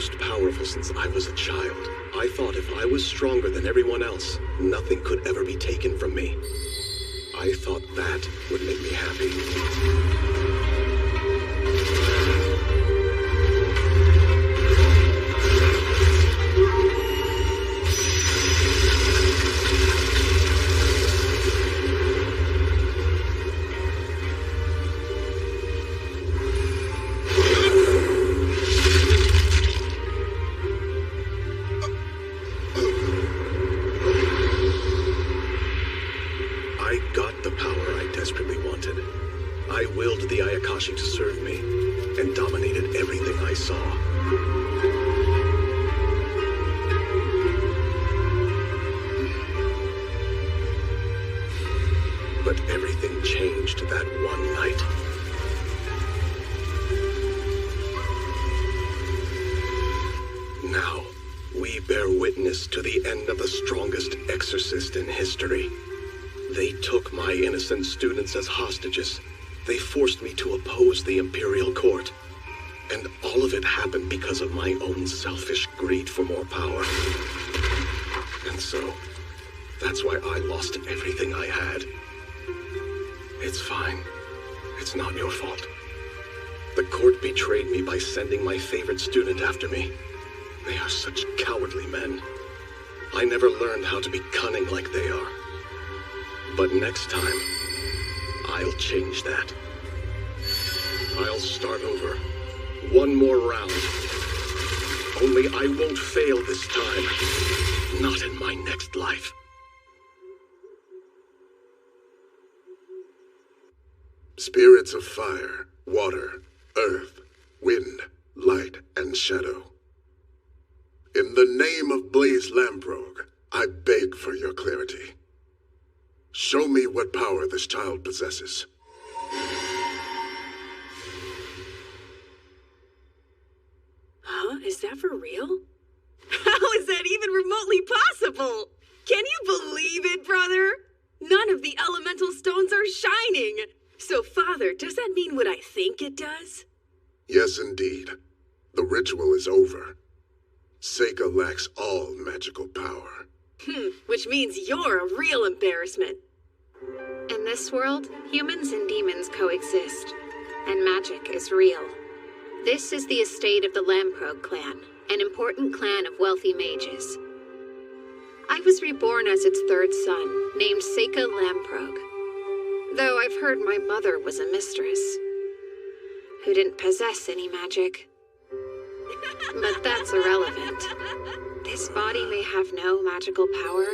most powerful since I was a child. I thought if I was stronger than everyone else, nothing could ever be taken from me. I thought that would make me happy. To serve me, and dominated everything I saw. But everything changed that one night. Now, we bear witness to the end of the strongest exorcist in history. They took my innocent students as hostages. They forced me to oppose the Imperial Court. And all of it happened because of my own selfish greed for more power. And so, that's why I lost everything I had. It's fine. It's not your fault. The court betrayed me by sending my favorite student after me. They are such cowardly men. I never learned how to be cunning like they are. But next time, I'll change that. I'll start over. One more round. Only I won't fail this time. Not in my next life. Spirits of fire, water, earth, wind, light, and shadow. In the name of Blaze Lamprogue, I beg for your clarity. Show me what power this child possesses. Huh? Is that for real? How is that even remotely possible? Can you believe it, brother? None of the elemental stones are shining. So, Father, does that mean what I think it does? Yes, indeed. The ritual is over. Seika lacks all magical power. Which means you're a real embarrassment. In this world, humans and demons coexist, and magic is real. This is the estate of the Lamprogue clan, an important clan of wealthy mages. I was reborn as its third son, named Seika Lamprogue. Though I've heard my mother was a mistress, who didn't possess any magic. But that's irrelevant. This body may have no magical power,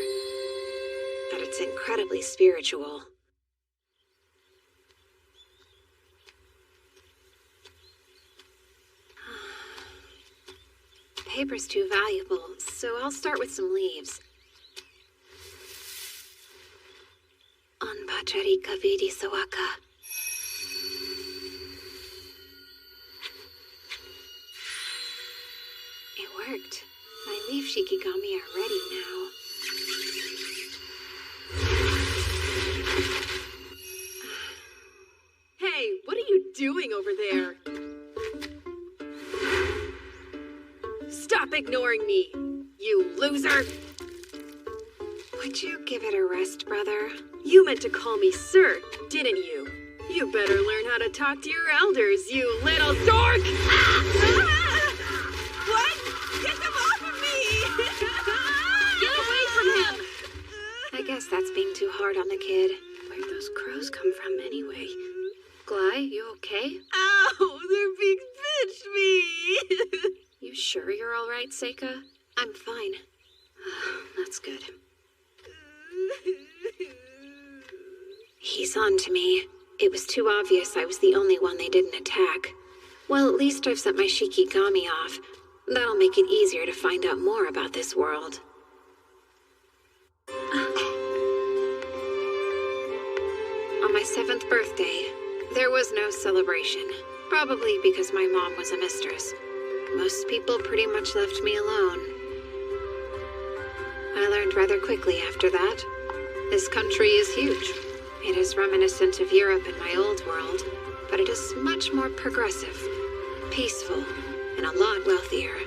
but it's incredibly spiritual. Paper's too valuable, so I'll start with some leaves. Anbacharika vidi sawaka. It worked. My leaf shikigami are ready now. Hey, what are you doing over there? Stop ignoring me, you loser! Would you give it a rest, brother? You meant to call me sir, didn't you? You better learn how to talk to your elders, you little dork! What? Get them off of me! Get away from him! I guess that's being too hard on the kid. Where'd those crows come from anyway? Gly, you okay? Ow! They're being pinched me! You sure you're all right, Seika? I'm fine. That's good. He's on to me. It was too obvious I was the only one they didn't attack. Well, at least I've set my shikigami off. That'll make it easier to find out more about this world. On my 7th birthday, there was no celebration. Probably because my mom was a mistress. Most people pretty much left me alone. I learned rather quickly after that. This country is huge. It is reminiscent of Europe in my old world, but it is much more progressive, peaceful, and a lot wealthier.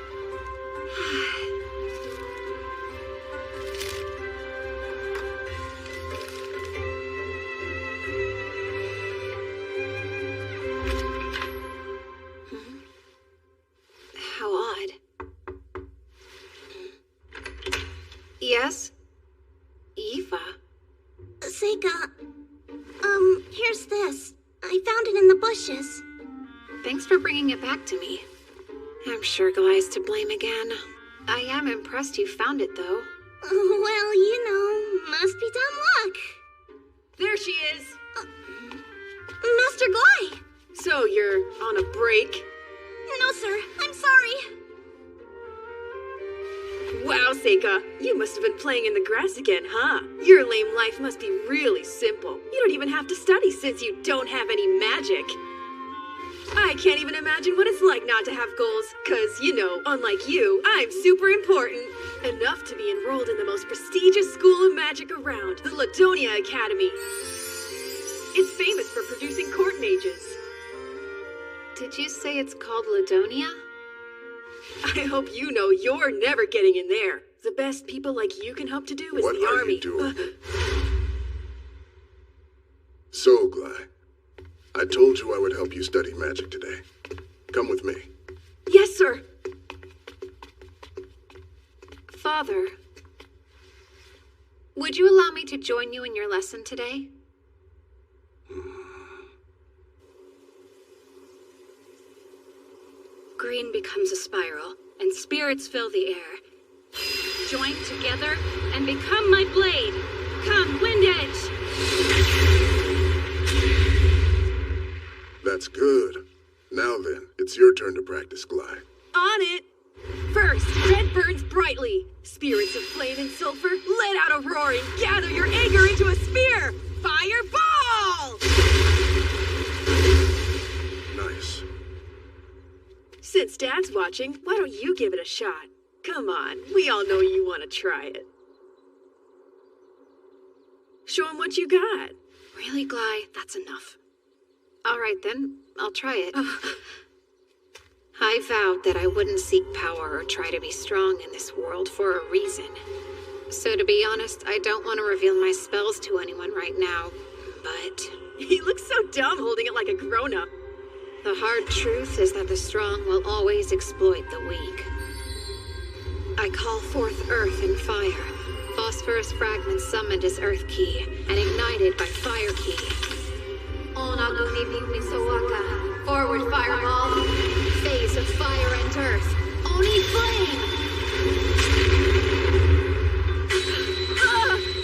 How odd. Yes? Eva? Seika, here's this. I found it in the bushes. Thanks for bringing it back to me. I'm sure Glai's to blame again. I am impressed you found it, though. Well, you know, must be dumb luck. There she is. Master Glai! So you're on a break? No, sir. I'm sorry. Wow, Seika, you must have been playing in the grass again, huh? Your lame life must be really simple. You don't even have to study since you don't have any magic. I can't even imagine what it's like not to have goals, cause, you know, unlike you, I'm super important. Enough to be enrolled in the most prestigious school of magic around, the Ladonia Academy. It's famous for producing court mages. Did you say it's called Ladonia? I hope you know you're never getting in there. The best people like you can hope to do is What the are army. you doing? So, Glai, I told you I would help you study magic today. Come with me. Yes, sir. Father, would you allow me to join you in your lesson today? Green becomes a spiral, and spirits fill the air. Join together and become my blade. Come, Wind Edge! That's good. Now then, it's your turn to practice, Glai. On it! First, red burns brightly. Spirits of flame and sulfur, let out a roar and gather your anger into a spear! Fireball! Nice. Since Dad's watching, why don't you give it a shot? Come on, we all know you want to try it. Show him what you got. Really, Glai? That's enough. All right, then. I'll try it. I vowed that I wouldn't seek power or try to be strong in this world for a reason. So to be honest, I don't want to reveal my spells to anyone right now, but He looks so dumb holding it like a grown-up. the hard truth is that the strong will always exploit the weak. I call forth earth and fire. Phosphorus fragments summoned as earth key and ignited by fire key. Onaguni Pigmi Sawaka. Forward fireball. Phase of fire and earth. Oni flame!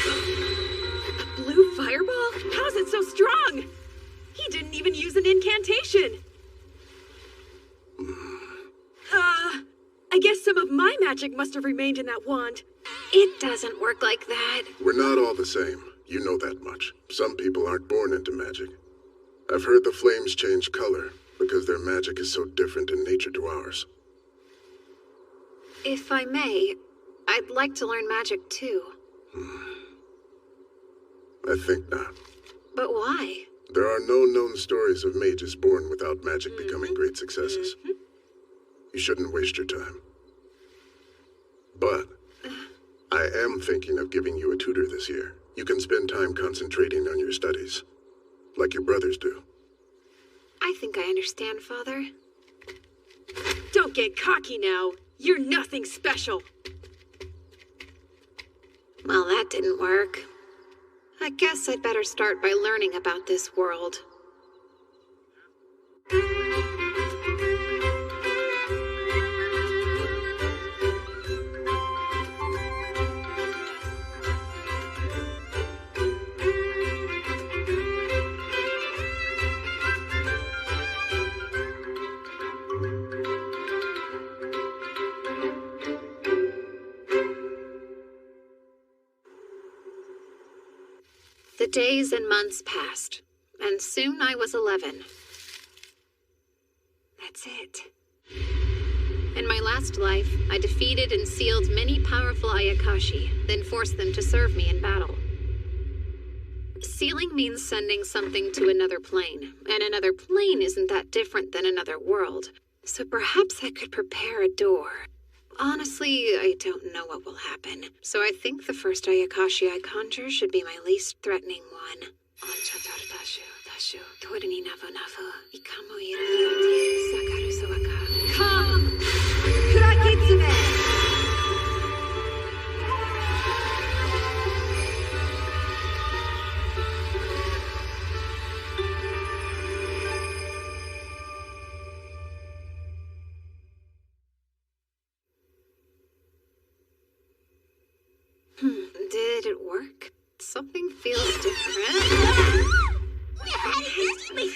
A blue fireball? How is it so strong? He didn't even use an incantation. I guess some of my magic must have remained in that wand. It doesn't work like that. We're not all the same. You know that much. Some people aren't born into magic. I've heard the flames change color because their magic is so different in nature to ours. If I may, I'd like to learn magic too. I think not. But why? There are no known stories of mages born without magic becoming great successes. You shouldn't waste your time. But I am thinking of giving you a tutor this year. You can spend time concentrating on your studies, like your brothers do. I think I understand, Father. Don't get cocky now. You're nothing special. Well, that didn't work. I guess I'd better start by learning about this world. The days and months passed, and soon I was 11. That's it. In my last life, I defeated and sealed many powerful Ayakashi, then forced them to serve me in battle. Sealing means sending something to another plane, and another plane isn't that different than another world, so perhaps I could prepare a door. Honestly, I don't know what will happen, so I think the first Ayakashi I conjure should be my least threatening one. Come! Kurakitsune! Did it work? Something feels different. Hariyoshi,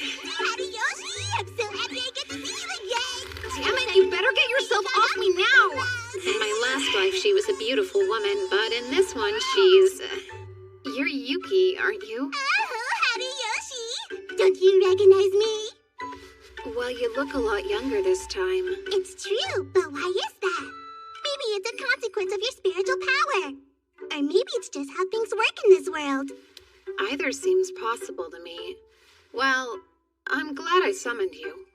I'm so happy I get to see you again. Damn it, you better get yourself off me now! In my last life, she was a beautiful woman, but in this one, she's... You're Yuki, aren't you? Oh, Hariyoshi! Don't you recognize me? Well, you look a lot younger this time. It's true, but why is that? Maybe it's a consequence of your spiritual power. Or maybe it's just how things work in this world. Either seems possible to me. Well, I'm glad I summoned you.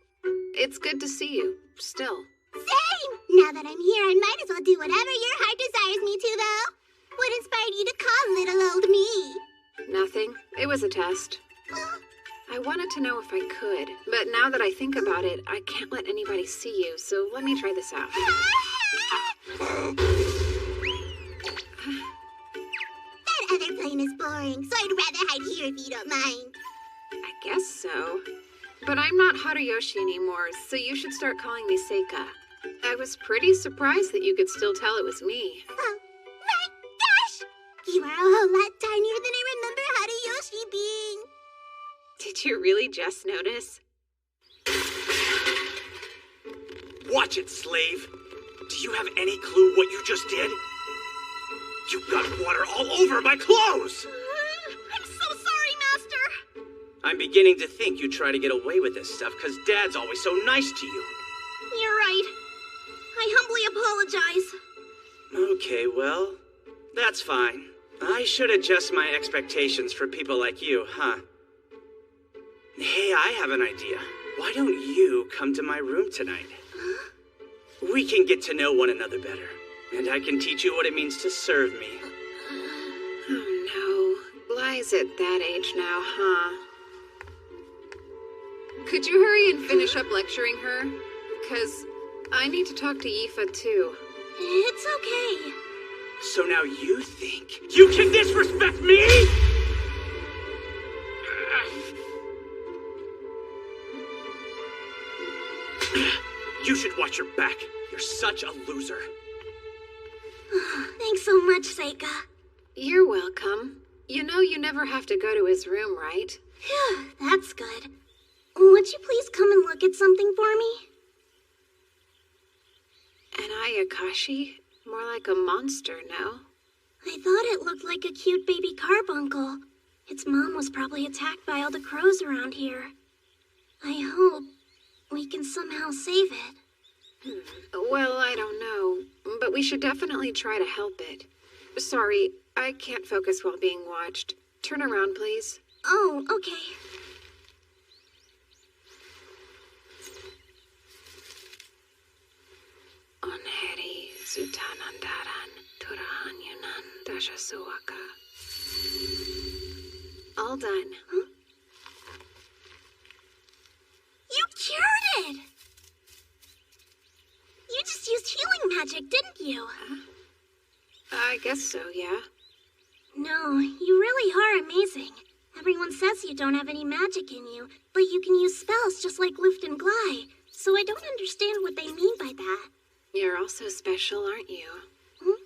It's good to see you, still. Same! Now that I'm here, I might as well do whatever your heart desires me to, though. What inspired you to call little old me? Nothing. It was a test. I wanted to know if I could, but now that I think about it, I can't let anybody see you, so let me try this out. That other plane is boring, so I'd rather hide here if you don't mind. I guess so. But I'm not Haruyoshi anymore, so you should start calling me Seika. I was pretty surprised that you could still tell it was me. Oh, my gosh! You are a whole lot tinier than I remember Haruyoshi being. Did you really just notice? Watch it, slave! Do you have any clue what you just did? You got water all over my clothes! I'm so sorry, Master! I'm beginning to think you try to get away with this stuff because Dad's always so nice to you. You're right. I humbly apologize. Okay, well, that's fine. I should adjust my expectations for people like you, huh? Hey, I have an idea. Why don't you come to my room tonight? We can get to know one another better, and I can teach you what it means to serve me. Oh no, Blai's at that age now, huh? Could you hurry and finish up lecturing her? 'Cause I need to talk to Yifa too. It's okay. So now you think you can disrespect me? You should watch your back. You're such a loser. Thanks so much, Seika. You're welcome. You know you never have to go to his room, right? Phew, that's good. Would you please come and look at something for me? An Ayakashi? More like a monster, no? I thought it looked like a cute baby carbuncle. Its mom was probably attacked by all the crows around here. I hope we can somehow save it. Well, I don't know, but we should definitely try to help it. Sorry, I can't focus while being watched. Turn around, please. Oh, okay. Onheri Zutanandaran Turahanyunan Dashasuaka. All done. Huh? You cured it! You just used healing magic, didn't you? I guess so, yeah. No, you really are amazing. Everyone says you don't have any magic in you, but you can use spells just like Lift and Glide, so I don't understand what they mean by that. You're also special, aren't you? Hmm?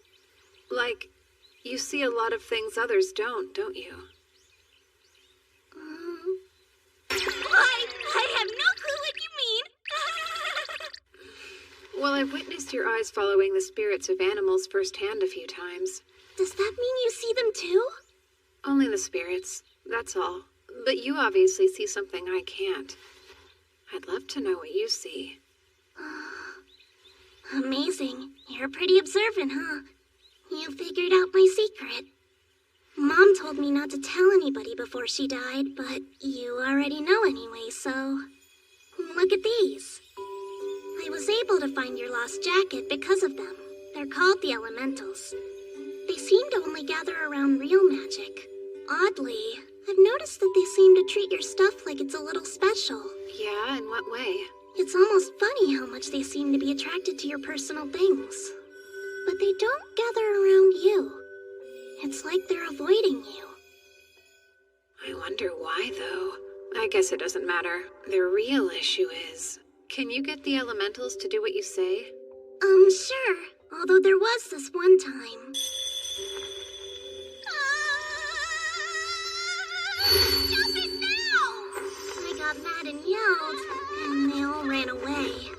Like, you see a lot of things others don't you? I have no clue what you mean. Well, I've witnessed your eyes following the spirits of animals firsthand a few times. Does that mean you see them too? Only the spirits, that's all. But you obviously see something I can't. I'd love to know what you see. Amazing. You're pretty observant, huh? You figured out my secret. Mom told me not to tell anybody before she died, but you already know anyway, so... Look at these. I was able to find your lost jacket because of them. They're called the elementals. They seem to only gather around real magic. Oddly, I've noticed that they seem to treat your stuff like it's a little special. Yeah, in what way? It's almost funny how much they seem to be attracted to your personal things. But they don't gather around you. It's like they're avoiding you. I wonder why, though. I guess it doesn't matter. Their real issue is... Can you get the elementals to do what you say? Sure. Although there was this one time. Stop it now! I got mad and yelled, and they all ran away.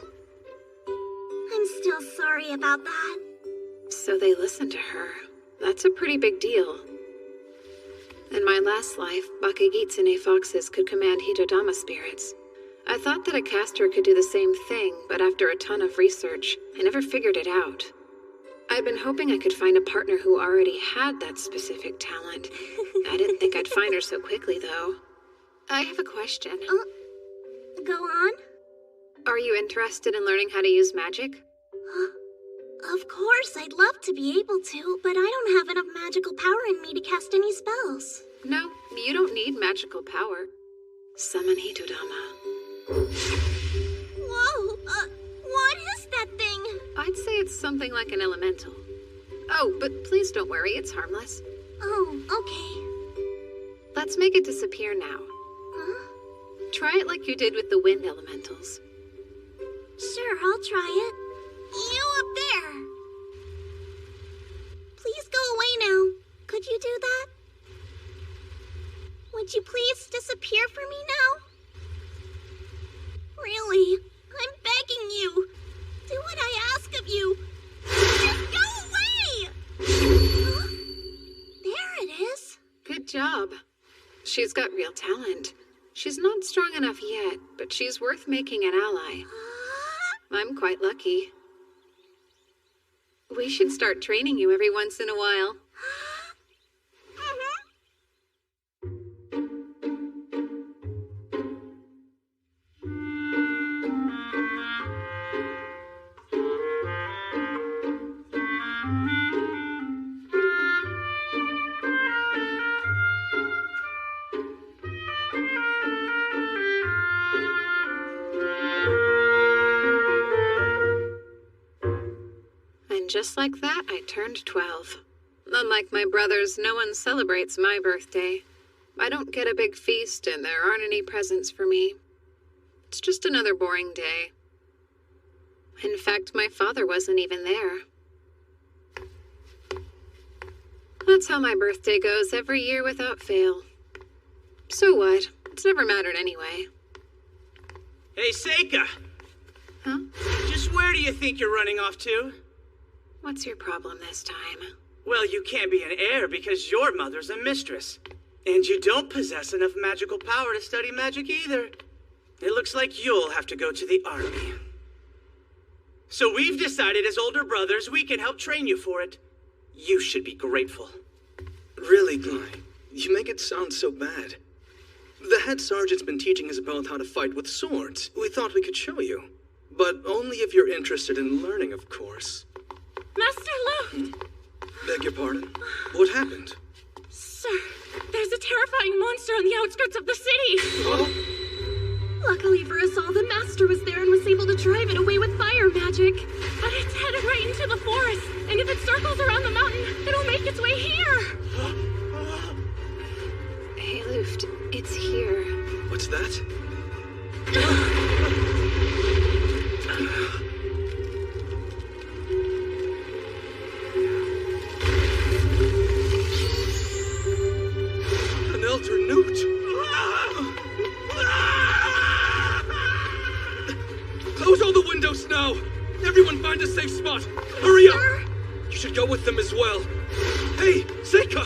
I'm still sorry about that. So they listened to her. That's a pretty big deal. In my last life, Bakagitsune foxes could command Hitodama spirits. I thought that a caster could do the same thing, but after a ton of research, I never figured it out. I'd been hoping I could find a partner who already had that specific talent. I didn't think I'd find her so quickly, though. I have a question. Go on? Are you interested in learning how to use magic? Of course, I'd love to be able to, but I don't have enough magical power in me to cast any spells. No, you don't need magical power. Summon Hitodama. Whoa, what is that thing? I'd say it's something like an elemental. Oh, but please don't worry, it's harmless. Oh, okay. Let's make it disappear now. Huh? Try it like you did with the wind elementals. Sure, I'll try it. You up there! Please go away now. Could you do that? Would you please disappear for me now? Really, I'm begging you. Do what I ask of you. Just go away! Huh? There it is. Good job. She's got real talent. She's not strong enough yet, but she's worth making an ally. I'm quite lucky. We should start training you every once in a while. Just like that, I turned 12. Unlike my brothers, no one celebrates my birthday. I don't get a big feast, and there aren't any presents for me. It's just another boring day. In fact, my father wasn't even there. That's how my birthday goes every year without fail. So what? It's never mattered anyway. Hey, Seika! Huh? Just where do you think you're running off to? What's your problem this time? Well, you can't be an heir because your mother's a mistress. And you don't possess enough magical power to study magic either. It looks like you'll have to go to the army. So we've decided as older brothers we can help train you for it. You should be grateful. Really, Guy? You make it sound so bad. The head sergeant's been teaching us both how to fight with swords. We thought we could show you. But only if you're interested in learning, of course. Master Lu! Beg your pardon? What happened? Sir, there's a terrifying monster on the outskirts of the city! Oh? Luckily for us all, the Master was there and was able to drive it away with fire magic. But it's headed right into the forest, and if it circles around the mountain, it'll make its way here! Hey, Luft, it's here. What's that? Elder Newt! Close all the windows now! Everyone find a safe spot! Hurry up! You should go with them as well. Hey, Seika!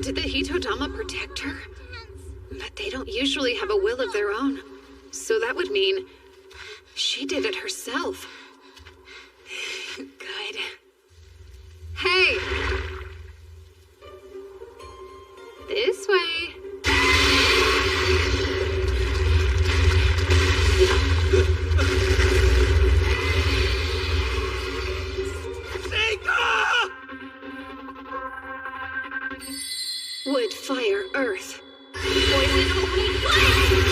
Did the Hitodama protect her? But they don't usually have a will of their own. So that would mean she did it herself. Good. Hey! This way. Wood, fire, earth. Poison, only flame!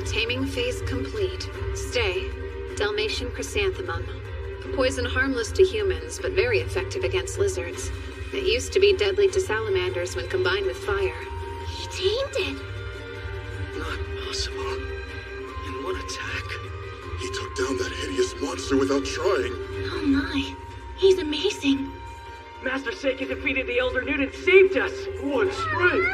Taming phase complete. Stay. Dalmatian chrysanthemum. A poison harmless to humans, but very effective against lizards. It used to be deadly to salamanders when combined with fire. He tamed it. Not possible. In one attack. He took down that hideous monster without trying. Oh my. He's amazing. Master Seika defeated the Elder Newt and saved us! What strength!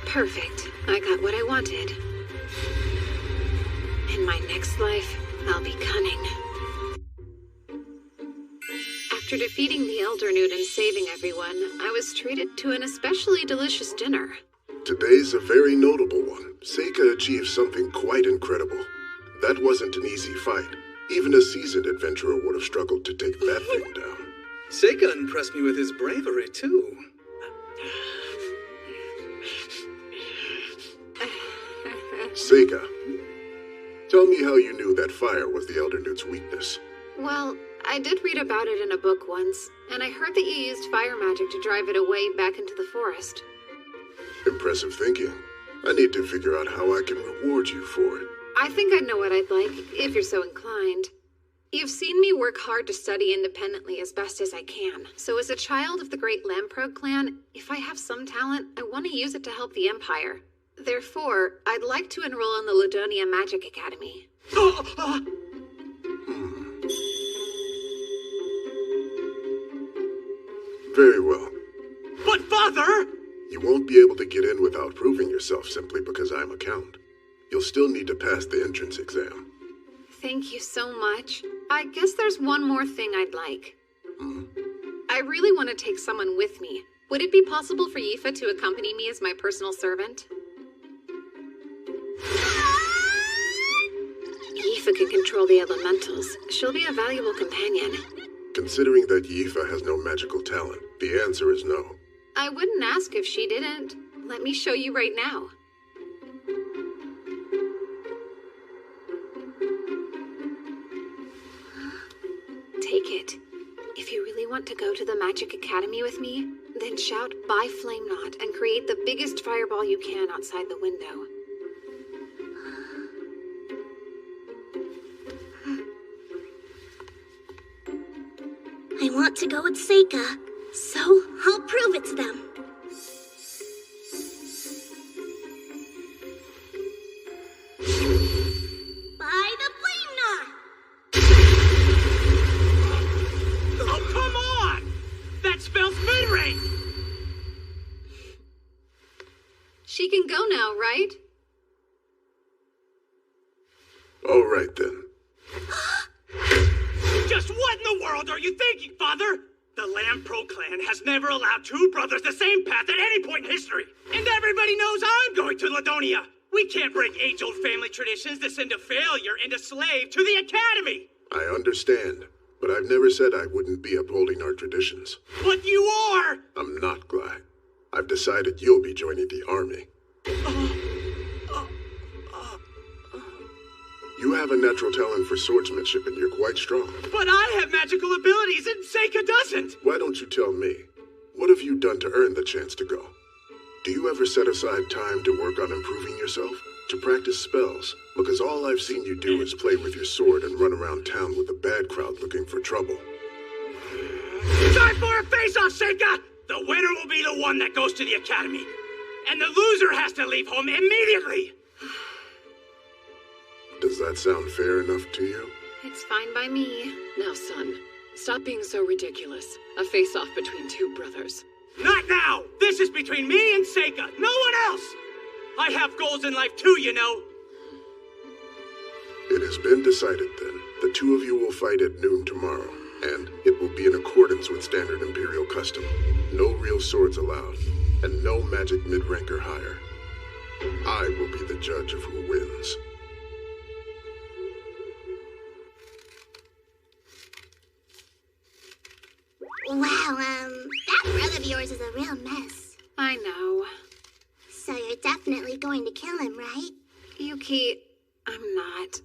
Perfect. I got what I wanted. In my next life, I'll be cunning. After defeating the Elder Newt and saving everyone, I was treated to an especially delicious dinner. Today's a very notable one. Seika achieved something quite incredible. That wasn't an easy fight. Even a seasoned adventurer would have struggled to take that thing down. Seika impressed me with his bravery, too. Seika, tell me how you knew that fire was the Elder Newt's weakness. Well, I did read about it in a book once, and I heard that you used fire magic to drive it away back into the forest. Impressive thinking. I need to figure out how I can reward you for it. I think I know what I'd like, if you're so inclined. You've seen me work hard to study independently as best as I can. So as a child of the great Lamprogue clan, if I have some talent, I want to use it to help the Empire. Therefore, I'd like to enroll in the Ladonia Magic Academy. Very well. But Father! You won't be able to get in without proving yourself simply because I'm a count. You'll still need to pass the entrance exam. Thank you so much. I guess there's one more thing I'd like. I really want to take someone with me. Would it be possible for Yifa to accompany me as my personal servant? Yifa can control the elementals. She'll be a valuable companion. Considering that Yifa has no magical talent, the answer is no. I wouldn't ask if she didn't. Let me show you right now. Take it. If you really want to go to the Magic Academy with me, then shout "By Flame Knot" and create the biggest fireball you can outside the window. I want to go with Seika, so I'll prove it to them. By the Flame Knot! Oh, come on! That spells mid-range! She can go now, right? All right, then. Just what in the world are you thinking, Father? The Lamprogue clan has never allowed two brothers the same path at any point in history. And everybody knows I'm going to Ladonia. We can't break age-old family traditions to send a failure and a slave to the academy. I understand, but I've never said I wouldn't be upholding our traditions. But you are! I'm not, Glide. I've decided you'll be joining the army. You have a natural talent for swordsmanship and you're quite strong. But I have magical abilities and Seika doesn't! Why don't you tell me? What have you done to earn the chance to go? Do you ever set aside time to work on improving yourself? To practice spells? Because all I've seen you do is play with your sword and run around town with a bad crowd looking for trouble. Time for a face-off, Seika! The winner will be the one that goes to the academy. And the loser has to leave home immediately! Does that sound fair enough to you? It's fine by me. Now, son, stop being so ridiculous. A face-off between two brothers. Not now! This is between me and Seika, no one else! I have goals in life too, you know. It has been decided then. The two of you will fight at noon tomorrow, and it will be in accordance with standard Imperial custom. No real swords allowed, and no magic mid-rank or higher. I will be the judge of who wins. Wow, that brother of yours is a real mess. I know. So you're definitely going to kill him, right? Yuki, I'm not.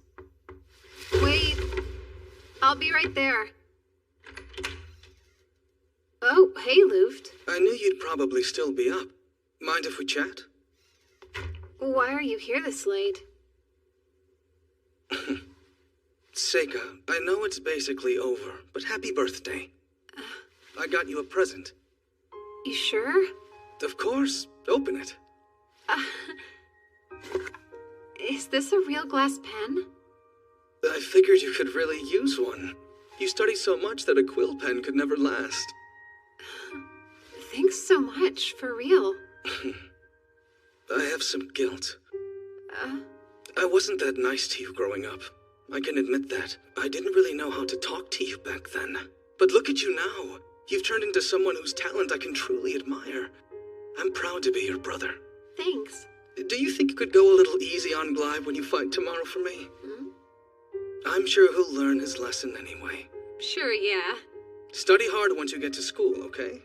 Wait. I'll be right there. Oh, hey, Luft. I knew you'd probably still be up. Mind if we chat? Why are you here this late? Seika, I know it's basically over, but happy birthday. I got you a present. You sure? Of course. Open it. Is this a real glass pen? I figured you could really use one. You study so much that a quill pen could never last. Thanks so much, for real. I have some guilt. I wasn't that nice to you growing up. I can admit that. I didn't really know how to talk to you back then. But look at you now. You've turned into someone whose talent I can truly admire. I'm proud to be your brother. Thanks. Do you think you could go a little easy on Glide when you fight tomorrow for me? I'm sure he'll learn his lesson anyway. Sure, yeah. Study hard once you get to school, okay?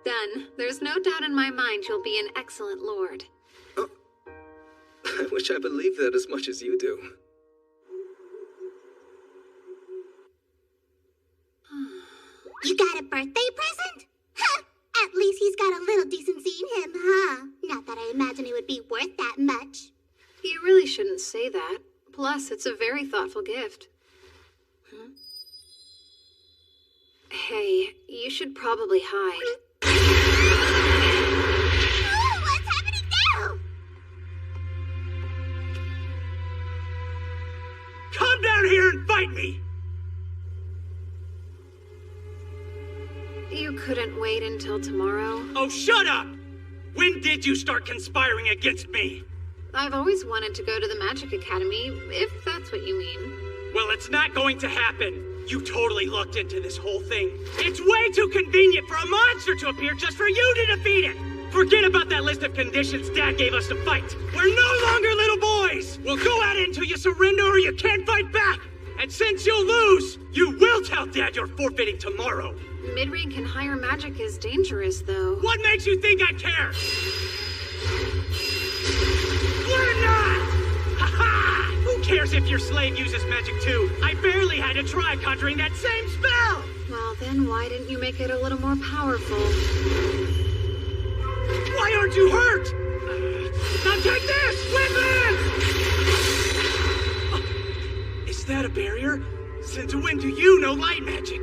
Done. There's no doubt in my mind you'll be an excellent lord. Oh, I wish I believed that as much as you do. You got a birthday present? Huh! At least he's got a little decency in him, huh? Not that I imagine it would be worth that much. You really shouldn't say that. Plus, it's a very thoughtful gift. Hey, you should probably hide. Oh, what's happening now? Come down here and fight me! You couldn't wait until tomorrow? Oh, shut up! When did you start conspiring against me? I've always wanted to go to the Magic Academy, if that's what you mean. Well, it's not going to happen. You totally looked into this whole thing. It's way too convenient for a monster to appear just for you to defeat it! Forget about that list of conditions Dad gave us to fight. We're no longer little boys! We'll go at it until you surrender or you can't fight back! And since you'll lose, you will tell Dad you're forfeiting tomorrow. Mid-rank and higher magic is dangerous, though. What makes you think I care? Learn not! Ha-ha! Who cares if your slave uses magic too? I barely had to try conjuring that same spell! Well, then why didn't you make it a little more powerful? Why aren't you hurt? Now take this! Weapon! Is that a barrier? Since when do you know light magic?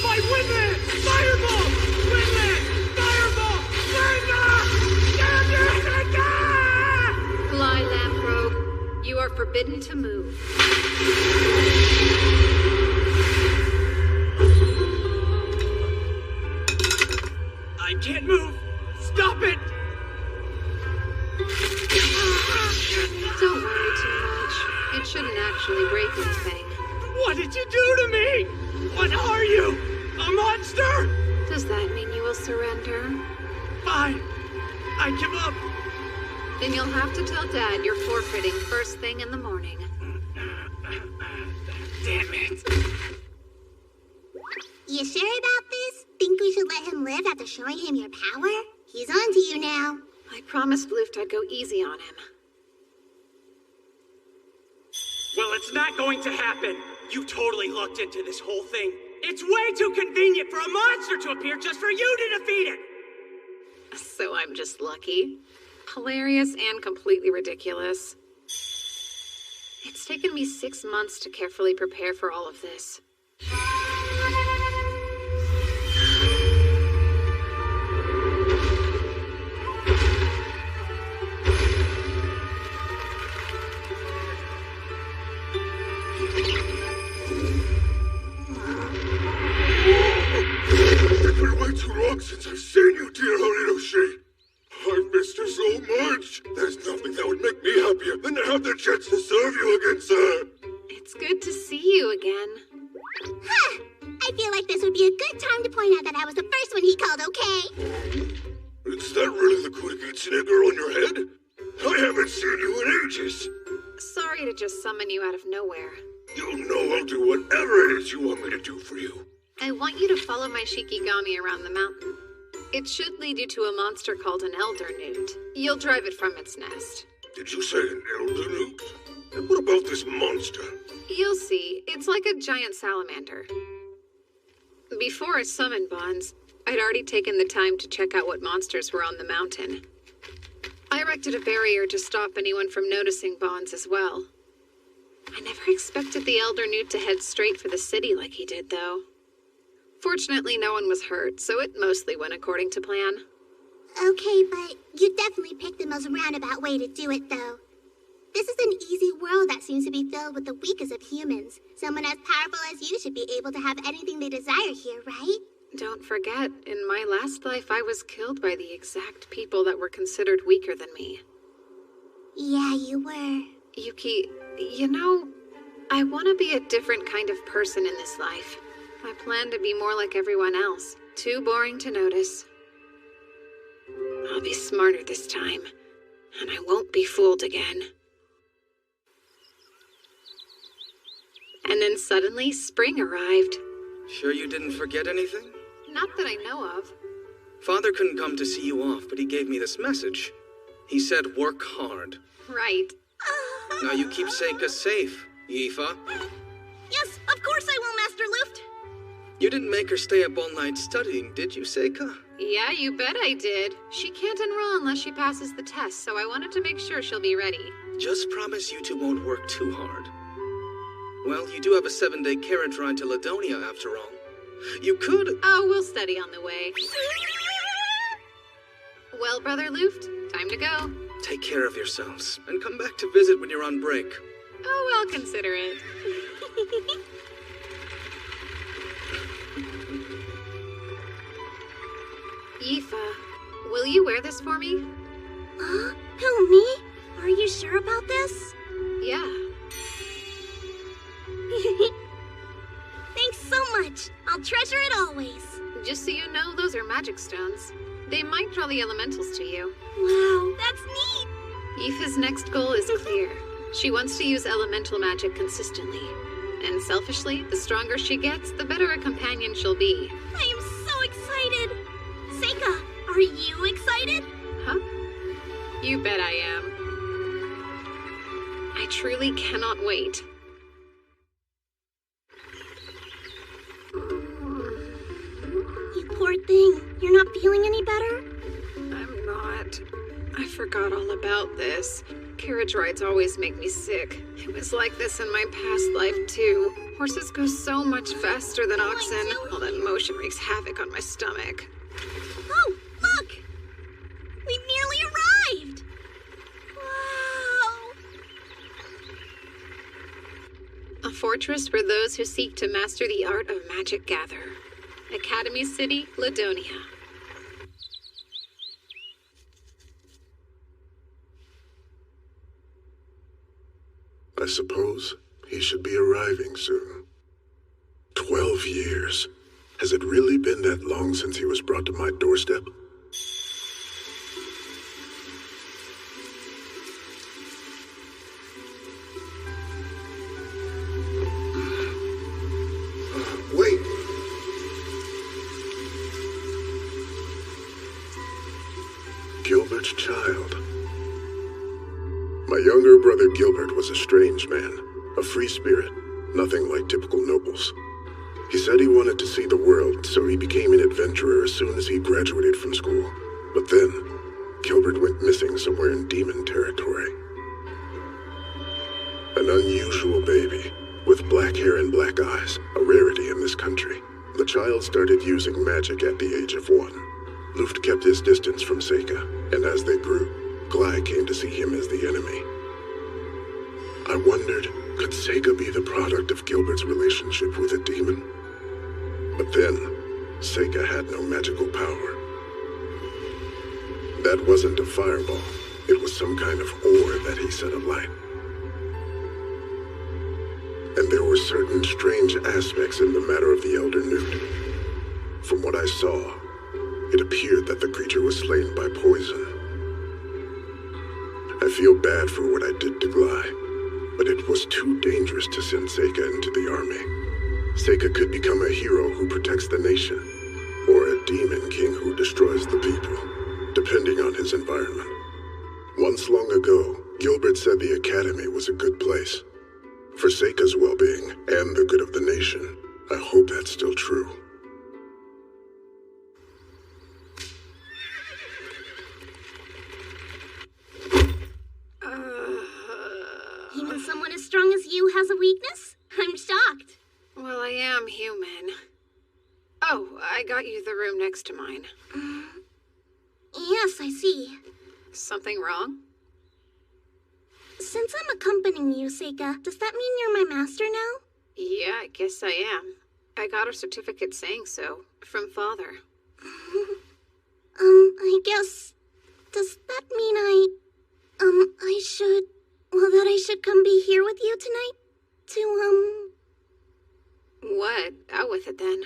My Windland! Fireball! Windland! Fireball! Windland! Damn you! Fly, Lamprobe. You are forbidden to move. I can't move! Stop it! Don't worry too much. It shouldn't actually break anything. What did you do to me? What are you? A monster? Does that mean you will surrender? Fine. I give up. Then you'll have to tell Dad you're forfeiting first thing in the morning. Damn it. You sure about this? Think we should let him live after showing him your power? He's on to you now. I promised Luft I'd go easy on him. Well, it's not going to happen. You totally looked into this whole thing. It's way too convenient for a monster to appear just for you to defeat it! So I'm just lucky. Hilarious and completely ridiculous. It's taken me 6 months to carefully prepare for all of this. got the chance to serve you again, sir. It's good to see you again. Huh! I feel like this would be a good time to point out that I was the first one he called, okay? Is that really the quick snigger on your head? I haven't seen you in ages. Sorry to just summon you out of nowhere. You know I'll do whatever it is you want me to do for you. I want you to follow my Shikigami around the mountain. It should lead you to a monster called an elder newt. You'll drive it from its nest. Did you say an elder newt? And what about this monster? You'll see. It's like a giant salamander. Before I summoned Bonds, I'd already taken the time to check out what monsters were on the mountain. I erected a barrier to stop anyone from noticing Bonds as well. I never expected the elder newt to head straight for the city like he did, though. Fortunately, no one was hurt, so it mostly went according to plan. Okay, but you definitely picked the most roundabout way to do it, though. This is an easy world that seems to be filled with the weakest of humans. Someone as powerful as you should be able to have anything they desire here, right? Don't forget, in my last life I was killed by the exact people that were considered weaker than me. Yeah, you were. Yuki, you know, I want to be a different kind of person in this life. I plan to be more like everyone else. Too boring to notice. I'll be smarter this time, and I won't be fooled again. And then suddenly, spring arrived. Sure you didn't forget anything? Not that I know of. Father couldn't come to see you off, but he gave me this message. He said work hard. Right. Now you keep Seika safe, Yifa. Yes, of course I will, Master Luft. You didn't make her stay up all night studying, did you, Seika? Yeah, you bet I did. She can't enroll unless she passes the test, so I wanted to make sure she'll be ready. Just promise you two won't work too hard. Well, you do have a 7-day carriage ride to Ladonia, after all. You could... Oh, we'll study on the way. Well, Brother Luft, time to go. Take care of yourselves, and come back to visit when you're on break. Oh, I'll consider it. Yifa, will you wear this for me? Who, me? Are you sure about this? Yeah. Thanks so much. I'll treasure it always. Just so you know, those are magic stones. They might draw the elementals to you. Wow, that's neat. Yifa's next goal is clear. She wants to use elemental magic consistently. And selfishly, the stronger she gets, the better a companion she'll be. I am so excited. Seika, are you excited? Huh? You bet I am. I truly cannot wait. You poor thing. You're not feeling any better? I'm not. I forgot all about this. Carriage rides always make me sick. It was like this in my past life, too. Horses go so much faster than oxen. All that motion wreaks havoc on my stomach. Oh, look! We nearly arrived! Wow! A fortress for those who seek to master the art of magic gather. Academy City, Ladonia. I suppose he should be arriving soon. 12 years. Has it really been that long since he was brought to my doorstep? Wait! Gilbert's child. My younger brother Gilbert was a strange man, a free spirit, nothing like typical nobles. He said he wanted to see the world, so he became an adventurer as soon as he graduated from school. But then, Gilbert went missing somewhere in demon territory. An unusual baby, with black hair and black eyes, a rarity in this country. The child started using magic at the age of 1. Luft kept his distance from Seika, and as they grew, Glai came to see him as the enemy. I wondered, could Seika be the product of Gilbert's relationship with a demon? But then, Seika had no magical power. That wasn't a fireball. It was some kind of ore that he set alight. and there were certain strange aspects in the matter of the Elder Newt. From what I saw, it appeared that the creature was slain by poison. I feel bad for what I did to Glai, but it was too dangerous to send Seika into the army. Seika could become a hero who protects the nation, or a demon king who destroys the people, depending on his environment. Once long ago, Gilbert said the academy was a good place. For Seika's well-being and the good of the nation, I hope that's still true. Even someone as strong as you has a weakness? I'm shocked. Well, I am human. Oh, I got you the room next to mine. Yes, I see. Something wrong? Since I'm accompanying you, Seika, does that mean you're my master now? Yeah, I guess I am. I got a certificate saying so, from Father. I guess... Does that mean that I should come be here with you tonight? What? Out with it then.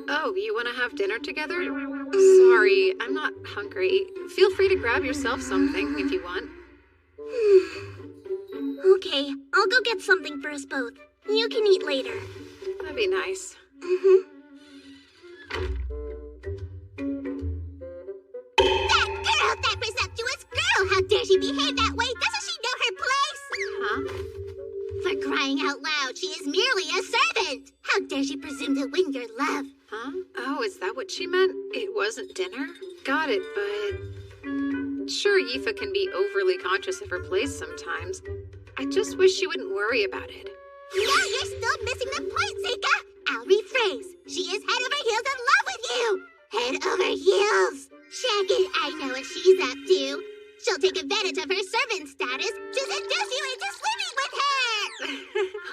Oh, you want to have dinner together? Sorry, I'm not hungry. Feel free to grab yourself something if you want. Okay, I'll go get something for us both. You can eat later. That'd be nice. That presumptuous girl! How dare she behave that way? Doesn't she know her place? Huh? For crying out loud, she is merely a servant! How dare she presume to win your love? Huh? Oh, is that what she meant? It wasn't dinner? Got it, but... Sure, Yifa can be overly conscious of her place sometimes. I just wish she wouldn't worry about it. No, you're still missing the point, Seika! I'll rephrase. She is head over heels in love with you! Head over heels! Shaggy, I know what she's up to. She'll take advantage of her servant status to seduce you into sleeping with her!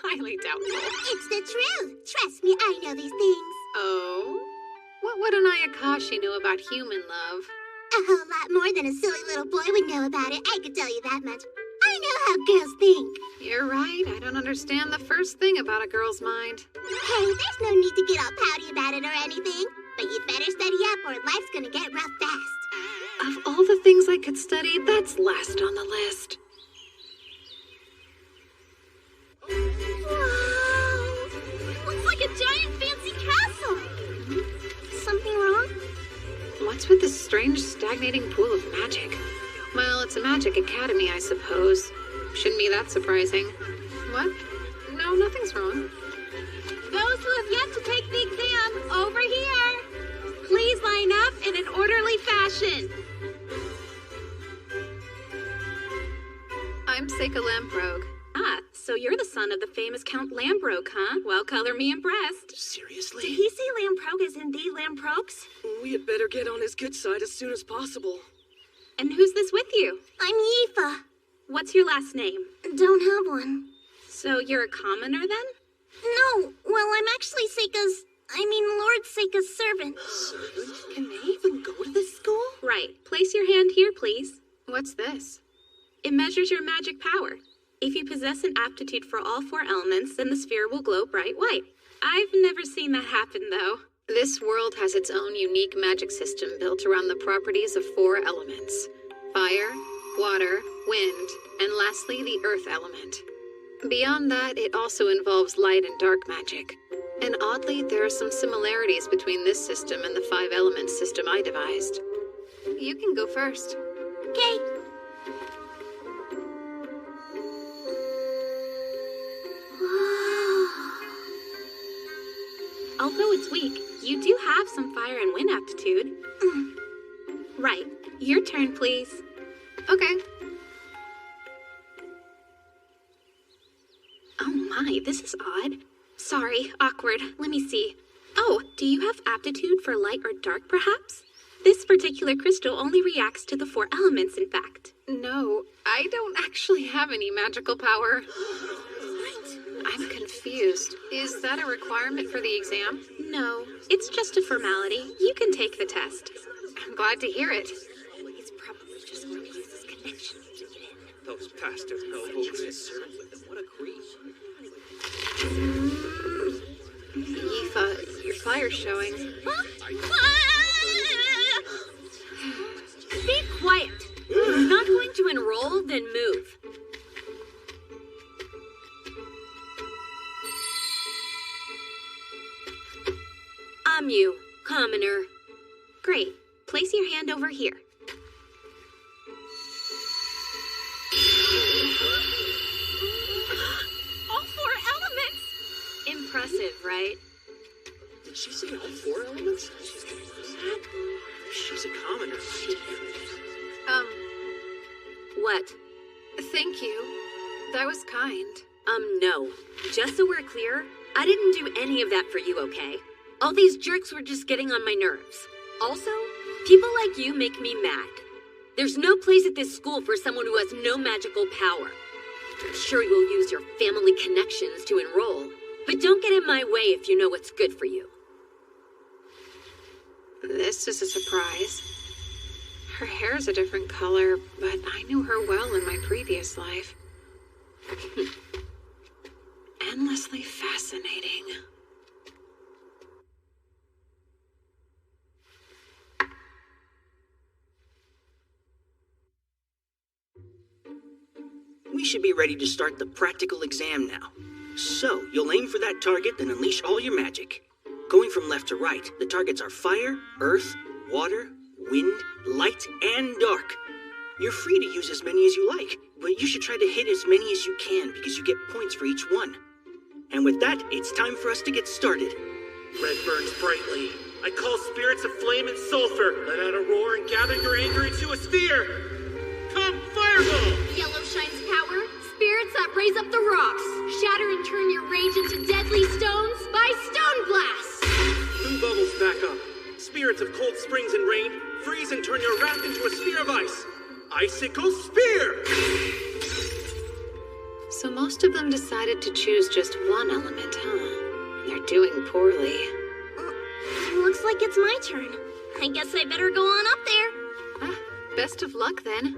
Highly doubtful. It's the truth. Trust me, I know these things. Oh? What would an Ayakashi know about human love? A whole lot more than a silly little boy would know about it, I could tell you that much. I know how girls think. You're right. I don't understand the first thing about a girl's mind. Hey, there's no need to get all pouty about it or anything. But you'd better study up or life's gonna get rough fast. Of all the things I could study, that's last on the list. Wow! Looks like a giant fancy castle! Something wrong? What's with this strange stagnating pool of magic? Well, it's a magic academy, I suppose. Shouldn't be that surprising. What? No, nothing's wrong. Those who have yet to take the exam, over here! Please line up in an orderly fashion. I'm Seika Lamprogue. Ah, so you're the son of the famous Count Lamprogue, huh? Well, color me impressed. Seriously? Did he say Lamprogue is indeed Lamprogues? We had better get on his good side as soon as possible. And who's this with you? I'm Yifa. What's your last name? Don't have one. So you're a commoner then? No, well, I'm actually Lord Seika's servant. Can they even go to this school? Right. Place your hand here, please. What's this? It measures your magic power. If you possess an aptitude for all 4 elements, then the sphere will glow bright white. I've never seen that happen, though. This world has its own unique magic system built around the properties of 4 elements. Fire, water, wind, and lastly, the earth element. Beyond that, it also involves light and dark magic. And oddly, there are some similarities between this system and the 5 element system I devised. You can go first. Okay. Although it's weak, you do have some fire and wind aptitude. Right. Your turn, please. Okay. Oh my, this is odd. Sorry, awkward. Let me see. Oh, do you have aptitude for light or dark, perhaps? This particular crystal only reacts to the 4 elements, in fact. No, I don't actually have any magical power. I'm confused. Is that a requirement for the exam? No, it's just a formality. You can take the test. I'm glad to hear it. He's probably just going to use his connections to get in. Those bastard nobles. What a Yifa, your fire's showing. Be quiet. If you're not going to enroll, then move. I'm you, commoner. Great. Place your hand over here. All 4 elements! Impressive, right? Did she say all 4 elements? She's a commoner. What? Thank you. That was kind. No. Just so we're clear, I didn't do any of that for you, okay? All these jerks were just getting on my nerves. Also, people like you make me mad. There's no place at this school for someone who has no magical power. I'm sure you'll use your family connections to enroll, but don't get in my way if you know what's good for you. This is a surprise. Her hair's a different color, but I knew her well in my previous life. Endlessly fascinating. We should be ready to start the practical exam now. So, you'll aim for that target, then unleash all your magic. Going from left to right, the targets are fire, earth, water, wind, light, and dark. You're free to use as many as you like, but you should try to hit as many as you can because you get points for each one. And with that, it's time for us to get started. Red burns brightly. I call spirits of flame and sulfur. Let out a roar and gather your anger into a sphere. Come, fireball! Yellow shines power, spirits that raise up the rocks. Shatter and turn your rage into deadly stones by stone blast. Blue bubbles back up. Spirits of cold springs and rain, freeze and turn your wrath into a sphere of ice. Icicle spear! So most of them decided to choose just one element, huh? They're doing poorly. Looks like it's my turn. I guess I better go on up there. Ah, best of luck then.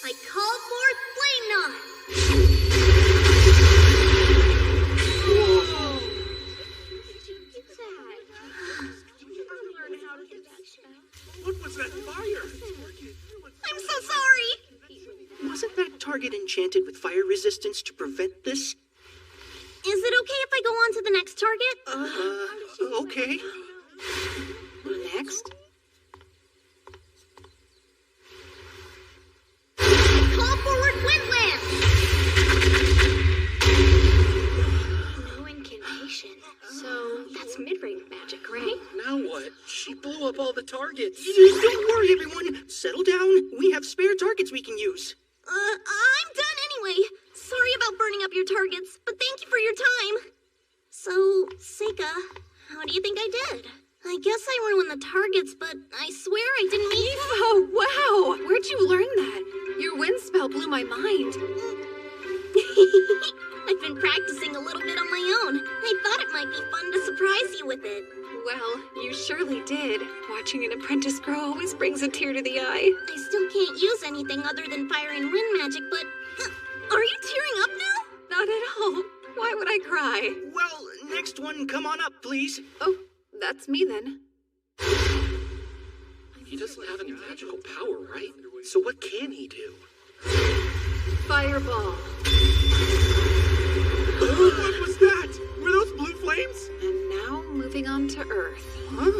I call forth Flame Knot! What was that fire? I'm so sorry! Wasn't that target enchanted with fire resistance to prevent this? Is it okay if I go on to the next target? Okay. Next? Call forward Windland! No incantation. So that's mid-range magic, right? Now what? She blew up all the targets. Don't worry, everyone. Settle down. We have spare targets we can use. I'm done anyway. Sorry about burning up your targets, but thank you for your time. So, Seika, how do you think I did? I guess I ruined the targets, but I swear I didn't mean... Oh, wow! Where'd you learn that? Your wind spell blew my mind. I've been practicing a little bit on my own. I thought it might be fun to surprise you with it. Well, you surely did. Watching an apprentice grow always brings a tear to the eye. I still can't use anything other than fire and wind magic, but... are you tearing up now? Not at all. Why would I cry? Well, next one, come on up, please. Oh, that's me then. He doesn't have any magical power, right? So what can he do? Fireball. What was that? Were those blue flames? And now moving on to Earth. Huh?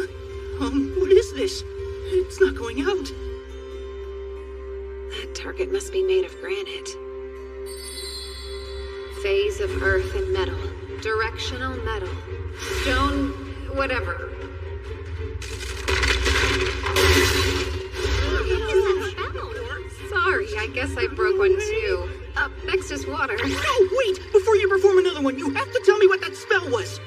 What is this? It's not going out. That target must be made of granite. Phase of Earth and metal. Directional metal. Stone... whatever. Sorry, I guess I broke one too. Up next is water. No, wait! Before you perform another one, you have to tell me what that spell was.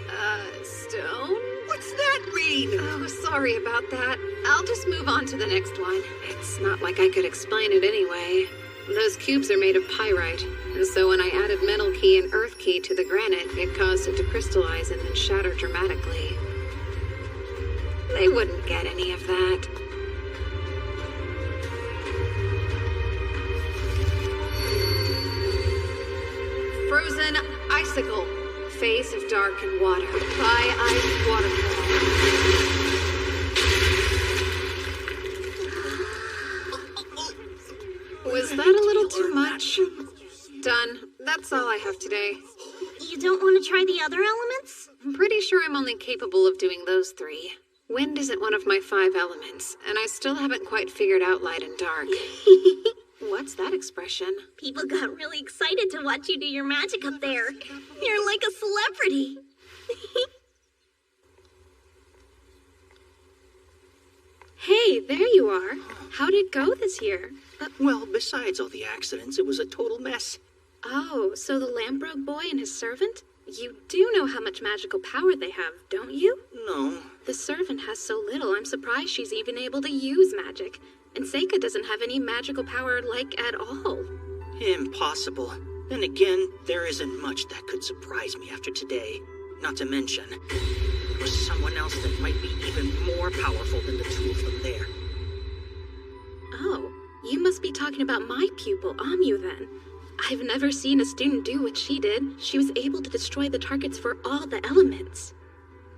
Stone? What's that mean? Oh, sorry about that. I'll just move on to the next one. It's not like I could explain it anyway. Those cubes are made of pyrite, and so when I added metal key and earth key to the granite, it caused it to crystallize and then shatter dramatically. They wouldn't get any of that. Frozen icicle. Face of dark and water. By ice waterfall. Was that a little too much? Done. That's all I have today. You don't want to try the other elements? I'm pretty sure I'm only capable of doing those 3. Wind isn't one of my 5 elements, and I still haven't quite figured out light and dark. What's that expression? People got really excited to watch you do your magic up there. You're like a celebrity. Hey, there you are. How'd it go this year? Well, besides all the accidents, it was a total mess. Oh, so the Lamprogue boy and his servant? You do know how much magical power they have, don't you? No. The servant has so little, I'm surprised she's even able to use magic. And Seika doesn't have any magical power, like, at all. Impossible. Then again, there isn't much that could surprise me after today. Not to mention, there was someone else that might be even more powerful than the 2 of them there. Oh, you must be talking about my pupil, Amu, then. I've never seen a student do what she did. She was able to destroy the targets for all the elements.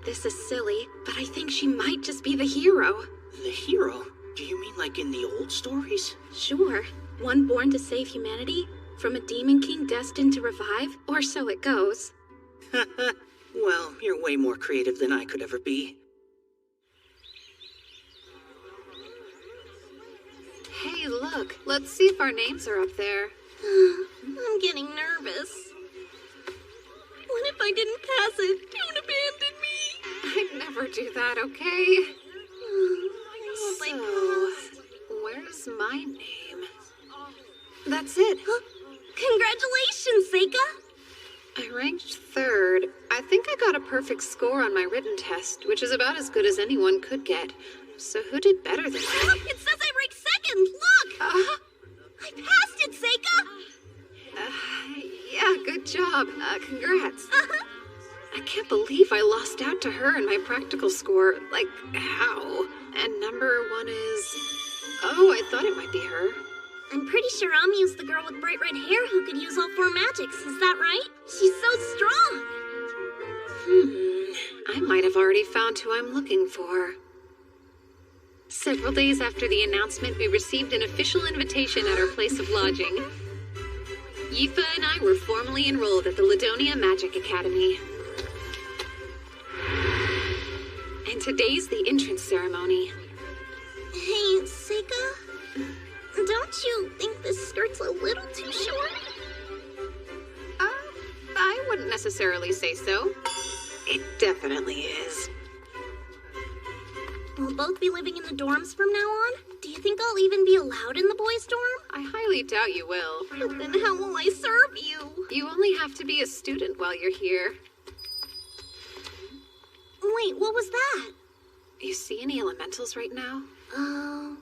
This is silly, but I think she might just be the hero. The hero? Do you mean like in the old stories? Sure. One born to save humanity, from a demon king destined to revive, or so it goes. Well, you're way more creative than I could ever be. Hey, look. Let's see if our names are up there. I'm getting nervous. What if I didn't pass it? Don't abandon me. I'd never do that, okay? So, where's my name? That's it. Congratulations, Seika! I ranked 3rd. I think I got a perfect score on my written test, which is about as good as anyone could get. So who did better than me? It says I ranked 2nd! Look! I passed it, Seika! Yeah, good job. Congrats. I can't believe I lost out to her in my practical score. Like, how? And number 1 is... Oh, I thought it might be her. I'm pretty sure Ami's the girl with bright red hair who could use all 4 magics. Is that right? She's so strong. I might have already found who I'm looking for. Several days after the announcement, we received an official invitation at our place of lodging. Yifa and I were formally enrolled at the Ladonia Magic Academy. And today's the entrance ceremony. Hey, Seika? Don't you think this skirt's a little too short? I wouldn't necessarily say so. It definitely is. We'll both be living in the dorms from now on? Do you think I'll even be allowed in the boys' dorm? I highly doubt you will. But then how will I serve you? You only have to be a student while you're here. Wait, what was that? You see any elementals right now?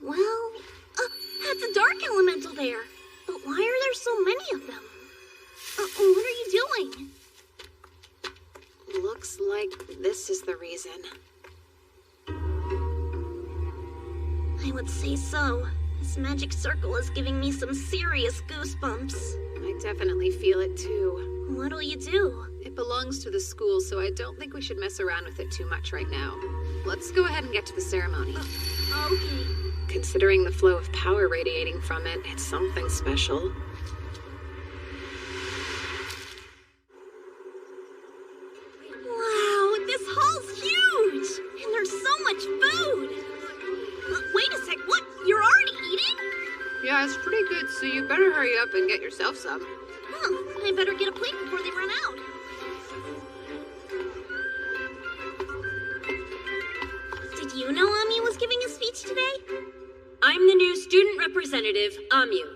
Well... that's a dark elemental there. But why are there so many of them? What are you doing? Looks like this is the reason. I would say so. This magic circle is giving me some serious goosebumps. I definitely feel it too. What'll you do? It belongs to the school, so I don't think we should mess around with it too much right now. Let's go ahead and get to the ceremony. Okay. Considering the flow of power radiating from it, it's something special. Wow, this hall's huge! And there's so much food! Wait a sec, what? You're already eating? Yeah, it's pretty good, so you better hurry up and get yourself some. I better get a plate before they run out. Did you know Ami was giving a speech today? I'm the new student representative, Amu.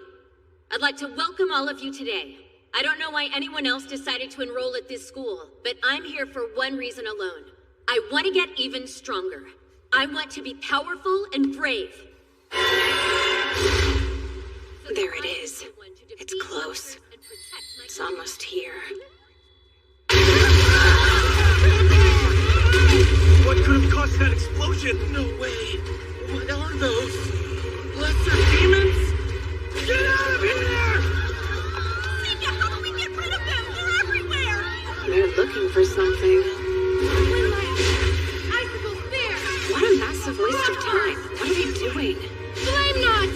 I'd like to welcome all of you today. I don't know why anyone else decided to enroll at this school, but I'm here for one reason alone. I want to get even stronger. I want to be powerful and brave. There it is. It's close. It's almost here. What could have caused that explosion? No way. What are those? Lesser demons? Get out of here! Sika, how do we get rid of them? They're everywhere! They're looking for something. Icicle spear! What a massive waste of time. What are they doing? Flame knot!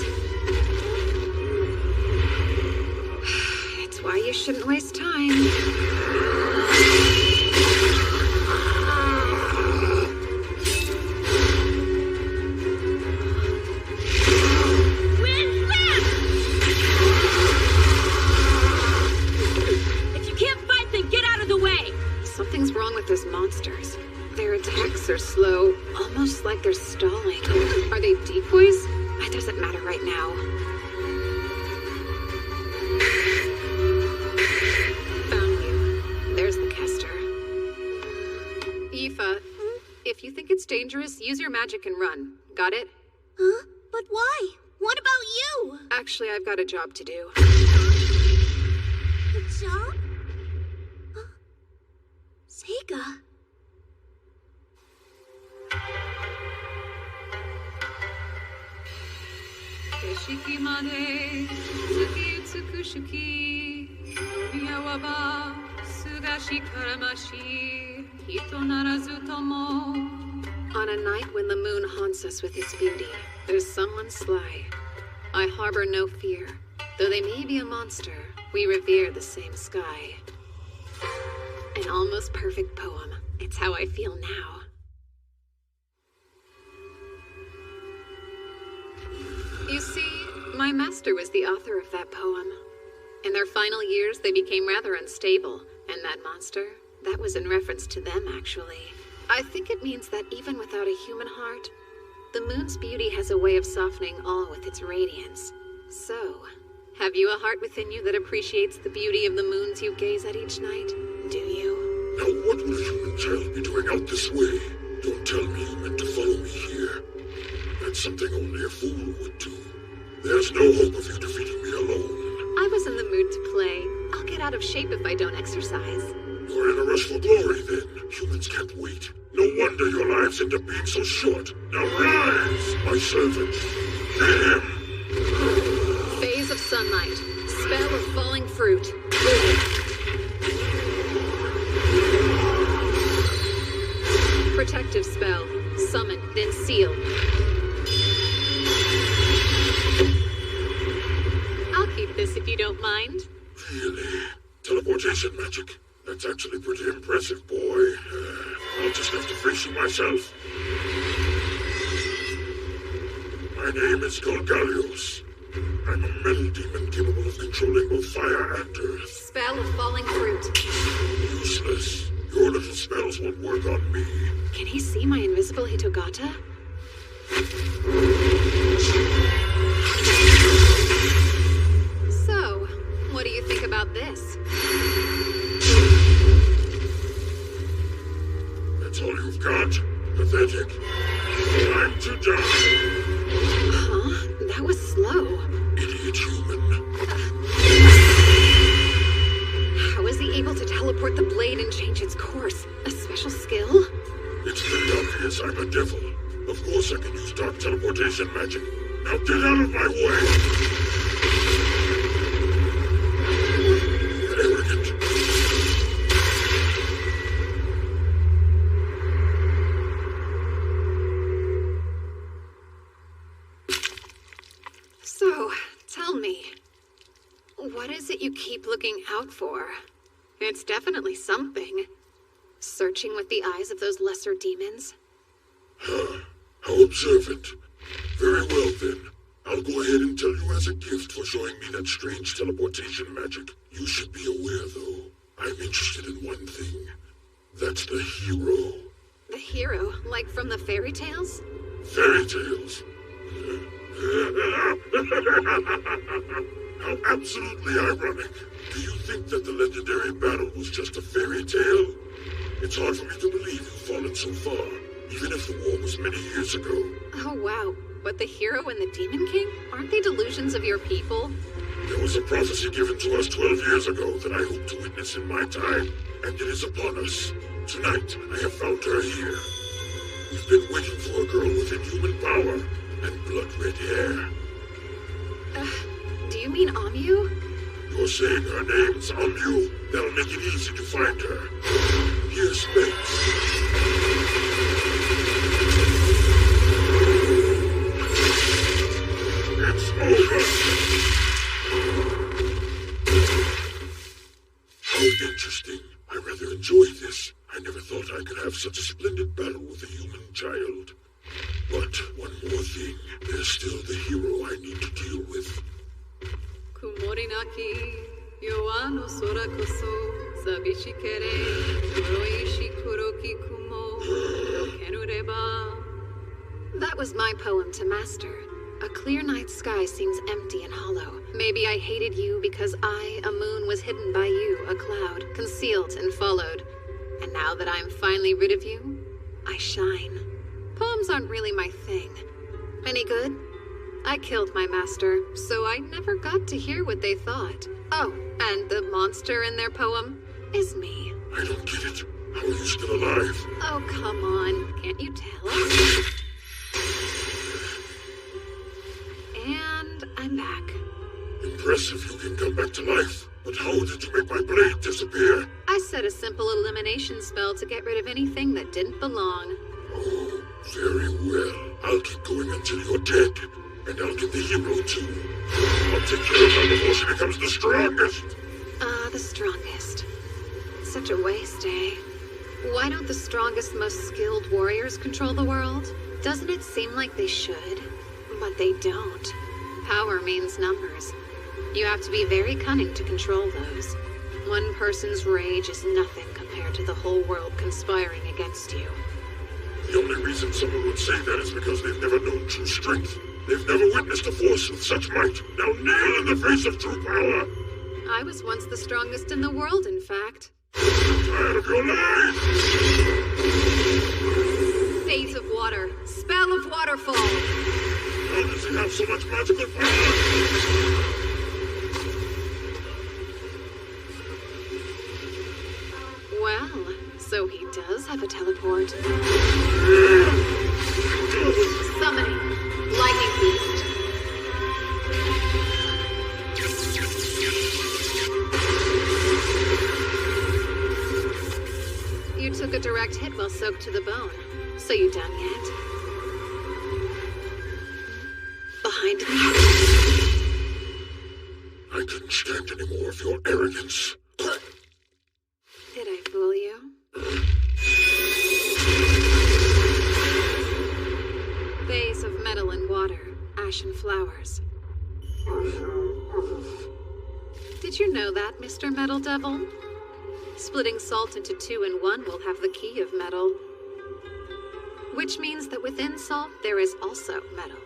It's why you shouldn't waste time. Something's wrong with those monsters. Their attacks are slow, almost like they're stalling. Are they decoys? It doesn't matter right now. Found you. There's the caster. Aoife, if you think it's dangerous, use your magic and run. Got it? Huh? But why? What about you? Actually, I've got a job to do. A job? Sega. Keshiki made tsuki tsukushuki miyawaba sugashi karamashi hito narazu tomo. On a night when the moon haunts us with its beauty, there's someone sly. I harbor no fear. Though they may be a monster, we revere the same sky. An almost perfect poem. It's how I feel now. You see, my master was the author of that poem. In their final years, they became rather unstable, and that monster, that was in reference to them, actually. I think it means that even without a human heart, the moon's beauty has a way of softening all with its radiance. So, have you a heart within you that appreciates the beauty of the moons you gaze at each night? Do you? Now what will a human child be doing out this way? Don't tell me you meant to follow me here. That's something only a fool would do. There's no hope of you defeating me alone. I was in the mood to play. I'll get out of shape if I don't exercise. You're in a rush for glory, then. Humans can't wait. No wonder your lives end up being so short. Now rise, my servants. Him! Phase of sunlight. Spell of falling fruit. Protective spell. Summon, then seal. I'll keep this if you don't mind. Really? Teleportation magic? That's actually pretty impressive, boy. I'll just have to face you myself. My name is Golgalios. I'm a metal demon capable of controlling both fire and earth. Spell of falling fruit. Useless. Your little spells won't work on me. Can he see my invisible Hitogata? So, what do you think about this? That's all you've got? Pathetic. Time to die. Huh? That was slow. Idiot human. How is he able to teleport the blade and change its course? A special skill? It's pretty obvious I'm a devil. Of course I can use dark teleportation magic. Now get out of my way! Arrogant. So, tell me, what is it you keep looking out for? It's definitely something. Searching with the eyes of those lesser demons? How observant. Very well, then. I'll go ahead and tell you as a gift for showing me that strange teleportation magic. You should be aware, though, I'm interested in one thing. That's the hero. The hero? Like from the fairy tales? Fairy tales? How absolutely ironic. Do you think that the legendary battle was just a fairy tale? It's hard for me to believe you've fallen so far, even if the war was many years ago. Oh, wow. But the hero and the Demon King? Aren't they delusions of your people? There was a prophecy given to us 12 years ago that I hope to witness in my time, and it is upon us. Tonight, I have found her here. We've been waiting for a girl with inhuman power and blood-red hair. Do you mean Amu? You're saying her name's Amu. That'll make it easy to find her. Here's Spence. It's over. How interesting. I rather enjoy this. I never thought I could have such a splendid battle with a human child. But one more thing. There's still the hero I need to deal with. Kumorinaki, Yoano Sora Koso, Sabishikere, Yoroishi Kuroki Kumo, no Kenureba. That was my poem to Master. A clear night sky seems empty and hollow. Maybe I hated you because I, a moon, was hidden by you, a cloud, concealed and followed. And now that I'm finally rid of you, I shine. Poems aren't really my thing. Any good? I killed my master, so I never got to hear what they thought. Oh, and the monster in their poem is me. I don't get it. How are you still alive? Oh, come on. Can't you tell us? And I'm back. Impressive you can come back to life. But how did you make my blade disappear? I set a simple elimination spell to get rid of anything that didn't belong. Oh, very well. I'll keep going until you're dead. And I'll get the hero too. I'll take care of her before she becomes the strongest. The strongest. Such a waste, eh? Why don't the strongest, most skilled warriors control the world? Doesn't it seem like they should? But they don't. Power means numbers. You have to be very cunning to control those. One person's rage is nothing compared to the whole world conspiring against you. The only reason someone would say that is because they've never known true strength. They've never witnessed a force with such might. Now kneel in the face of true power. I was once the strongest in the world, in fact. I'm tired of your lies! Phase of water. Spell of waterfall. How does he have so much magical power? Well, so he does have a teleport. Summoning. Lightning Beast. You took a direct hit while soaked to the bone. So you done yet? Behind me? I couldn't stand any more of your arrogance. Did I fool you? Vase of metal and water, ashen flowers. Did you know that, Mr. Metal Devil? Splitting salt into 2 and 1 will have the key of metal. Which means that within salt there is also metal.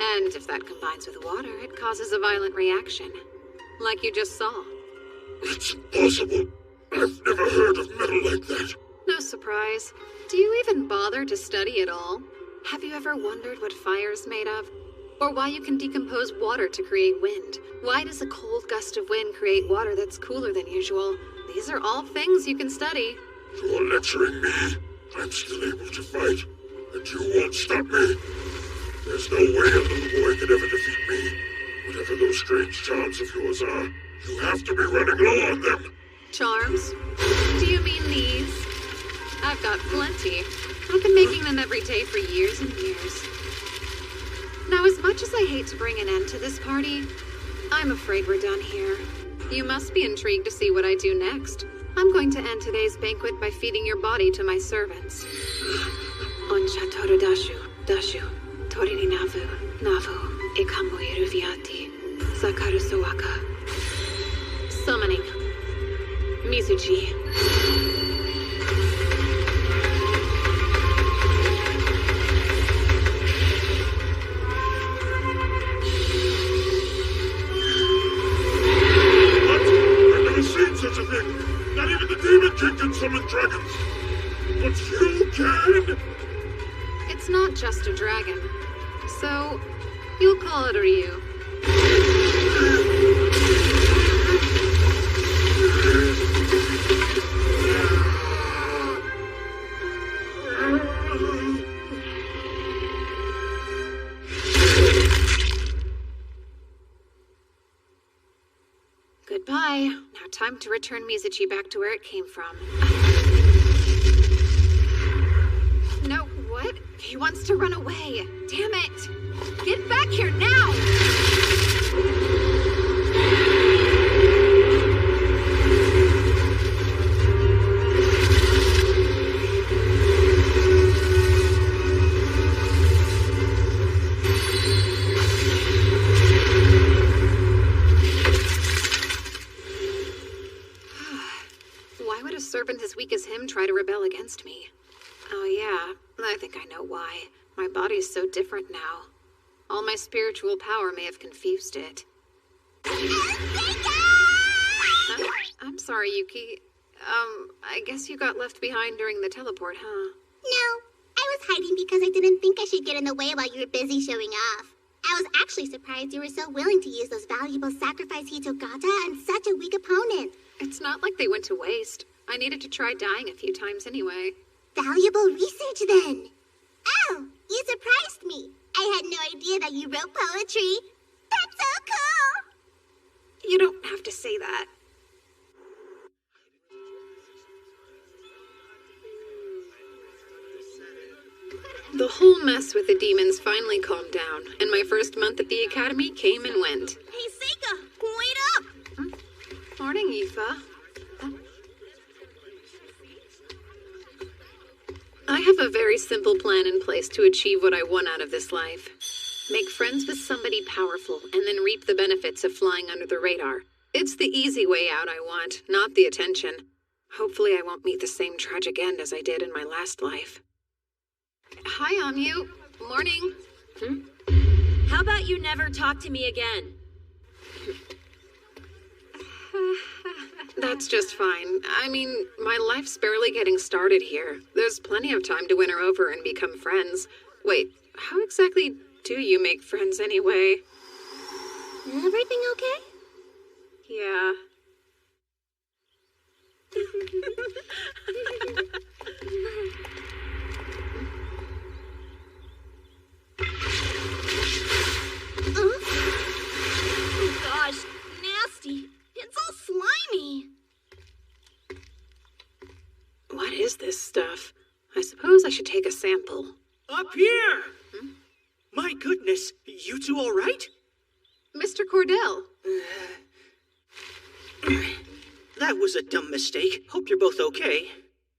And if that combines with water, it causes a violent reaction. Like you just saw. It's impossible. I've never heard of metal like that. No surprise. Do you even bother to study at all? Have you ever wondered what fire's made of? Or why you can decompose water to create wind? Why does a cold gust of wind create water that's cooler than usual? These are all things you can study. You're lecturing me. I'm still able to fight, and you won't stop me. There's no way a little boy could ever defeat me. Whatever those strange charms of yours are, you have to be running low on them. Charms? Do you mean these? I've got plenty. I've been making them every day for years and years. Now, as much as I hate to bring an end to this party, I'm afraid we're done here. You must be intrigued to see what I do next. I'm going to end today's banquet by feeding your body to my servants. Oncha toru dashu, torini navu, ikamu iruviati, sakaru sawaka. Summoning. Mizuchi. Such a thing. Not even the Demon King can summon dragons. But you can. It's not just a dragon. So, you'll call it a Ryu. Goodbye. Now time to return Mizuchi back to where it came from. No, what? He wants to run away. Damn it! Get back here now! Why would a servant as weak as him try to rebel against me? Oh yeah, I think I know why. My body's so different now. All my spiritual power may have confused it. I'm sorry, Yuki. I guess you got left behind during the teleport, huh? No, I was hiding because I didn't think I should get in the way while you were busy showing off. I was actually surprised you were so willing to use those valuable sacrifice Hitogata on such a weak opponent. It's not like they went to waste. I needed to try dying a few times anyway. Valuable research, then. Oh, you surprised me. I had no idea that you wrote poetry. That's so cool! You don't have to say that. The whole mess with the demons finally calmed down, and my first month at the academy came and went. Hey, Seika, wait up! Morning, Aoife. I have a very simple plan in place to achieve what I want out of this life. Make friends with somebody powerful, and then reap the benefits of flying under the radar. It's the easy way out I want, not the attention. Hopefully I won't meet the same tragic end as I did in my last life. Hi, Amu. Morning. How about you never talk to me again? That's just fine. I mean, my life's barely getting started here. There's plenty of time to win her over and become friends. Wait, how exactly do you make friends anyway? Everything okay? Yeah. Oh gosh, nasty. It's all slimy. What is this stuff? I suppose I should take a sample. Up here! My goodness, you two all right? Mr. Cordell. That was a dumb mistake. Hope you're both okay.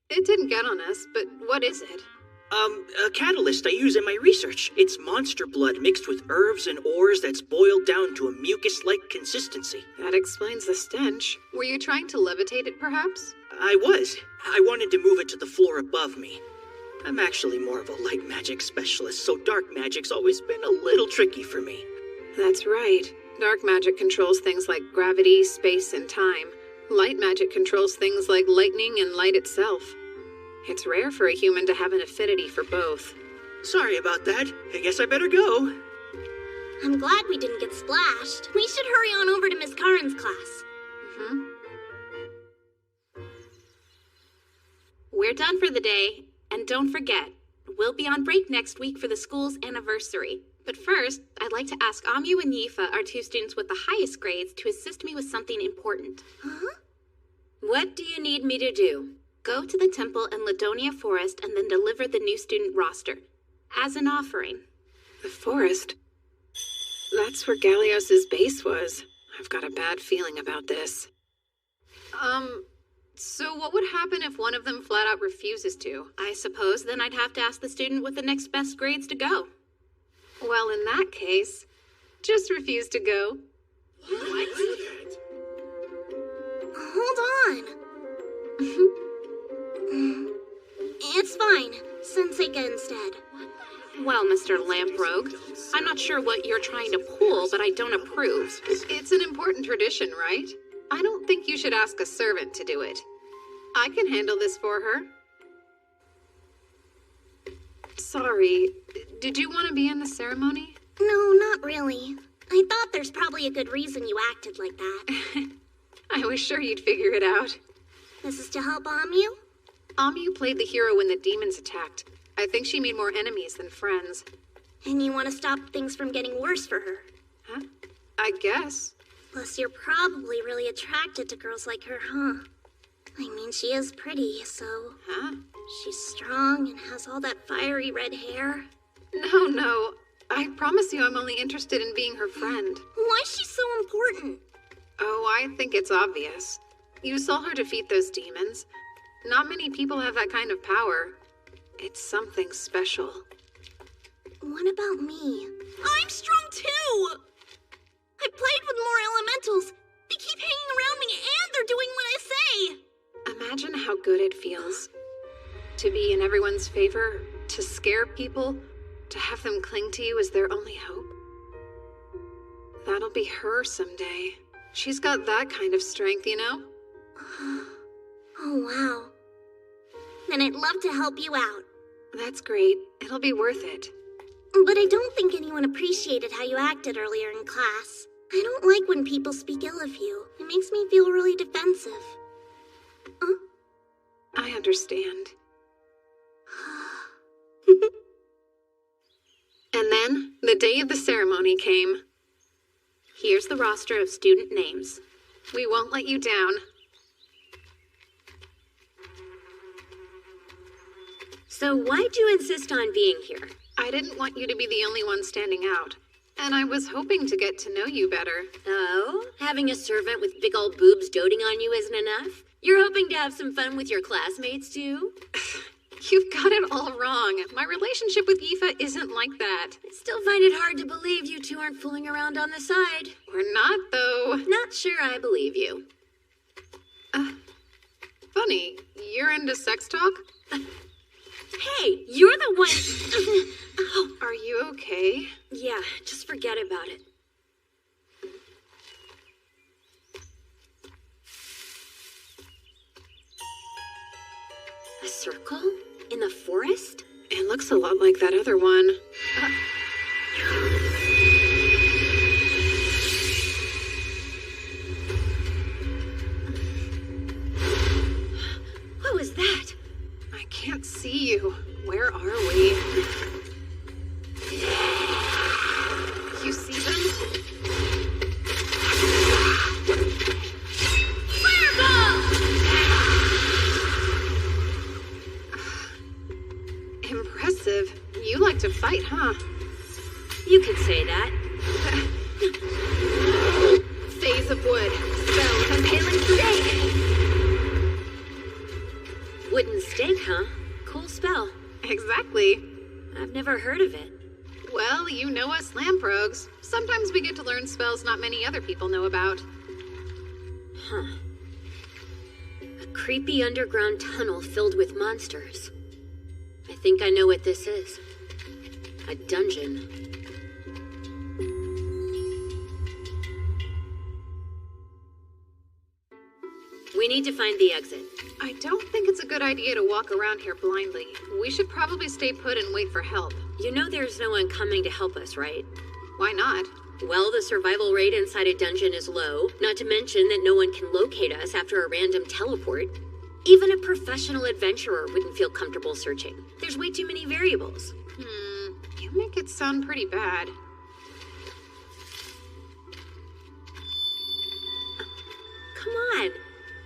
It didn't get on us, but what is it? A catalyst I use in my research. It's monster blood mixed with herbs and ores that's boiled down to a mucus-like consistency. That explains the stench. Were you trying to levitate it, perhaps? I was. I wanted to move it to the floor above me. I'm actually more of a light magic specialist, so dark magic's always been a little tricky for me. That's right. Dark magic controls things like gravity, space, and time. Light magic controls things like lightning and light itself. It's rare for a human to have an affinity for both. Sorry about that. I guess I better go. I'm glad we didn't get splashed. We should hurry on over to Miss Karen's class. We're done for the day. And don't forget, we'll be on break next week for the school's anniversary. But first, I'd like to ask Amu and Yifa, our two students with the highest grades, to assist me with something important. What do you need me to do? Go to the temple in Ladonia Forest and then deliver the new student roster. As an offering. The forest? That's where Galios's base was. I've got a bad feeling about this. So what would happen if one of them flat out refuses to? I suppose then I'd have to ask the student with the next best grades to go. Well, in that case, just refuse to go. What? Hold on. It's fine. Send Seika instead. Well, Mr. Lamprogue, I'm not sure what you're trying to pull, but I don't approve. It's an important tradition, right? I don't think you should ask a servant to do it. I can handle this for her. Sorry, did you want to be in the ceremony? No, not really. I thought there's probably a good reason you acted like that. I was sure you'd figure it out. This is to help Amu? Amu played the hero when the demons attacked. I think she made more enemies than friends. And you want to stop things from getting worse for her? Huh? I guess. Plus, you're probably really attracted to girls like her, huh? I mean, she is pretty, so... Huh? She's strong and has all that fiery red hair. No. I promise you I'm only interested in being her friend. Why is she so important? Oh, I think it's obvious. You saw her defeat those demons. Not many people have that kind of power. It's something special. What about me? I'm strong too! I played with more elementals. They keep hanging around me and they're doing what I say! Imagine how good it feels. To be in everyone's favor, to scare people, to have them cling to you as their only hope. That'll be her someday. She's got that kind of strength, you know? Oh, wow. Then I'd love to help you out. That's great. It'll be worth it. But I don't think anyone appreciated how you acted earlier in class. I don't like when people speak ill of you. It makes me feel really defensive. I understand. And then, the day of the ceremony came. Here's the roster of student names. We won't let you down. So why'd you insist on being here? I didn't want you to be the only one standing out. And I was hoping to get to know you better. Oh? Having a servant with big old boobs doting on you isn't enough? You're hoping to have some fun with your classmates, too? You've got it all wrong. My relationship with Aoife isn't like that. I still find it hard to believe you two aren't fooling around on the side. We're not, though. Not sure I believe you. Funny, you're into sex talk? Hey, you're the one... Oh, are you okay? Yeah, just forget about it. A circle? In the forest? It looks a lot like that other one. What was that? I can't see you. Where are we? You see them? Fireball! Impressive. You like to fight, huh? You could say that. Phase of wood. Spell of impaling stake. Wooden stake, huh? Cool spell. Exactly. I've never heard of it. Well, you know us lamprogues. Sometimes we get to learn spells not many other people know about. Huh. A creepy underground tunnel filled with monsters. I think I know what this is. A dungeon. We need to find the exit. I don't think it's a good idea to walk around here blindly. We should probably stay put and wait for help. You know there's no one coming to help us, right? Why not? Well, the survival rate inside a dungeon is low, not to mention that no one can locate us after a random teleport. Even a professional adventurer wouldn't feel comfortable searching. There's way too many variables. You make it sound pretty bad. Come on.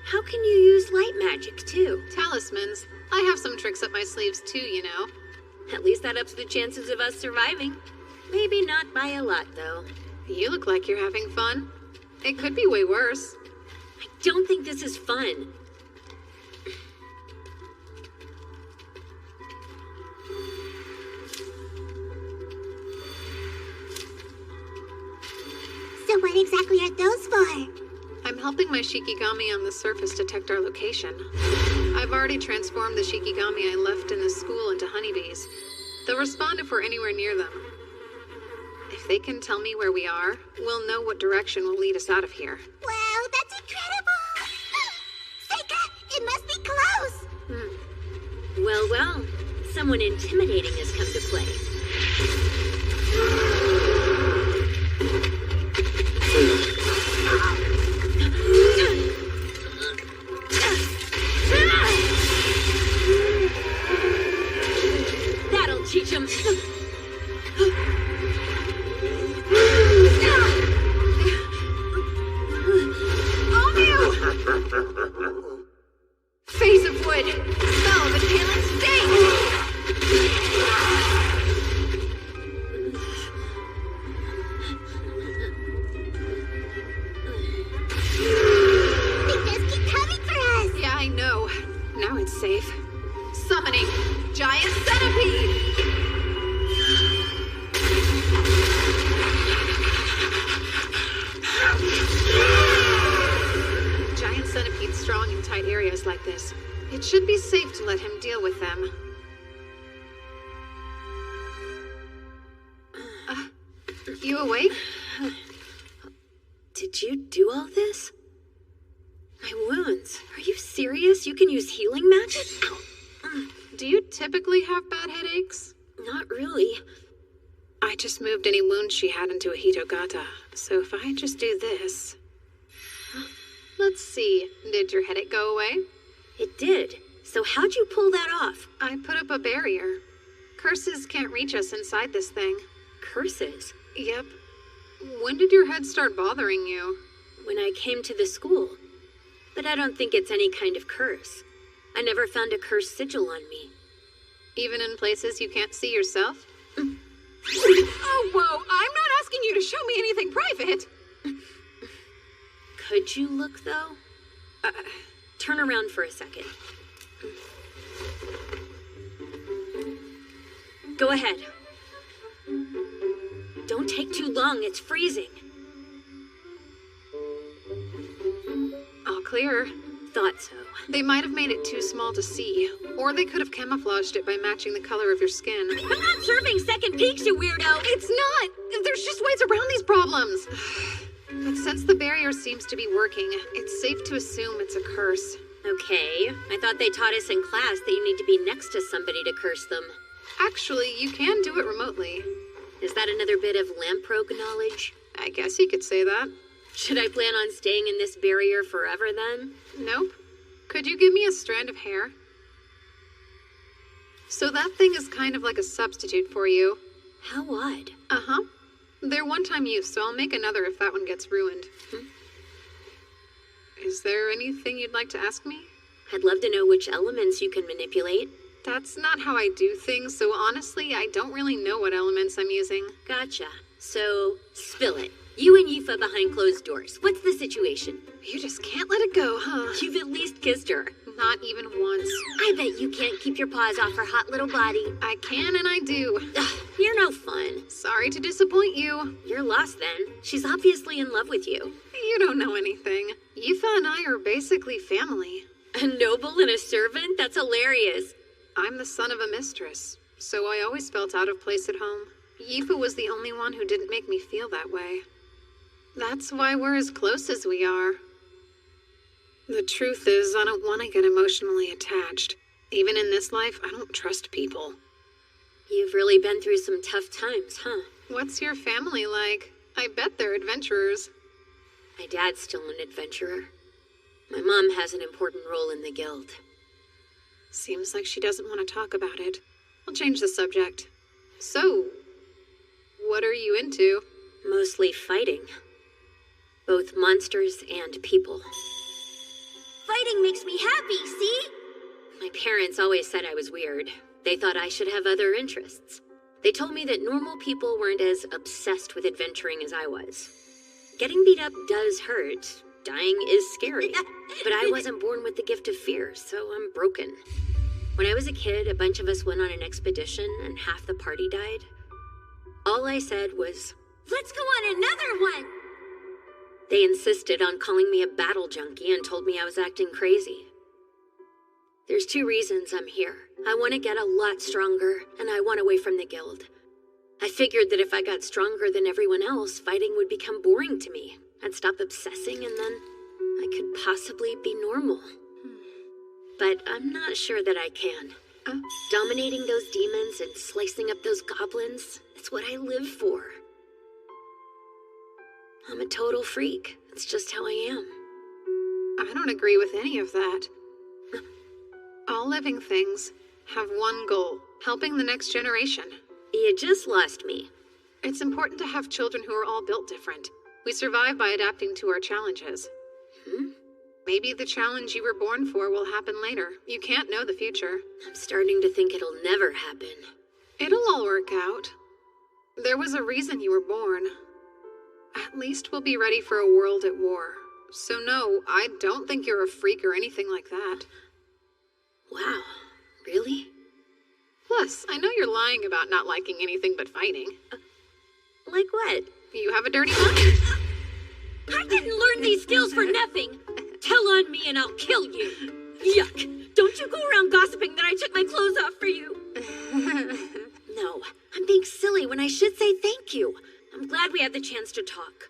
How can you use light magic, too? Talismans. I have some tricks up my sleeves, too, you know. At least that ups the chances of us surviving. Maybe not by a lot, though. You look like you're having fun. It could be way worse. I don't think this is fun. So what exactly are those for? I'm helping my Shikigami on the surface detect our location. I've already transformed the Shikigami I left in the school into honeybees. They'll respond if we're anywhere near them. If they can tell me where we are, we'll know what direction will lead us out of here. Wow, that's incredible! Seika, it must be close! Well, someone intimidating has come to play. That'll teach him. scenarios like this. It should be safe to let him deal with them. You awake? Did you do all this? My wounds. Are you serious? You can use healing magic? Do you typically have bad headaches? Not really. I just moved any wounds she had into a hitogata, so if I just do this... Let's see, did your headache go away? It did. So how'd you pull that off? I put up a barrier. Curses can't reach us inside this thing. Curses? Yep. When did your head start bothering you? When I came to the school. But I don't think it's any kind of curse. I never found a cursed sigil on me. Even in places you can't see yourself? Oh, whoa! I'm not asking you to show me anything private! Could you look, though? Turn around for a second. Go ahead. Don't take too long, it's freezing. All clear. Thought so. They might have made it too small to see, or they could have camouflaged it by matching the color of your skin. I'm not serving second peeks, you weirdo! It's not! There's just ways around these problems! But since the barrier seems to be working, it's safe to assume it's a curse. Okay, I thought they taught us in class that you need to be next to somebody to curse them. Actually, you can do it remotely. Is that another bit of Lamprogue knowledge? I guess you could say that. Should I plan on staying in this barrier forever then? Nope. Could you give me a strand of hair? So that thing is kind of like a substitute for you. How odd. Uh-huh. They're one-time use, so I'll make another if that one gets ruined. Is there anything you'd like to ask me? I'd love to know which elements you can manipulate. That's not how I do things, so honestly, I don't really know what elements I'm using. Gotcha. So, spill it. You and Yifa behind closed doors. What's the situation? You just can't let it go, huh? You've at least kissed her. Not even once. I bet you can't keep your paws off her hot little body. I can and I do. Ugh, you're no fun. Sorry to disappoint you. You're lost then. She's obviously in love with you. You don't know anything. Yifa and I are basically family. A noble and a servant? That's hilarious. I'm the son of a mistress, so I always felt out of place at home. Yifa was the only one who didn't make me feel that way. That's why we're as close as we are. The truth is, I don't want to get emotionally attached. Even in this life, I don't trust people. You've really been through some tough times, huh? What's your family like? I bet they're adventurers. My dad's still an adventurer. My mom has an important role in the guild. Seems like she doesn't want to talk about it. I'll change the subject. So, what are you into? Mostly fighting. Both monsters and people. Fighting makes me happy, see? My parents always said I was weird. They thought I should have other interests. They told me that normal people weren't as obsessed with adventuring as I was. Getting beat up does hurt. Dying is scary. But I wasn't born with the gift of fear, so I'm broken. When I was a kid, a bunch of us went on an expedition and half the party died. All I said was, "Let's go on another one!" They insisted on calling me a battle junkie and told me I was acting crazy. There's 2 reasons I'm here. I want to get a lot stronger, and I want away from the guild. I figured that if I got stronger than everyone else, fighting would become boring to me. I'd stop obsessing, and then I could possibly be normal. But I'm not sure that I can. Dominating those demons and slicing up those goblins, that's what I live for. I'm a total freak. It's just how I am. I don't agree with any of that. All living things have one goal, helping the next generation. You just lost me. It's important to have children who are all built different. We survive by adapting to our challenges. Maybe the challenge you were born for will happen later. You can't know the future. I'm starting to think it'll never happen. It'll all work out. There was a reason you were born. At least we'll be ready for a world at war. So no, I don't think you're a freak or anything like that. Wow, really? Plus, I know you're lying about not liking anything but fighting. Like what? You have a dirty mind. I didn't learn these skills for nothing. Tell on me and I'll kill you. Yuck! Don't you go around gossiping that I took my clothes off for you. No, I'm being silly when I should say thank you. I'm glad we had the chance to talk.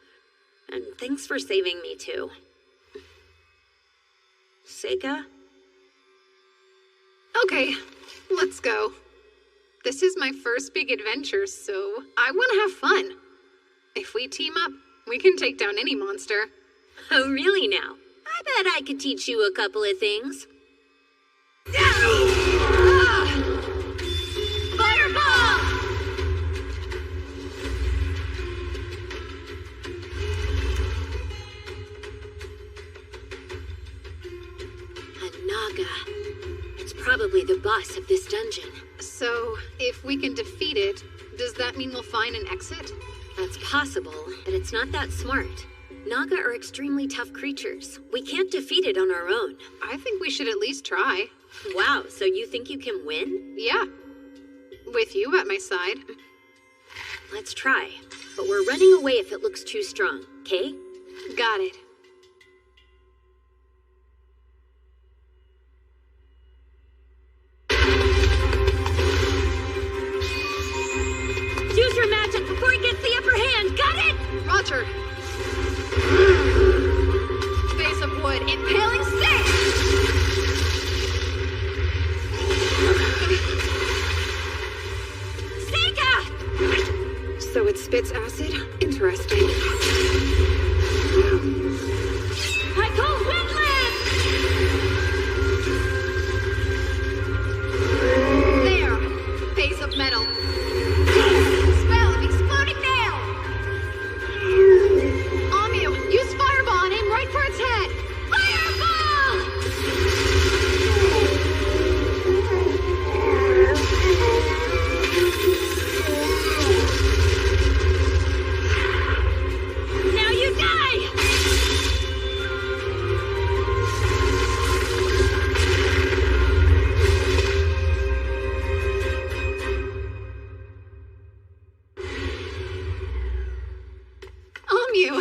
And thanks for saving me, too. Seika? Okay, let's go. This is my first big adventure, so I want to have fun. If we team up, we can take down any monster. Oh, really now? I bet I could teach you a couple of things. Fireball! A Naga. It's probably the boss of this dungeon. So, if we can defeat it, does that mean we'll find an exit? That's possible, but it's not that smart. Naga are extremely tough creatures. We can't defeat it on our own. I think we should at least try. Wow, so you think you can win? Yeah. With you at my side. Let's try. But we're running away if it looks too strong, okay? Got it. Use your magic before it gets the upper hand, got it? Roger. Face of wood, impaling stick! Seika! So it spits acid? Interesting. I call Windland! There! Face of metal. Spell of exploding nail! Amu, use fireball and aim right for its head! Now you die! Amu!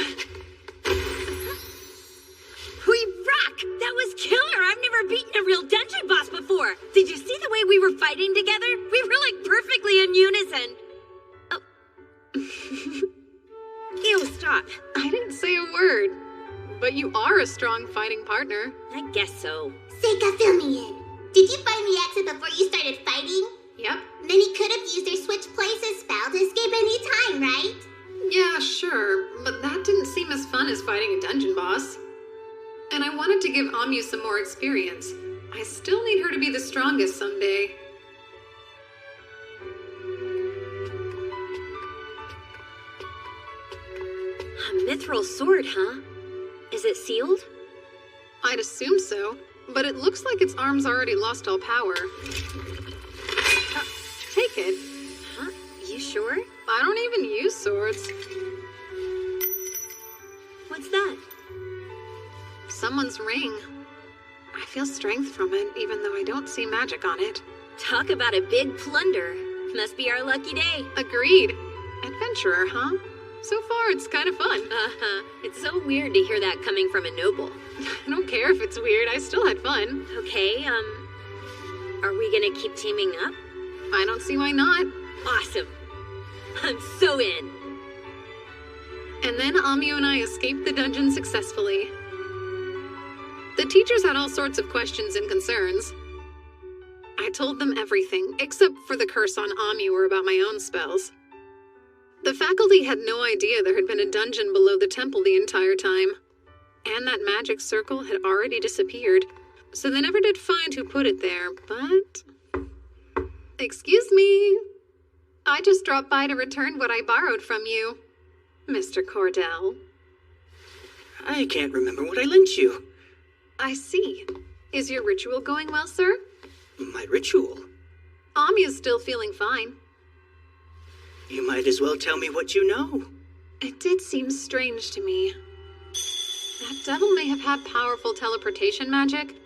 We rock! That was killer! I've never beaten a real dungeon boss before! Did you see the way we were fighting together? We were like perfectly in unison. Oh. Ew, stop. I didn't say a word. But you are a strong fighting partner. I guess so. Seika, fill me in. Did you find the exit before you started fighting? Yep. Then he could have used their switch places spell to escape any time, right? Yeah, sure. But that didn't seem as fun as fighting a dungeon boss. And I wanted to give Amu some more experience. I still need her to be the strongest someday. A mithril sword, huh? Is it sealed? I'd assume so, but it looks like its arms already lost all power. Take it. Huh? You sure? I don't even use swords. What's that? Someone's ring. I feel strength from it, even though I don't see magic on it. Talk about a big plunder. Must be our lucky day. Agreed. Adventurer, huh? So far, it's kind of fun. Uh-huh. It's so weird to hear that coming from a noble. I don't care if it's weird, I still had fun. Okay, are we gonna keep teaming up? I don't see why not. Awesome. I'm so in. And then Amu and I escaped the dungeon successfully. The teachers had all sorts of questions and concerns. I told them everything, except for the curse on Amu or about my own spells. The faculty had no idea there had been a dungeon below the temple the entire time. And that magic circle had already disappeared, so they never did find who put it there, but... Excuse me. I just dropped by to return what I borrowed from you, Mr. Cordell. I can't remember what I lent you. I see. Is your ritual going well, sir? My ritual? Amu's still feeling fine. You might as well tell me what you know. It did seem strange to me. That devil may have had powerful teleportation magic,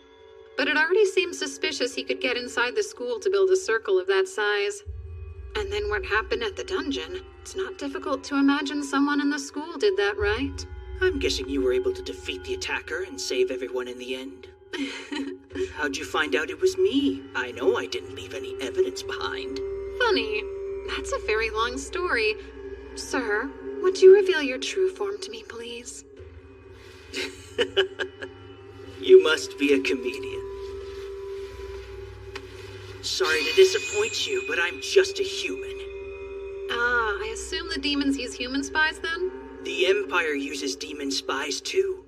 but it already seemed suspicious he could get inside the school to build a circle of that size. And then what happened at the dungeon? It's not difficult to imagine someone in the school did that, right? I'm guessing you were able to defeat the attacker and save everyone in the end. How'd you find out it was me? I know I didn't leave any evidence behind. Funny. That's a very long story. Sir, would you reveal your true form to me, please? You must be a comedian. Sorry to disappoint you, but I'm just a human. Ah, I assume the demons use human spies then? The Empire uses demon spies too.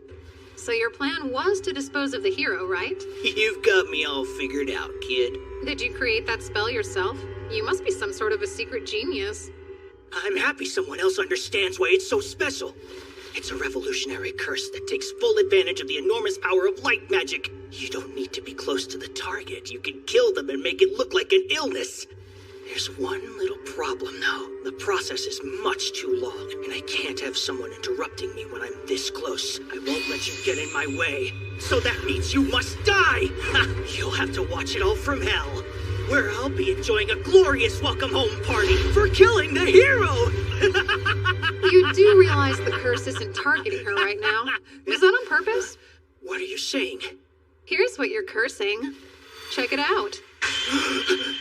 So your plan was to dispose of the hero, right? You've got me all figured out, kid. Did you create that spell yourself? You must be some sort of a secret genius. I'm happy someone else understands why it's so special. It's a revolutionary curse that takes full advantage of the enormous power of light magic. You don't need to be close to the target. You can kill them and make it look like an illness. There's one little problem, though. The process is much too long, and I can't have someone interrupting me when I'm this close. I won't let you get in my way. So that means you must die! Ha! You'll have to watch it all from hell, where I'll be enjoying a glorious welcome home party for killing the hero! You do realize the curse isn't targeting her right now. Was that on purpose? What are you saying? Here's what you're cursing. Check it out.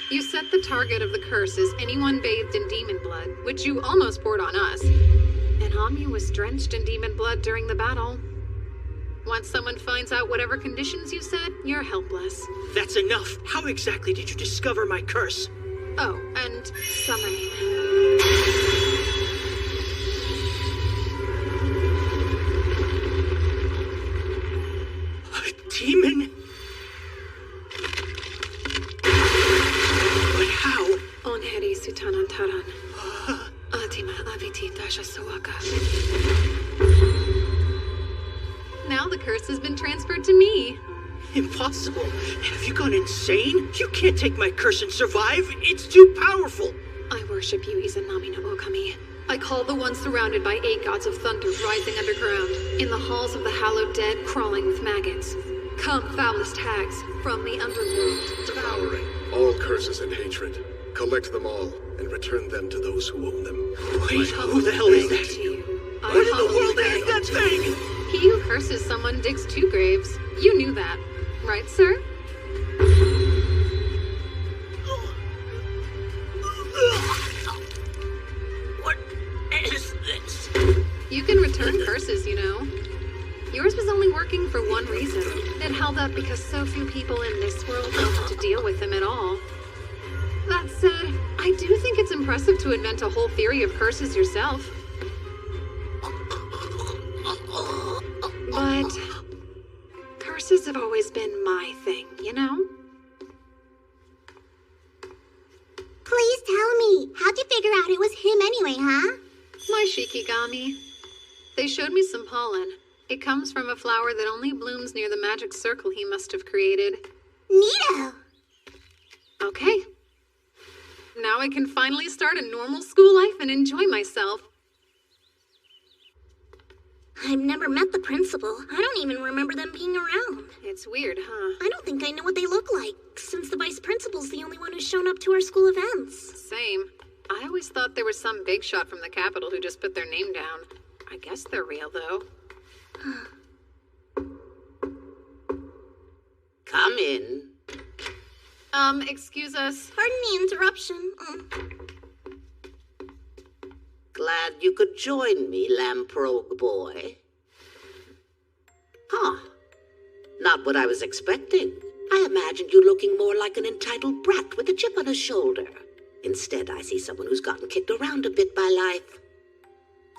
You set the target of the curse as anyone bathed in demon blood, which you almost poured on us. And Hamu was drenched in demon blood during the battle. Once someone finds out whatever conditions you set, you're helpless. That's enough. How exactly did you discover my curse? Oh, and summoning. A demon? But how? Onheri sutanantaran. Atima aviti dashasawaka. Now the curse has been transferred to me. Impossible. Have you gone insane? You can't take my curse and survive. It's too powerful. I worship you, Izanami no Okami. I call the ones surrounded by 8 gods of thunder rising underground, in the halls of the hallowed dead crawling with maggots. Come, foulest hags, from the underworld, devouring all curses and hatred. Collect them all and return them to those who own them. Wait, who the hell is that? What in the world is that thing? He who curses someone digs 2 graves. You knew that, right, sir? What is this? You can return curses, you know. Yours was only working for one reason. It held up because so few people in this world know how to deal with them at all. That said, I do think it's impressive to invent a whole theory of curses yourself. But curses have always been my thing, you know? Please tell me, how'd you figure out it was him anyway, huh? My Shikigami. They showed me some pollen. It comes from a flower that only blooms near the magic circle he must have created. Neato! Okay. Now I can finally start a normal school life and enjoy myself. I've never met the principal. I don't even remember them being around. It's weird, huh? I don't think I know what they look like, since the vice principal's the only one who's shown up to our school events. Same. I always thought there was some big shot from the Capitol who just put their name down. I guess they're real, though. Come in. Excuse us. Pardon the interruption. Glad you could join me, Lamprogue boy. Huh. Not what I was expecting. I imagined you looking more like an entitled brat with a chip on his shoulder. Instead, I see someone who's gotten kicked around a bit by life.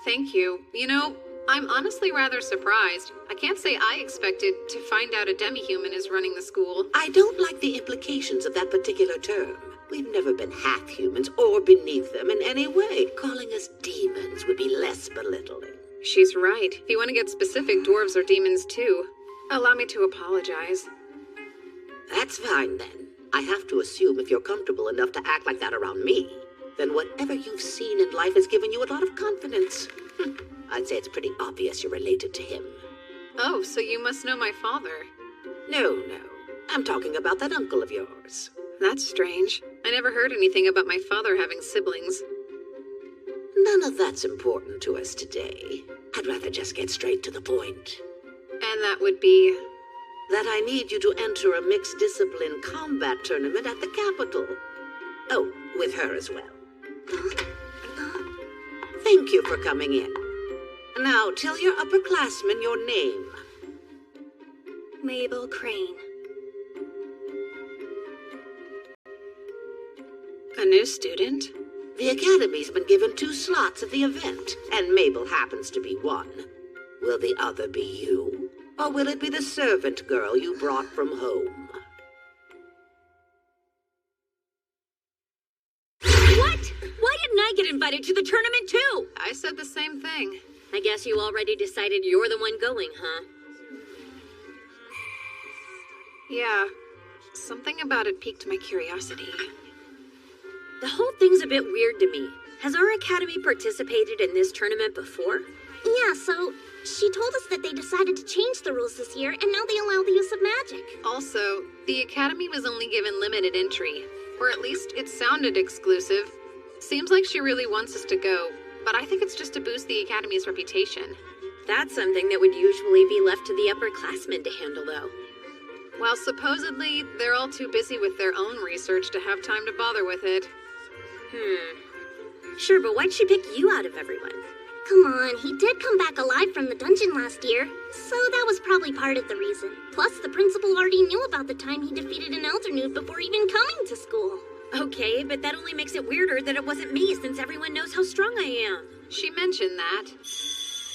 Thank you. You know, I'm honestly rather surprised. I can't say I expected to find out a demi-human is running the school. I don't like the implications of that particular term. We've never been half-humans or beneath them in any way. Calling us demons would be less belittling. She's right. If you want to get specific, dwarves are demons too. Allow me to apologize. That's fine then. I have to assume if you're comfortable enough to act like that around me, then whatever you've seen in life has given you a lot of confidence. I'd say it's pretty obvious you're related to him. Oh, so you must know my father. No. I'm talking about that uncle of yours. That's strange. I never heard anything about my father having siblings. None of that's important to us today. I'd rather just get straight to the point. And that would be? that I need you to enter a mixed discipline combat tournament at the Capitol. Oh, with her as well. Thank you for coming in. Now, tell your upperclassmen your name. Mabel Crane. A new student? The Academy's been given 2 slots at the event, and Mabel happens to be one. Will the other be you? Or will it be the servant girl you brought from home? What? Why didn't I get invited to the tournament too? I said the same thing. I guess you already decided you're the one going, huh? Yeah. Something about it piqued my curiosity. The whole thing's a bit weird to me. Has our academy participated in this tournament before? Yeah, so she told us that they decided to change the rules this year, and now they allow the use of magic. Also, the Academy was only given limited entry, or at least it sounded exclusive. Seems like she really wants us to go, but I think it's just to boost the Academy's reputation. That's something that would usually be left to the upperclassmen to handle, though. Well, supposedly, they're all too busy with their own research to have time to bother with it. Sure, but why'd she pick you out of everyone? Come on, he did come back alive from the dungeon last year, so that was probably part of the reason. Plus, the principal already knew about the time he defeated an Elder Nude before even coming to school. Okay, but that only makes it weirder that it wasn't me, since everyone knows how strong I am. She mentioned that.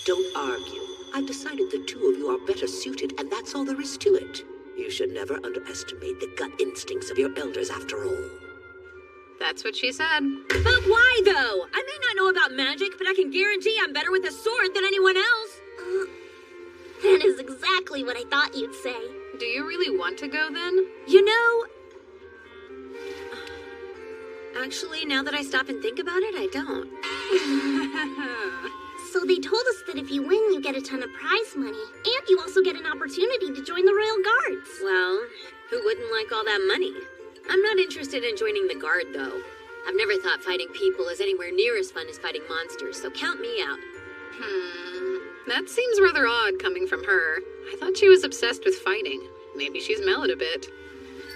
Don't argue. I've decided the 2 of you are better suited, and that's all there is to it. You should never underestimate the gut instincts of your elders, after all. That's what she said. But why, though? I may not know about magic, but I can guarantee I'm better with a sword than anyone else. That is exactly what I thought you'd say. Do you really want to go, then? You know... Actually, now that I stop and think about it, I don't. So they told us that if you win, you get a ton of prize money, and you also get an opportunity to join the Royal Guards. Well, who wouldn't like all that money? I'm not interested in joining the Guard, though. I've never thought fighting people is anywhere near as fun as fighting monsters, so count me out. That seems rather odd coming from her. I thought she was obsessed with fighting. Maybe she's mellowed a bit.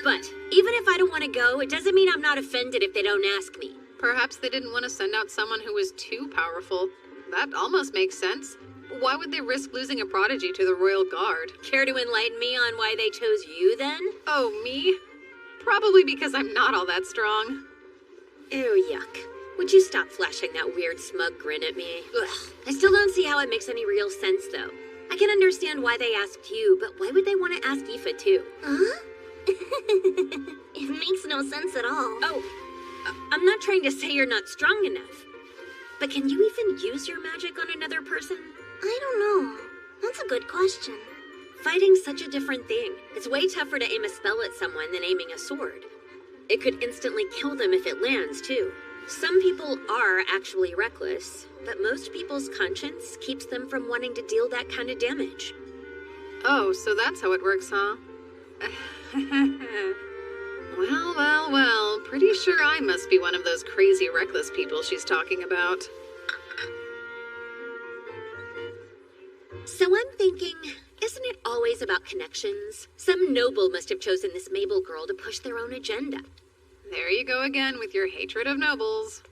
But even if I don't want to go, it doesn't mean I'm not offended if they don't ask me. Perhaps they didn't want to send out someone who was too powerful. That almost makes sense. Why would they risk losing a prodigy to the Royal Guard? Care to enlighten me on why they chose you, then? Oh, me? Probably because I'm not all that strong. Ew, yuck. Would you stop flashing that weird smug grin at me? Ugh. I still don't see how it makes any real sense, though. I can understand why they asked you, but why would they want to ask Aoife, too? Huh? It makes no sense at all. Oh, I'm not trying to say you're not strong enough. But can you even use your magic on another person? I don't know. That's a good question. Fighting's such a different thing. It's way tougher to aim a spell at someone than aiming a sword. It could instantly kill them if it lands, too. Some people are actually reckless, but most people's conscience keeps them from wanting to deal that kind of damage. Oh, so that's how it works, huh? Well, pretty sure I must be one of those crazy reckless people she's talking about. So I'm thinking, isn't it always about connections? Some noble must have chosen this Mabel girl to push their own agenda. There you go again with your hatred of nobles.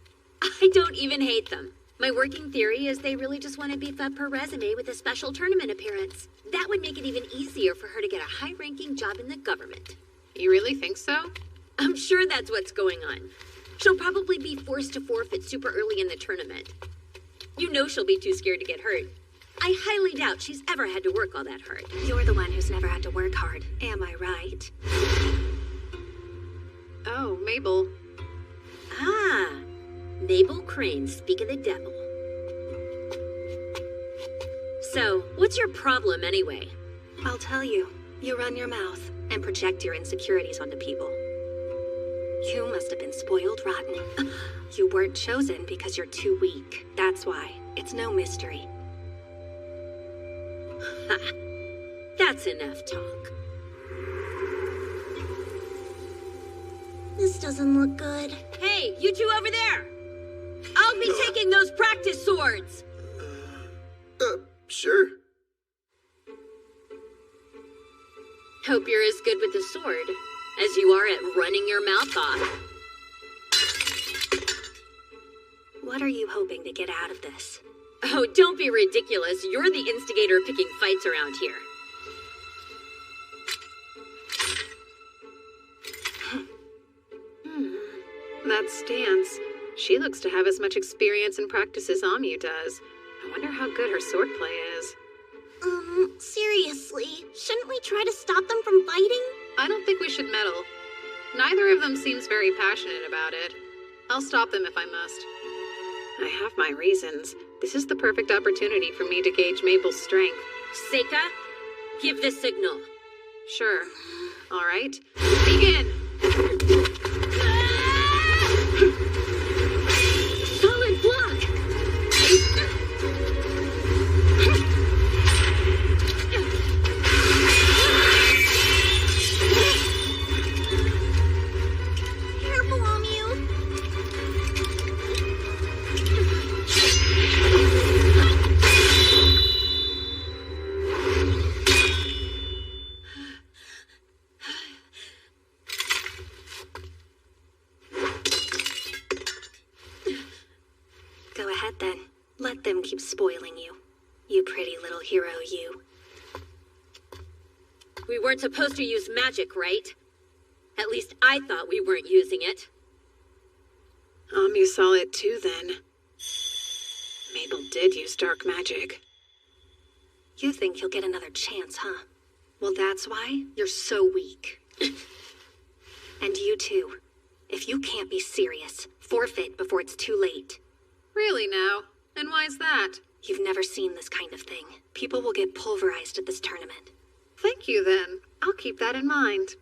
I don't even hate them. My working theory is they really just want to beef up her resume with a special tournament appearance. That would make it even easier for her to get a high-ranking job in the government. You really think so? I'm sure that's what's going on. She'll probably be forced to forfeit super early in the tournament. You know she'll be too scared to get hurt. I highly doubt she's ever had to work all that hard. You're the one who's never had to work hard. Am I right? Oh, Mabel. Ah, Mabel Crane, speak of the devil. So, what's your problem anyway? I'll tell you. You run your mouth and project your insecurities onto people. You must have been spoiled rotten. You weren't chosen because you're too weak. That's why. It's no mystery. Ha! That's enough talk. This doesn't look good. Hey, you two over there! I'll be taking those practice swords! Sure. Hope you're as good with the sword as you are at running your mouth off. What are you hoping to get out of this? Oh, don't be ridiculous. You're the instigator of picking fights around here. That stance. She looks to have as much experience and practice as Amyu does. I wonder how good her swordplay is. Seriously, shouldn't we try to stop them from fighting? I don't think we should meddle. Neither of them seems very passionate about it. I'll stop them if I must. I have my reasons. This is the perfect opportunity for me to gauge Mabel's strength. Seika, give the signal. Sure. All right. Begin! Solid block! Careful, Amyu. Go ahead then. Let them keep spoiling you. You pretty little hero, you. We weren't supposed to use magic, right? At least I thought we weren't using it. Amyu saw it too then. Mabel did use dark magic. You think you'll get another chance, huh? Well, that's why you're so weak. And you too. If you can't be serious, forfeit before it's too late. Really now? And why's that? You've never seen this kind of thing. People will get pulverized at this tournament. Thank you then. I'll keep that in mind.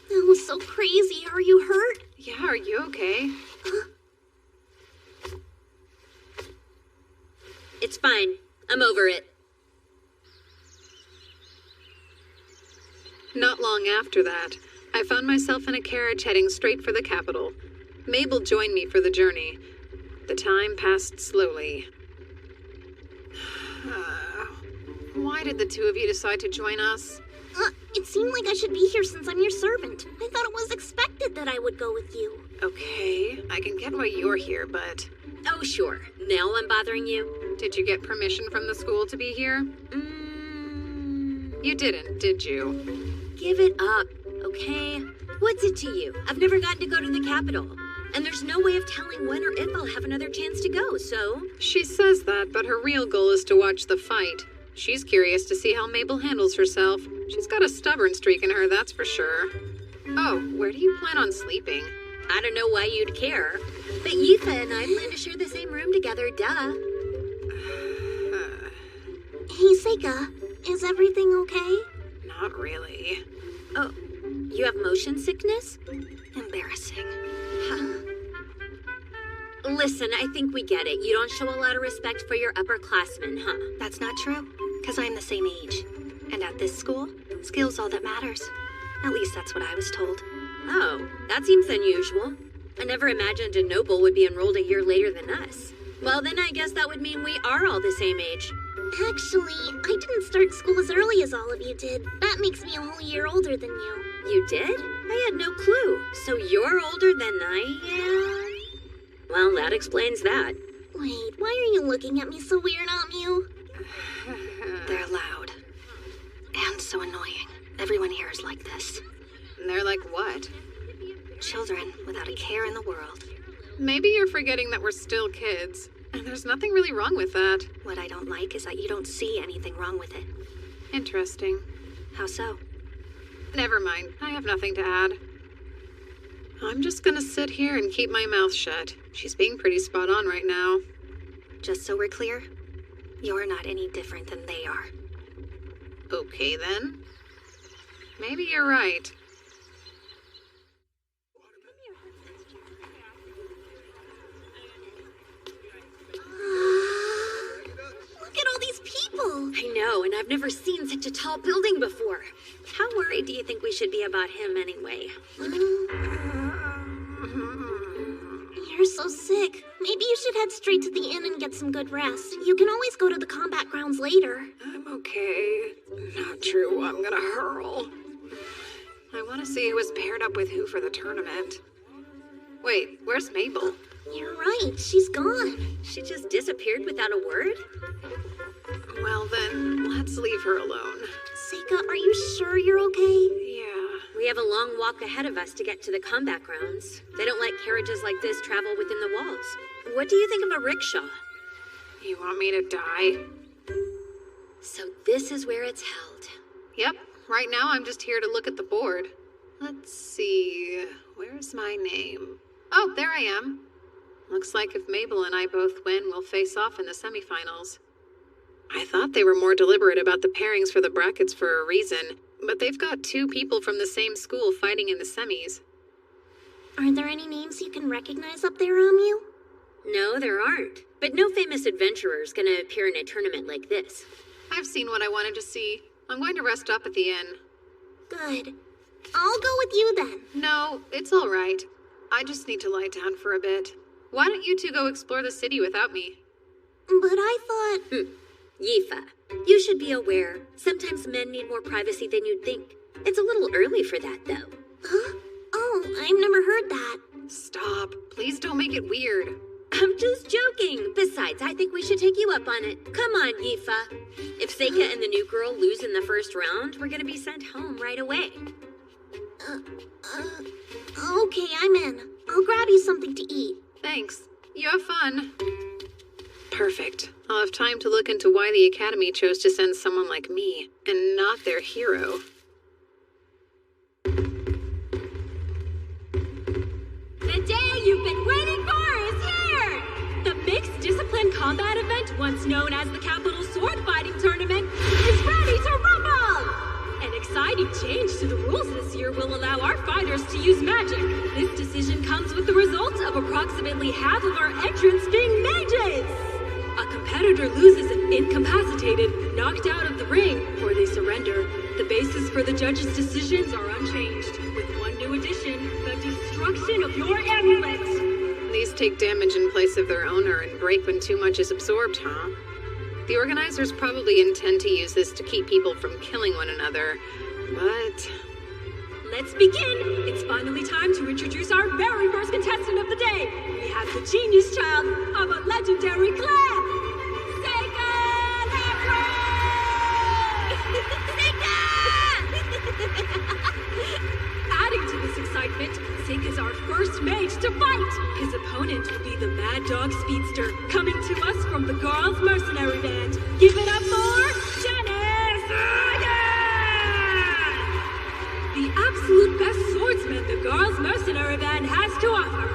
That was so crazy. Are you hurt? Yeah, are you okay? It's fine. I'm over it. Not long after that, I found myself in a carriage heading straight for the capital. Mabel joined me for the journey. The time passed slowly. Why did the two of you decide to join us? It seemed like I should be here since I'm your servant. I thought it was expected that I would go with you. Okay, I can get why you're here, but... Oh, sure. Now I'm bothering you. Did you get permission from the school to be here? You didn't, did you? Give it up, okay? What's it to you? I've never gotten to go to the capital. And there's no way of telling when or if I'll have another chance to go, so... She says that, but her real goal is to watch the fight. She's curious to see how Mabel handles herself. She's got a stubborn streak in her, that's for sure. Oh, where do you plan on sleeping? I don't know why you'd care. But Yifa and I plan to share the same room together, duh. Hey, Seika, is everything okay? Not really. Oh, you have motion sickness? Embarrassing. Listen, I think we get it. You don't show a lot of respect for your upperclassmen, huh? That's not true, because I'm the same age. And at this school, skill's all that matters. At least that's what I was told. Oh, that seems unusual. I never imagined a noble would be enrolled a year later than us. Well, then I guess that would mean we are all the same age. Actually, I didn't start school as early as all of you did. That makes me a whole year older than you. You did? I had no clue. So you're older than I am? Well, that explains that. Wait, why are you looking at me so weird, Amyu? They're loud. And so annoying. Everyone here is like this. And they're like what? Children without a care in the world. Maybe you're forgetting that we're still kids. And there's nothing really wrong with that. What I don't like is that you don't see anything wrong with it. Interesting. How so? Never mind. I have nothing to add. I'm just gonna sit here and keep my mouth shut. She's being pretty spot on right now. Just so we're clear, you're not any different than they are. Okay then. Maybe you're right. Look at all these people! I know, and I've never seen such a tall building before. How worried do you think we should be about him anyway? You're so sick. Maybe you should head straight to the inn and get some good rest. You can always go to the combat grounds later. I'm okay. Not true, I'm gonna hurl. I want to see who was paired up with who for the tournament. Wait, where's Mabel? You're right, she's gone. She just disappeared without a word? Well then, let's leave her alone. Seika, are you sure you're okay? Yeah. We have a long walk ahead of us to get to the combat grounds. They don't let carriages like this travel within the walls. What do you think of a rickshaw? You want me to die? So this is where it's held. Yep. Right now I'm just here to look at the board. Let's see. Where's my name? Oh, there I am. Looks like if Mabel and I both win, we'll face off in the semifinals. I thought they were more deliberate about the pairings for the brackets for a reason, but they've got 2 people from the same school fighting in the semis. Are there any names you can recognize up there, Amyu? No, there aren't. But no famous adventurer's gonna appear in a tournament like this. I've seen what I wanted to see. I'm going to rest up at the inn. Good. I'll go with you then. No, it's all right. I just need to lie down for a bit. Why don't you 2 go explore the city without me? But I thought... Yifa, you should be aware. Sometimes men need more privacy than you'd think. It's a little early for that, though. Huh? Oh, I've never heard that. Stop. Please don't make it weird. I'm just joking. Besides, I think we should take you up on it. Come on, Yifa. If Seika and the new girl lose in the first round, we're gonna be sent home right away. Okay, I'm in. I'll grab you something to eat. Thanks. You have fun. Perfect. I'll have time to look into why the Academy chose to send someone like me, and not their hero. The day you've been waiting for is here! The Mixed Discipline Combat event, once known as the Capital Sword Fighting Tournament, is ready to rumble! An exciting change to the rules this year will allow our fighters to use magic. This decision comes with the result of approximately half of our entrants being mages! A competitor loses if incapacitated, knocked out of the ring, or they surrender. The basis for the judges' decisions are unchanged, with one new addition, the destruction of your amulet. These take damage in place of their owner and break when too much is absorbed, huh? The organizers probably intend to use this to keep people from killing one another, but... Let's begin! It's finally time to introduce our very first contestant of the day. We have the genius child of a legendary clan! Seika Labro! Adding to this excitement, Seika's our first mage to fight! His opponent will be the Mad Dog Speedster, coming to us from the Girls' Mercenary Band. Give it up for Janice! The absolute best swordsman the Girls' Mercenary Band has to offer.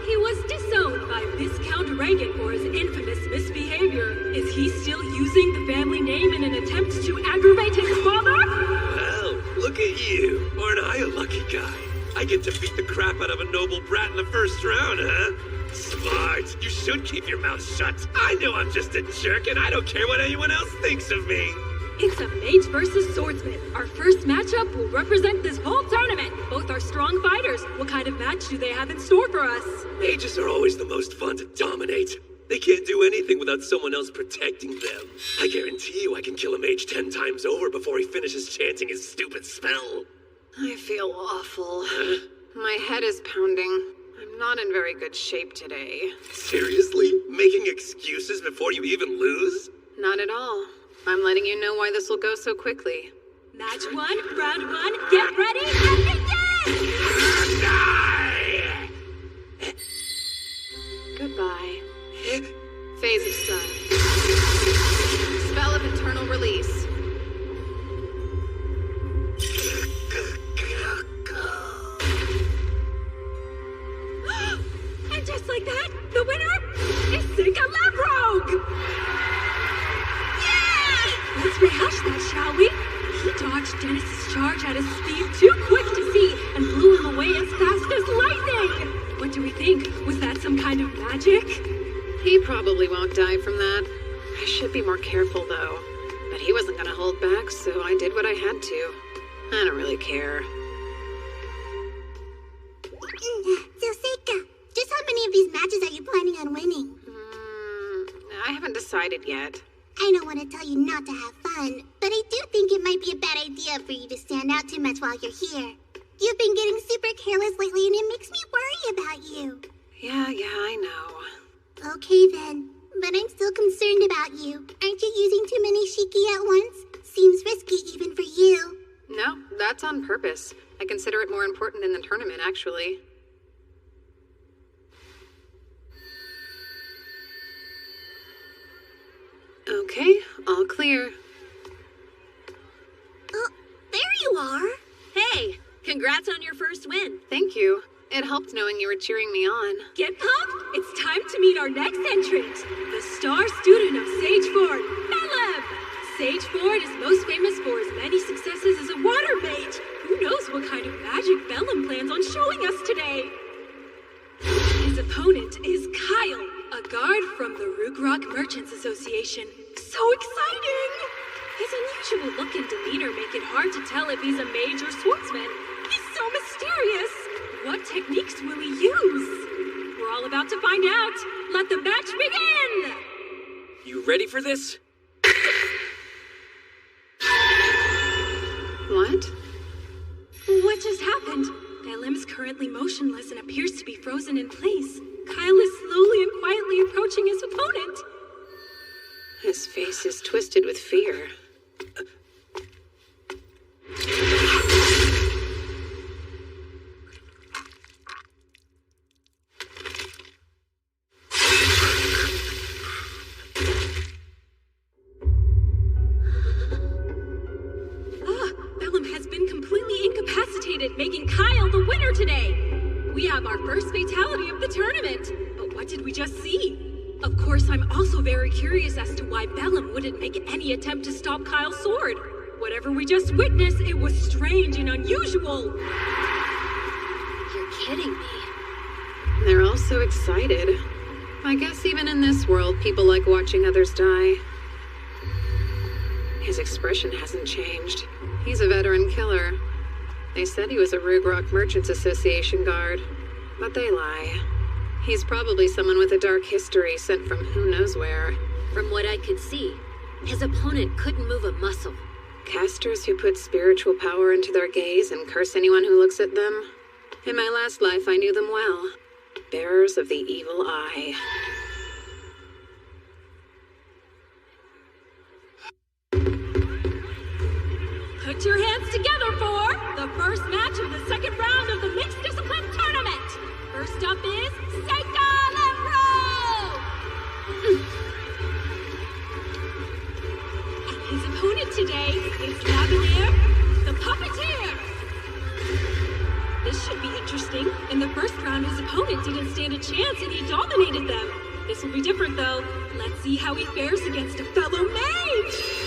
He was disowned by Viscount Reagan for his infamous misbehavior. Is he still using the family name in an attempt to aggravate his father? Well, look at you. Aren't I a lucky guy? I get to beat the crap out of a noble brat in the first round, huh? Smart. You should keep your mouth shut. I know I'm just a jerk, and I don't care what anyone else thinks of me. It's a mage versus swordsman. Our first matchup will represent this whole tournament. Both are strong fighters. What kind of match do they have in store for us? Mages are always the most fun to dominate. They can't do anything without someone else protecting them. I guarantee you I can kill a mage 10 times over before he finishes chanting his stupid spell. I feel awful. My head is pounding. I'm not in very good shape today. Seriously? Making excuses before you even lose? Not at all. I'm letting you know why this will go so quickly. Match 1, round 1, get ready, and begin! Goodbye. Phase of Sun. Spell of Internal Release. And just like that, the winner is Seika Labrogue! Let's rehash that, shall we? He dodged Dennis's charge at a speed too quick to see and blew him away as fast as lightning! What do we think? Was that some kind of magic? He probably won't die from that. I should be more careful, though. But he wasn't gonna hold back, so I did what I had to. I don't really care. So, Seika, just how many of these matches are you planning on winning? decided yet. I don't want to tell you not to have fun, but I do think it might be a bad idea for you to stand out too much while you're here. You've been getting super careless lately, and it makes me worry about you. Yeah, I know. Okay then, but I'm still concerned about you. Aren't you using too many shiki at once? Seems risky even for you. No, that's on purpose. I consider it more important than the tournament, actually. Okay, all clear. Oh, there you are. Hey, congrats on your first win. Thank you. It helped knowing you were cheering me on. Get pumped? It's time to meet our next entrant, the star student of Sage Ford, Bellum. Sage Ford is most famous for his many successes as a water mage. Who knows what kind of magic Bellum plans on showing us today? His opponent is Kyle, a guard from the Rugrock Merchants Association. So exciting! His unusual look and demeanor make it hard to tell if he's a mage or swordsman. He's so mysterious. What techniques will he use? We're all about to find out. Let the match begin! You ready for this? What? What just happened? Bellum is currently motionless and appears to be frozen in place. Kyle is slowly and quietly approaching his opponent. His face is twisted with fear. Bellum has been completely incapacitated, making Kyle the winner today. We have our first fatality of the tournament. But what did we just see? Of course, I'm also very curious as to why Bellum wouldn't make any attempt to stop Kyle's sword. Whatever we just witnessed, it was strange and unusual. You're kidding me. They're all so excited. I guess even in this world, people like watching others die. His expression hasn't changed. He's a veteran killer. They said he was a Rugrock Merchants Association guard, but they lie. He's probably someone with a dark history sent from who knows where. From what I could see, his opponent couldn't move a muscle. Casters who put spiritual power into their gaze and curse anyone who looks at them. In my last life, I knew them well. Bearers of the evil eye. Put your hands together for the first match of the second round of the Mixed Discipline Tournament. First up is Seika Lempro! And his opponent today is Lavinier, the Puppeteer. This should be interesting. In the first round, his opponent didn't stand a chance and he dominated them. This will be different though. Let's see how he fares against a fellow mage!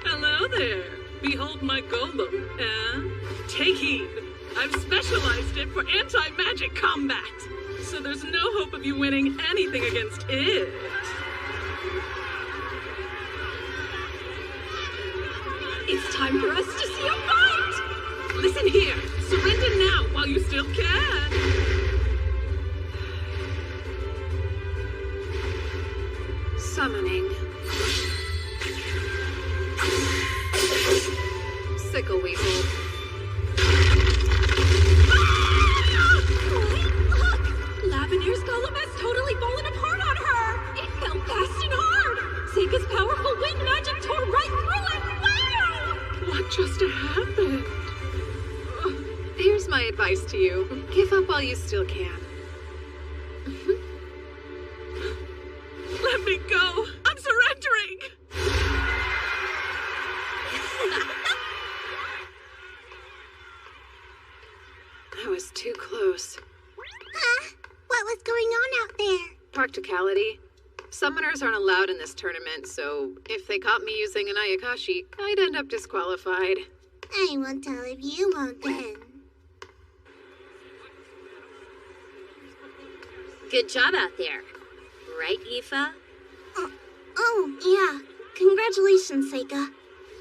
Hello there. Behold my golem, eh? Take heed. I've specialized it for anti-magic combat. So there's no hope of you winning anything against it. It's time for us to see a fight! Listen here. Surrender now while you still can. Summoning. Sickle Weasel. Look! Lavenir's golem has totally fallen apart on her! It fell fast and hard! Seika's powerful wind magic tore right through it! Wow! What just happened? Here's my advice to you. Give up while you still can. Let me go! I'm surrendering! That was too close. What was going on out there? Practicality. Summoners aren't allowed in this tournament, so if they caught me using an Ayakashi, I'd end up disqualified. I won't tell if you won't then. Good job out there. Right, Aoife? Oh, yeah. Congratulations, Seika.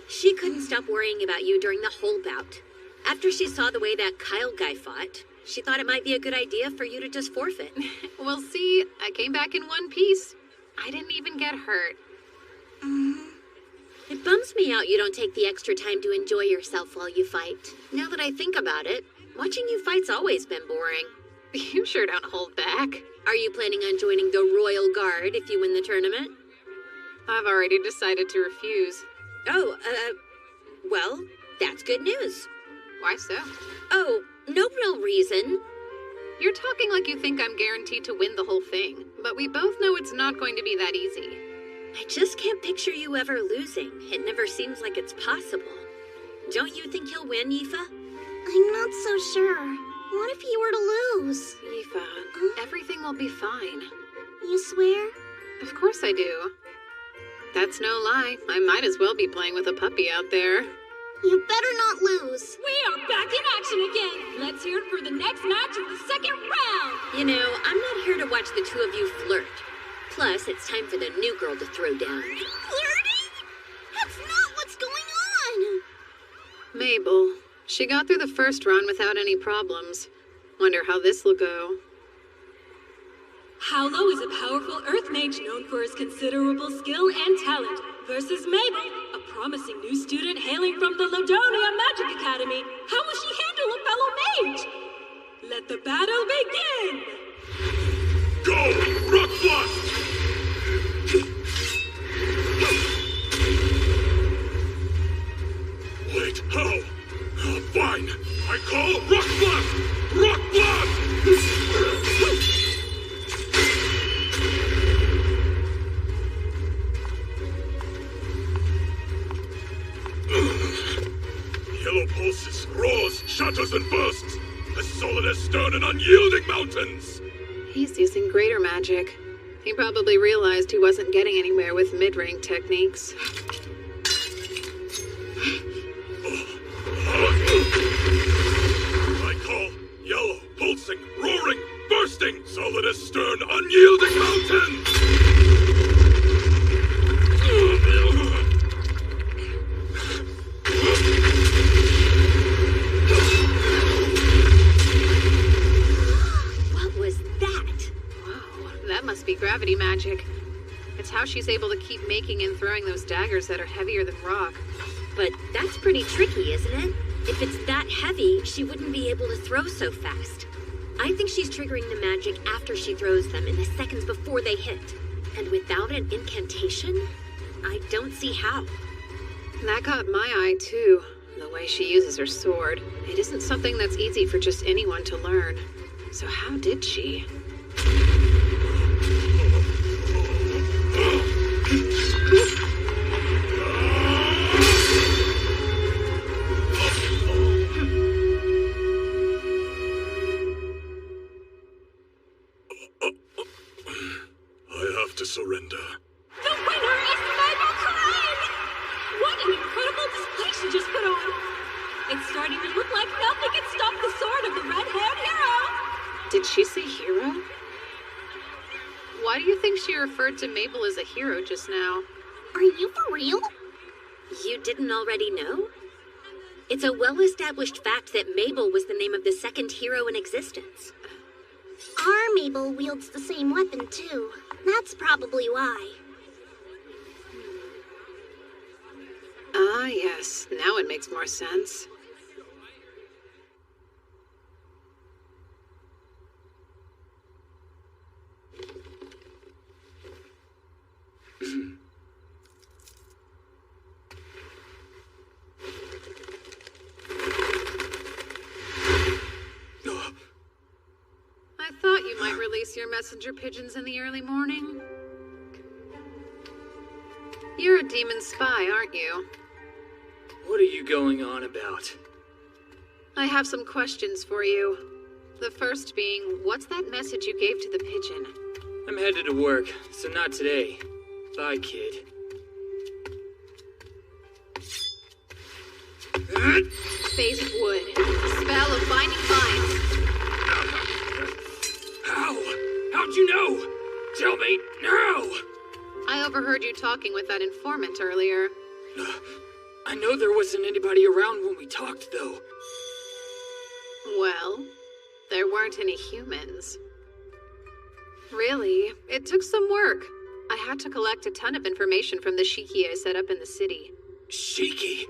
She couldn't stop worrying about you during the whole bout. After she saw the way that Kyle guy fought, she thought it might be a good idea for you to just forfeit. Well, see, I came back in one piece. I didn't even get hurt. It bums me out you don't take the extra time to enjoy yourself while you fight. Now that I think about it, watching you fight's always been boring. You sure don't hold back. Are you planning on joining the Royal Guard if you win the tournament? I've already decided to refuse. Oh, well, that's good news. Why so? Oh, no real reason. You're talking like you think I'm guaranteed to win the whole thing, but we both know it's not going to be that easy. I just can't picture you ever losing. It never seems like it's possible. Don't you think you'll win, Aoife? I'm not so sure. What if you were to lose? Aoife, everything will be fine. You swear? Of course I do. That's no lie. I might as well be playing with a puppy out there. You better not lose. We are back in action again. Let's hear it for the next match of the second round. You know, I'm not here to watch the two of you flirt. Plus, it's time for the new girl to throw down. Flirting? That's not what's going on. Mabel. She got through the first round without any problems. Wonder how this will go. Howlo is a powerful earth mage known for his considerable skill and talent, versus Mabel, a promising new student hailing from the Ladonia Magic Academy. How will she handle a fellow mage? Let the battle begin! Go! Rock Blast! Wait, how? Fine. I call Rock Blast! Rock Blast! Yellow pulses, roars, shatters, and bursts, as solid as stone and unyielding mountains. He's using greater magic. He probably realized he wasn't getting anywhere with mid-rank techniques. I call yellow, pulsing, roaring, bursting, solid as stern, unyielding mountains! What was that? Wow, that must be gravity magic. It's how she's able to keep making and throwing those daggers that are heavier than rock. But that's pretty tricky, isn't it? If it's that heavy, she wouldn't be able to throw so fast. I think she's triggering the magic after she throws them in the seconds before they hit. And without an incantation, I don't see how. That caught my eye, too. The way she uses her sword. It isn't something that's easy for just anyone to learn. So how did she? I have to surrender. The winner is Mabel Klein! What an incredible display she just put on! It's starting to look like nothing can stop the sword of the red-haired hero! Did she say hero? Why do you think she referred to Mabel as a hero just now? Are you for real? You didn't already know? It's a well-established fact that Mabel was the name of the second hero in existence. Our Mabel wields the same weapon, too. That's probably why. Ah, yes. Now it makes more sense. I thought you might release your messenger pigeons in the early morning. You're a demon spy, aren't you? What are you going on about? I have some questions for you. The first being, what's that message you gave to the pigeon? I'm headed to work, so not today. Bye, kid. Phase of wood. Spell of binding vines. How? How'd you know? Tell me now! I overheard you talking with that informant earlier. I know there wasn't anybody around when we talked, though. Well, there weren't any humans. Really, it took some work. I had to collect a ton of information from the Shiki I set up in the city. Shiki?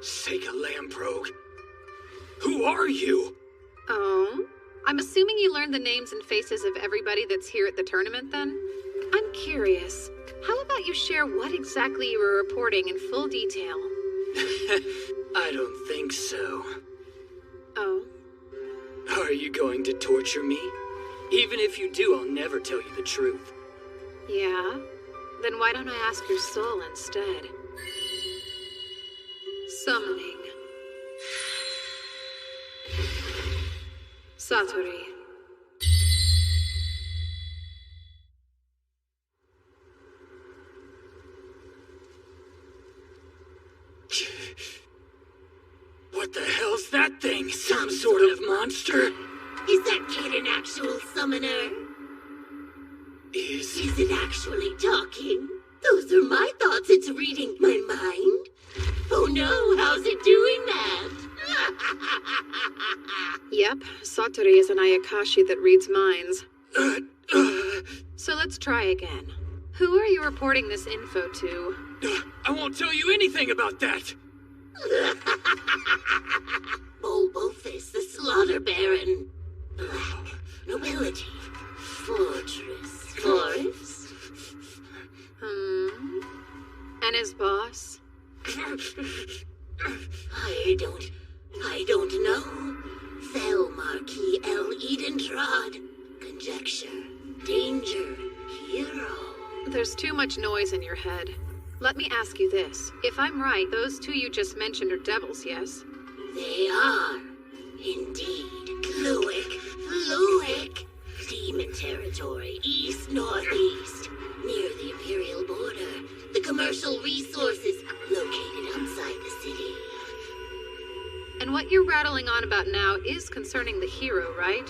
Sega Lamprogue. Who are you? Oh? I'm assuming you learned the names and faces of everybody that's here at the tournament, then? I'm curious. How about you share what exactly you were reporting in full detail? I don't think so. Oh? Are you going to torture me? Even if you do, I'll never tell you the truth. Yeah? Then why don't I ask your soul instead? Summoning. Satori. What the hell's that thing? Some sort of monster? Is that kid an actual summoner? Is it actually talking? Those are my thoughts. It's reading my mind. Oh no, how's it doing that? Yep, Satori is an Ayakashi that reads minds. So let's try again. Who are you reporting this info to? I won't tell you anything about that! Bulbofist, the Slaughter Baron. Nobility. Fortress. Forest. And his boss? I don't know. Fell Marquis L. Edentrod. Conjecture. Danger. Hero. There's too much noise in your head. Let me ask you this. If I'm right, those two you just mentioned are devils, yes? They are. Indeed. Fluic. Demon territory. East-northeast. Near the Imperial border. The commercial resources located outside the city. And what you're rattling on about now is concerning the hero, right?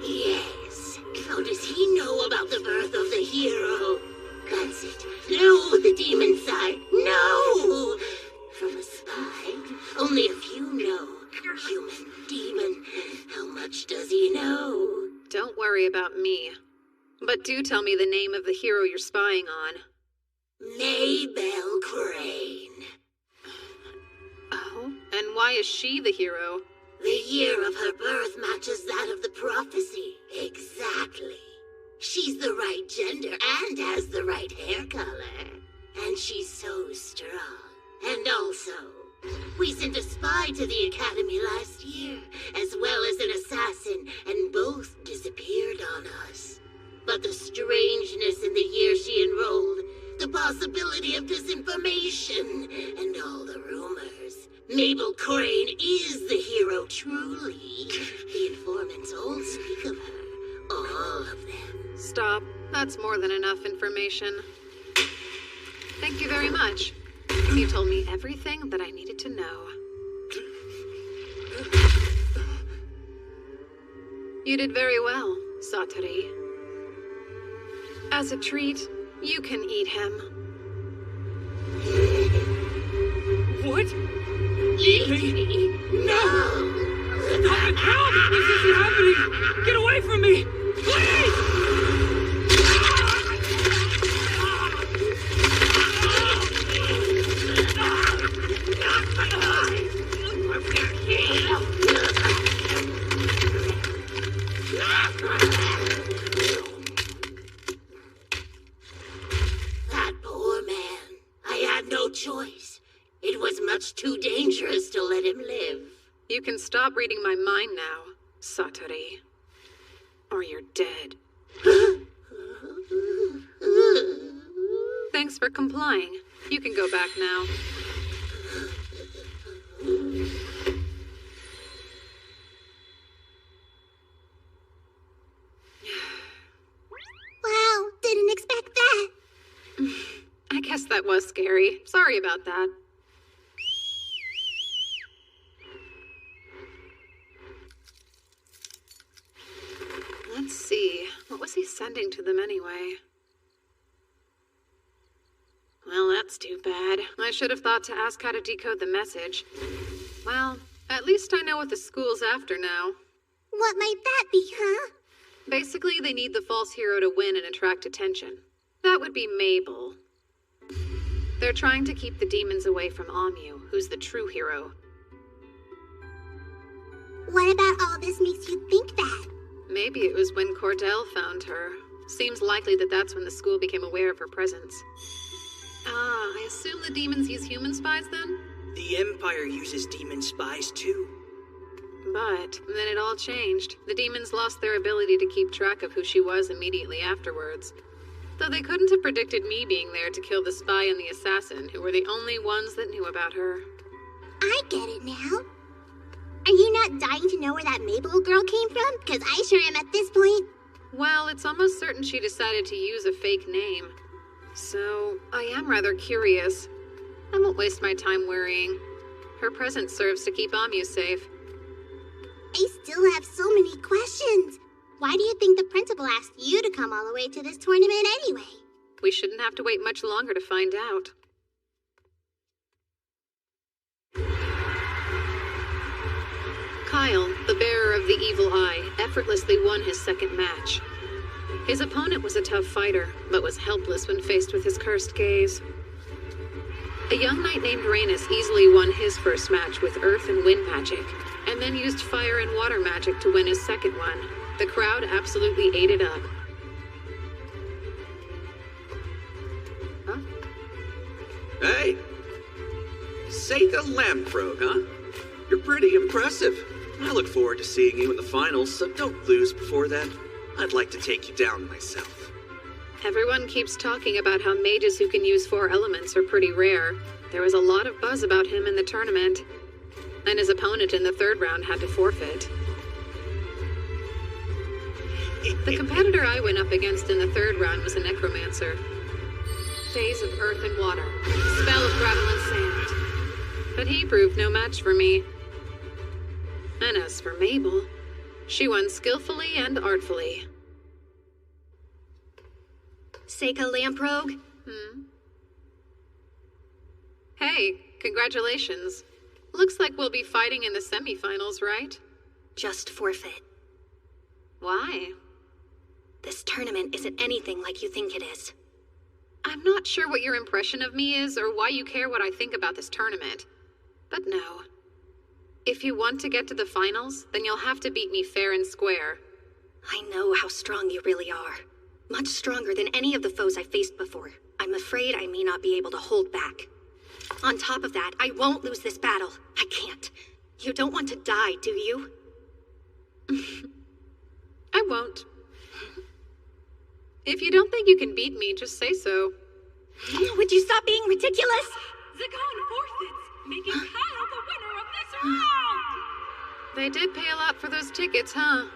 Yes. How does he know about the birth of the hero? That's it. No, the demon side. No! From a spy. Only a few know. Human, demon. How much does he know? Don't worry about me. But do tell me the name of the hero you're spying on. Maybelle Crane. Oh? And why is she the hero? The year of her birth matches that of the prophecy. Exactly. She's the right gender and has the right hair color. And she's so strong. And also, we sent a spy to the academy last year, as well as an assassin, and both disappeared on us. But the strangeness in the year she enrolled, the possibility of disinformation, and all the rumors. Mabel Crane is the hero, truly. The informants all speak of her. All of them. Stop. That's more than enough information. Thank you very much. You told me everything that I needed to know. You did very well, Satori. As a treat, you can eat him. What? Eat me? No! Help! This isn't happening! Get away from me! Please! That poor man. I had no choice. It was much too dangerous to let him live. You can stop reading my mind now, Satori. Or you're dead. Thanks for complying. You can go back now. Wow, didn't expect that. I guess that was scary. Sorry about that. Let's see. What was he sending to them anyway? Well, that's too bad. I should have thought to ask how to decode the message. Well, at At least I know what the school's after now. What might that be, huh? Basically, they need the false hero to win and attract attention. That would be Mabel. They're trying to keep the demons away from Amu, who's the true hero. What about all this makes you think that? Maybe it was when Cordell found her. Seems likely that that's when the school became aware of her presence. I assume the demons use human spies then? The Empire uses demon spies too. But then it all changed. The demons lost their ability to keep track of who she was immediately afterwards. Though they couldn't have predicted me being there to kill the spy and the assassin, who were the only ones that knew about her. I get it now. Are you not dying to know where that Mabel girl came from? Because I sure am at this point. Well, it's almost certain she decided to use a fake name. So, I am rather curious. I won't waste my time worrying. Her presence serves to keep Amu safe. I still have so many questions. Why do you think the principal asked you to come all the way to this tournament anyway? We shouldn't have to wait much longer to find out. Kyle, the bearer of the evil eye, effortlessly won his second match. His opponent was a tough fighter, but was helpless when faced with his cursed gaze. A young knight named Rhaenys easily won his first match with earth and wind magic, and then used fire and water magic to win his second one. The crowd absolutely ate it up. Huh? Hey! Seika Lamprogue, huh? You're pretty impressive. I look forward to seeing you in the finals, so don't lose before then. I'd like to take you down myself. Everyone keeps talking about how mages who can use 4 elements are pretty rare. There was a lot of buzz about him in the tournament. And his opponent in the third round had to forfeit. The competitor I went up against in the third round was a necromancer. Phase of earth and water. Spell of gravel and sand. But he proved no match for me. And as for Mabel, she won skillfully and artfully. Seika Lamprogue? Hey, congratulations. Looks like we'll be fighting in the semifinals, right? Just forfeit. Why? This tournament isn't anything like you think it is. I'm not sure what your impression of me is or why you care what I think about this tournament. But no. If you want to get to the finals, then you'll have to beat me fair and square. I know how strong you really are. Much stronger than any of the foes I faced before. I'm afraid I may not be able to hold back. On top of that, I won't lose this battle. I can't. You don't want to die, do you? I won't. If you don't think you can beat me, just say so. Would you stop being ridiculous? Zagon forfeits, making Kyle the winner of this round! They did pay a lot for those tickets, huh?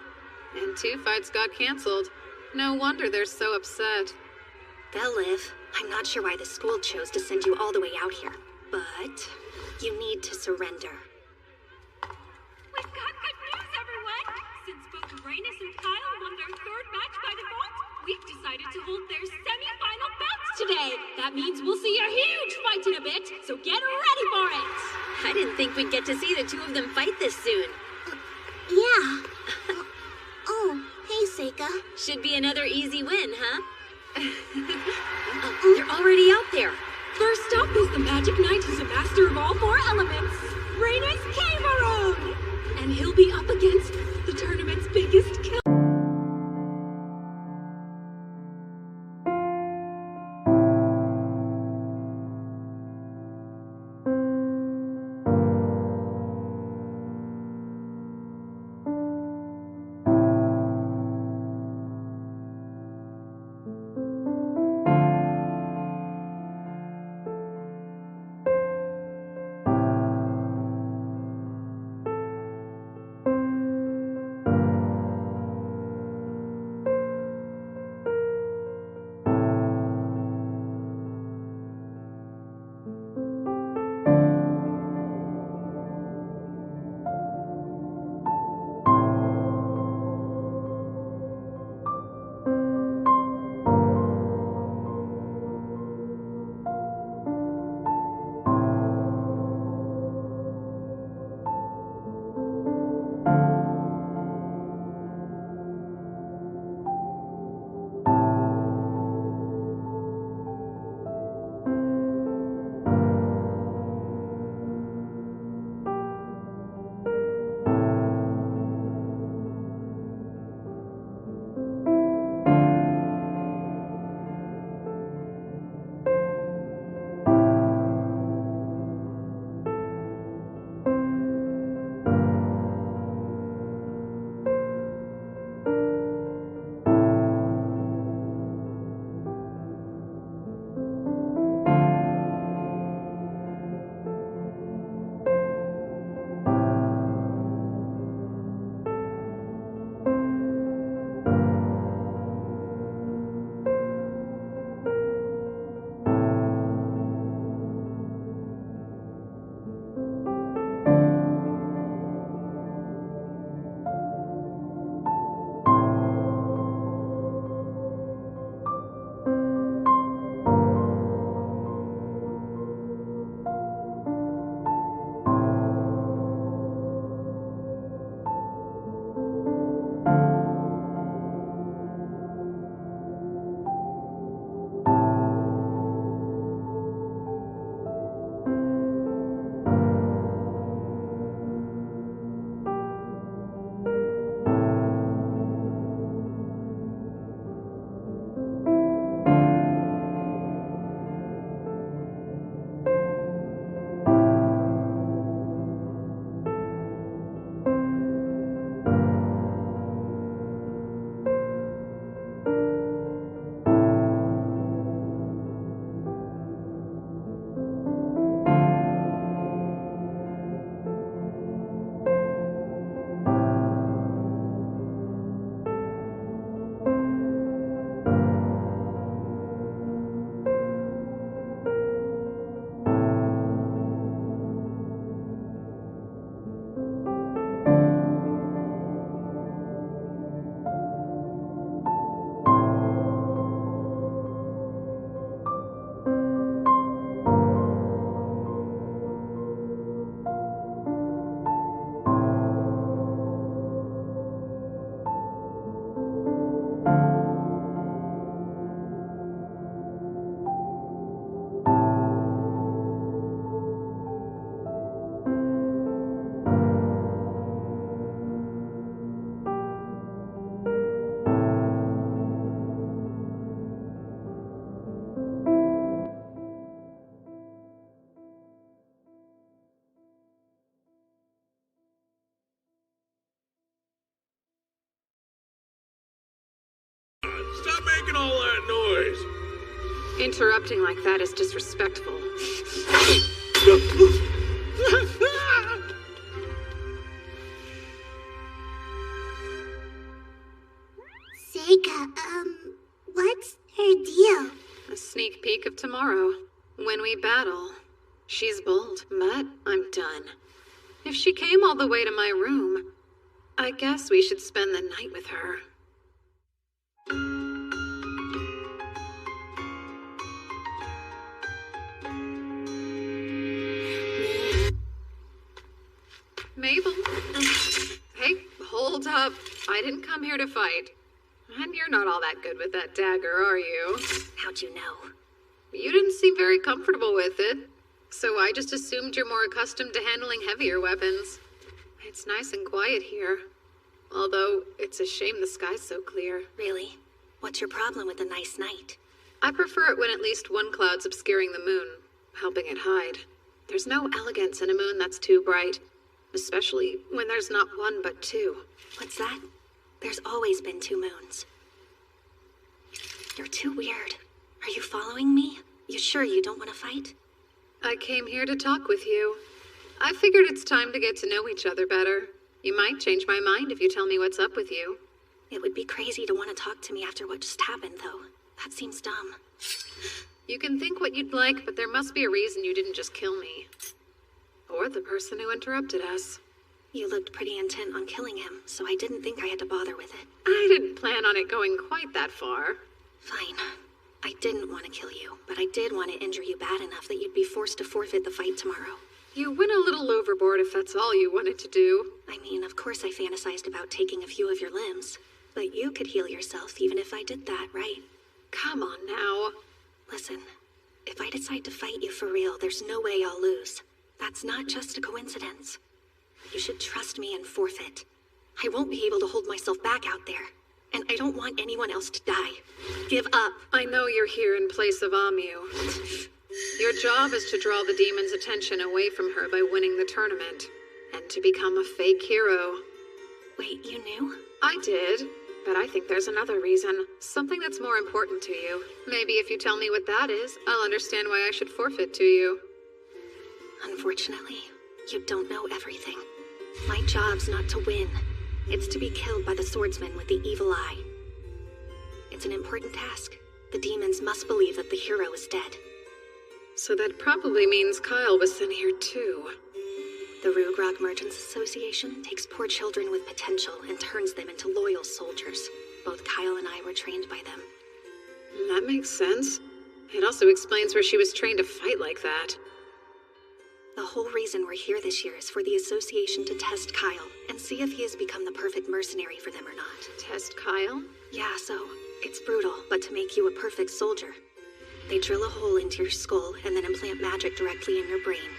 And 2 fights got canceled. No wonder they're so upset. They'll live. I'm not sure why the school chose to send you all the way out here, but you need to surrender. We've got good news, everyone! Since both Rhaenys and Kyle won their third match by default, we've decided to hold their semi-final bouts today. That means we'll see a huge fight in a bit, so get ready for it! I didn't think we'd get to see the 2 of them fight this soon. Yeah. Oh, hey, Seika. Should be another easy win, huh? They're already out there. First up is the Magic Knight who's a master of all 4 elements, Rhaenys Cameron! And he'll be up against the tournament's biggest killer. making all that noise? Interrupting like that is disrespectful. Seika, what's her deal? A sneak peek of tomorrow, when we battle. She's bold, but I'm done. If she came all the way to my room, I guess we should spend the night with her. Mabel. Hey, hold up. I didn't come here to fight. And you're not all that good with that dagger, are you? How'd you know? You didn't seem very comfortable with it, so I just assumed you're more accustomed to handling heavier weapons. It's nice and quiet here. Although, it's a shame the sky's so clear. Really? What's your problem with a nice night? I prefer it when at least one cloud's obscuring the moon, helping it hide. There's no elegance in a moon that's too bright, especially when there's not one but two. What's that? There's always been two moons. You're too weird. Are you following me? You sure you don't want to fight? I came here to talk with you. I figured it's time to get to know each other better. You might change my mind if you tell me what's up with you. It would be crazy to want to talk to me after what just happened, though. That seems dumb. You can think what you'd like, but there must be a reason you didn't just kill me. Or the person who interrupted us. You looked pretty intent on killing him, so I didn't think I had to bother with it. I didn't plan on it going quite that far. Fine. I didn't want to kill you, but I did want to injure you bad enough that you'd be forced to forfeit the fight tomorrow. You went a little overboard if that's all you wanted to do. I mean, of course I fantasized about taking a few of your limbs. But you could heal yourself even if I did that, right? Come on now. Listen, if I decide to fight you for real, there's no way I'll lose. That's not just a coincidence. You should trust me and forfeit. I won't be able to hold myself back out there. And I don't want anyone else to die. Give up. I know you're here in place of Amu. Your job is to draw the demon's attention away from her by winning the tournament. And to become a fake hero. Wait, you knew? I did. But I think there's another reason. Something that's more important to you. Maybe if you tell me what that is, I'll understand why I should forfeit to you. Unfortunately, you don't know everything. My job's not to win. It's to be killed by the swordsman with the evil eye. It's an important task. The demons must believe that the hero is dead. So that probably means Kyle was sent here too. The Rugrog Merchants Association takes poor children with potential and turns them into loyal soldiers. Both Kyle and I were trained by them. That makes sense. It also explains where she was trained to fight like that. The whole reason we're here this year is for the association to test Kyle and see if he has become the perfect mercenary for them or not. Test Kyle? Yeah, so it's brutal, but to make you a perfect soldier. They drill a hole into your skull and then implant magic directly in your brain.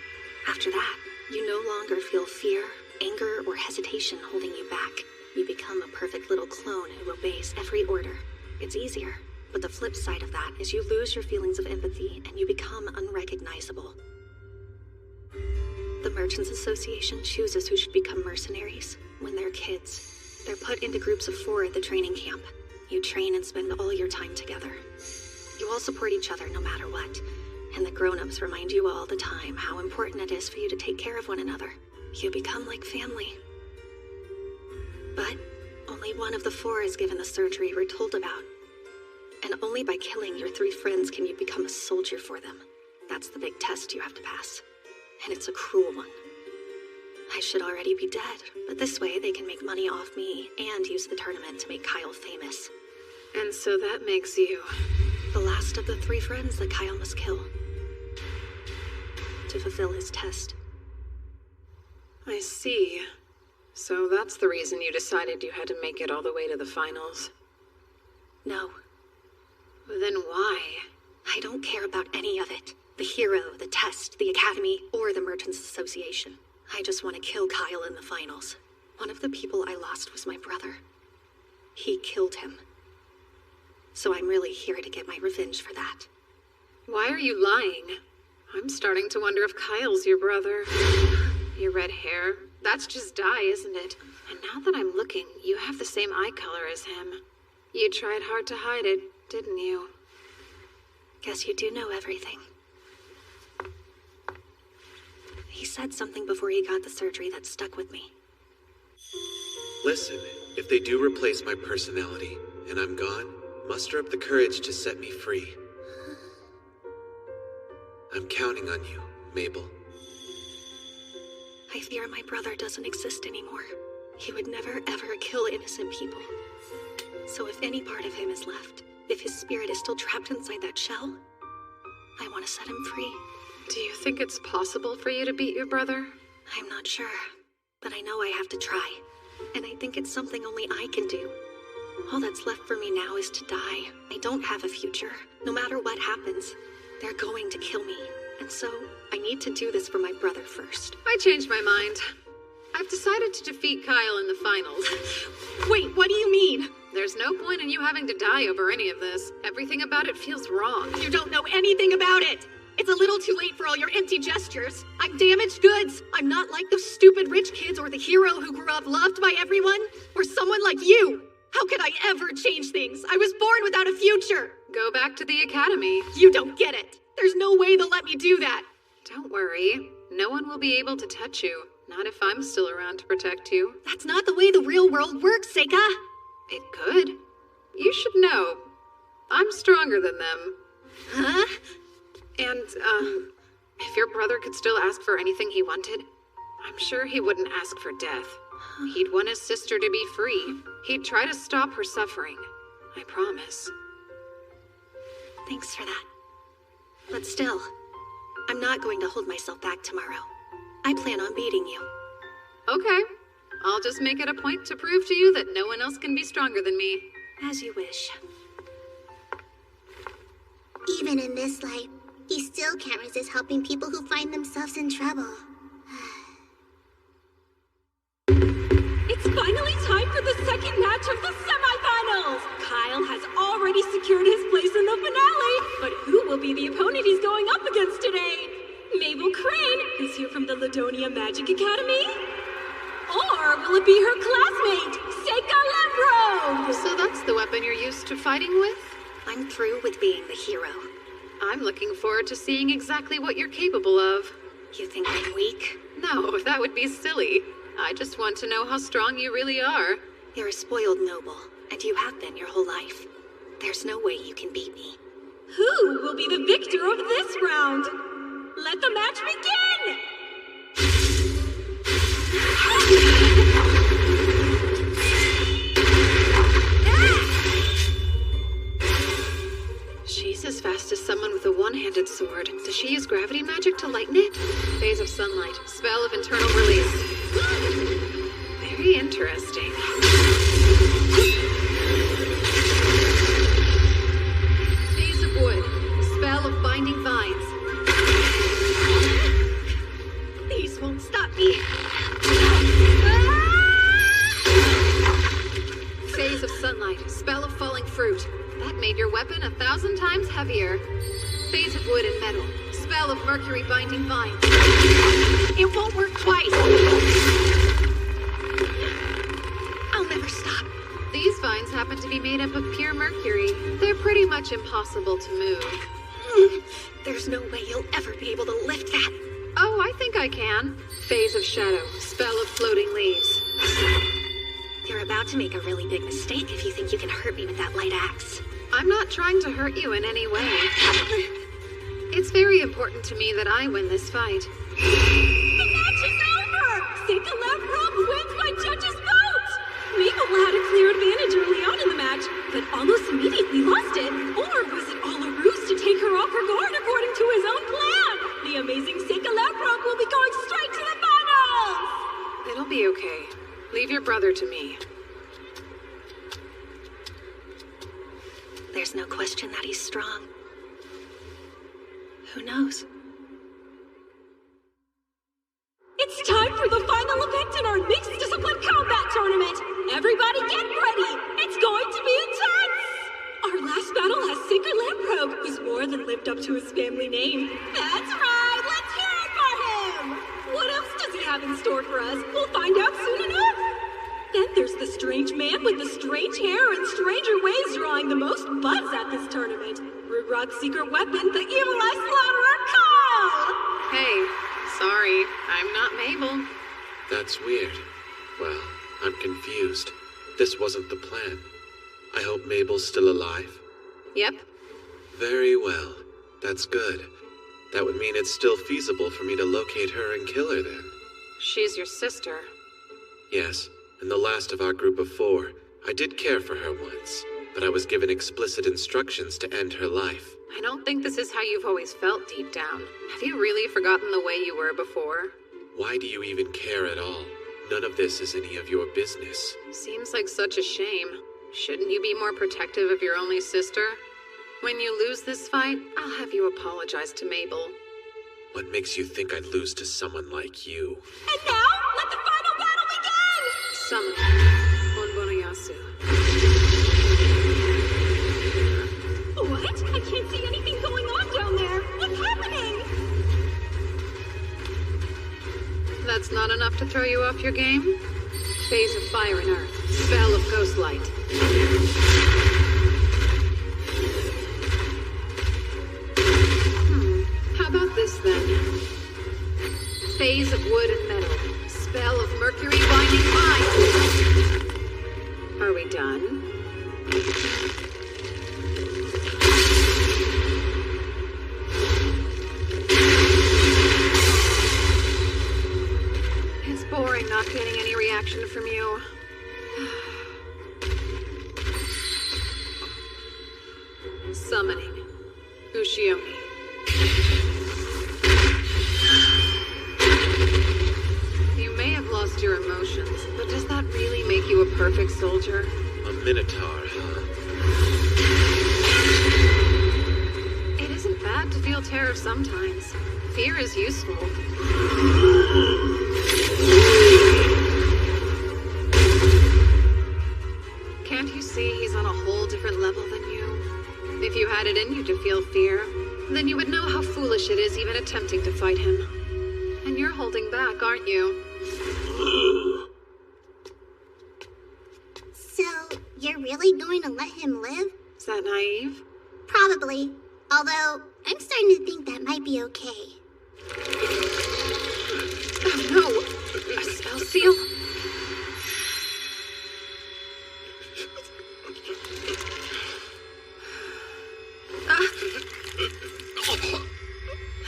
After that, you no longer feel fear, anger, or hesitation holding you back. You become a perfect little clone who obeys every order. It's easier, but the flip side of that is you lose your feelings of empathy and you become unrecognizable. The Merchants Association chooses who should become mercenaries when they're kids. They're put into groups of 4 at the training camp. You train and spend all your time together. You all support each other no matter what. And the grown-ups remind you all the time how important it is for you to take care of one another. You become like family. But only one of the 4 is given the surgery we're told about. And only by killing your 3 friends can you become a soldier for them. That's the big test you have to pass. And it's a cruel one. I should already be dead, but this way they can make money off me and use the tournament to make Kyle famous. And so that makes you the last of the 3 friends that Kyle must kill to fulfill his test. I see. So that's the reason you decided you had to make it all the way to the finals. No. Then why? I don't care about any of it. The hero, the test, the academy, or the Merchants Association. I just want to kill Kyle in the finals. One of the people I lost was my brother. He killed him. So I'm really here to get my revenge for that. Why are you lying? I'm starting to wonder if Kyle's your brother. Your red hair, that's just dye, isn't it? And now that I'm looking, you have the same eye color as him. You tried hard to hide it, Didn't you? Guess you do know everything. He said something before he got the surgery that stuck with me. Listen, if they do replace my personality, and I'm gone, muster up the courage to set me free. I'm counting on you, Mabel. I fear my brother doesn't exist anymore. He would never, ever kill innocent people. So if any part of him is left, if his spirit is still trapped inside that shell, I want to set him free. Do you think it's possible for you to beat your brother? I'm not sure, but I know I have to try. And I think it's something only I can do. All that's left for me now is to die. I don't have a future. No matter what happens, they're going to kill me. And so, I need to do this for my brother first. I changed my mind. I've decided to defeat Kyle in the finals. Wait, what do you mean? There's no point in you having to die over any of this. Everything about it feels wrong. You don't know anything about it! It's a little too late for all your empty gestures. I'm damaged goods. I'm not like those stupid rich kids or the hero who grew up loved by everyone. Or someone like you. How could I ever change things? I was born without a future. Go back to the academy. You don't get it. There's no way they'll let me do that. Don't worry. No one will be able to touch you. Not if I'm still around to protect you. That's not the way the real world works, Seika. It could. You should know. I'm stronger than them. Huh? And, if your brother could still ask for anything he wanted, I'm sure he wouldn't ask for death. He'd want his sister to be free. He'd try to stop her suffering. I promise. Thanks for that. But still, I'm not going to hold myself back tomorrow. I plan on beating you. Okay. I'll just make it a point to prove to you that no one else can be stronger than me. As you wish. Even in this life, he still can't resist helping people who find themselves in trouble. It's finally time for the second match of the semifinals! Kyle has already secured his place in the finale, but who will be the opponent he's going up against today? Mabel Crane, who's here from the Ladonia Magic Academy? Or will it be her classmate, Seika Lembrog? So that's the weapon you're used to fighting with? I'm through with being the hero. I'm looking forward to seeing exactly what you're capable of. You think I'm weak? No, that would be silly. I just want to know how strong you really are. You're a spoiled noble, and you have been your whole life. There's no way you can beat me. Who will be the victor of this round? Let the match begin! She's as fast as someone with a one-handed sword. Does she use gravity magic to lighten it? Phase of sunlight. Spell of internal release. Very interesting. Phase of wood. Spell of binding vines. These won't stop me. Phase of sunlight. Spell of falling fruit. That made your weapon 1,000 times heavier. Phase of wood and metal. Spell of mercury binding vines. It won't work twice. I'll never stop. These vines happen to be made up of pure mercury. They're pretty much impossible to move. There's no way you'll ever be able to lift that. Oh, I think I can. Phase of shadow. Spell of floating leaves. You're about to make a really big mistake if you think you can hurt me with that light axe. I'm not trying to hurt you in any way. It's very important to me that I win this fight. The match is over! Seika Lembrog wins by judges' vote! Mabel had a clear advantage early on in the match, but almost immediately lost it. Or was it all a ruse to take her off her guard according to his own plan? The amazing Seika Lembrog will be going straight to the finals! It'll be okay. Leave your brother to me. There's no question that he's strong. Who knows? It's time for the final event in our mixed discipline combat tournament! Everybody get ready! It's going to be intense! Our last battle has Seika Lembrog, who's more than lived up to his family name. That's right! Let's hear it for him! What else does he have in store for us? We'll find out soon enough! Then there's the strange man with the strange hair and stranger ways, Your drawing the most buzz at this tournament. Rugrod's secret weapon, the Evil Eye Slaughterer Call! Hey, sorry, I'm not Mabel. That's weird. Well, I'm confused. This wasn't the plan. I hope Mabel's still alive. Yep. Very well. That's good. That would mean it's still feasible for me to locate her and kill her then. She's your sister. Yes, and the last of our group of 4. I did care for her once, but I was given explicit instructions to end her life. I don't think this is how you've always felt deep down. Have you really forgotten the way you were before? Why do you even care at all? None of this is any of your business. Seems like such a shame. Shouldn't you be more protective of your only sister? When you lose this fight, I'll have you apologize to Mabel. What makes you think I'd lose to someone like you? And now, let the final battle begin! Summon Bonbonayasu. What? I can't see anything going on down there. What's happening? That's not enough to throw you off your game? Phase of Fire and Earth. Spell of Ghost Light. How about this then? Phase of Wood and Metal. Spell of Mercury Binding Mind. Are we done? It's boring not getting any reaction from you. Summoning. Ushiomi. You may have lost your emotions, but does that really make you a perfect soldier? A minotaur, huh? It isn't bad to feel terror sometimes. Fear is useful. Can't you see he's on a whole different level than you? If you had it in you to feel fear, then you would know how foolish it is even attempting to fight him. And you're holding back, aren't you? So, you're really going to let him live? Is that naive? Probably. Although, I'm starting to think that might be okay. Oh no! A spell seal?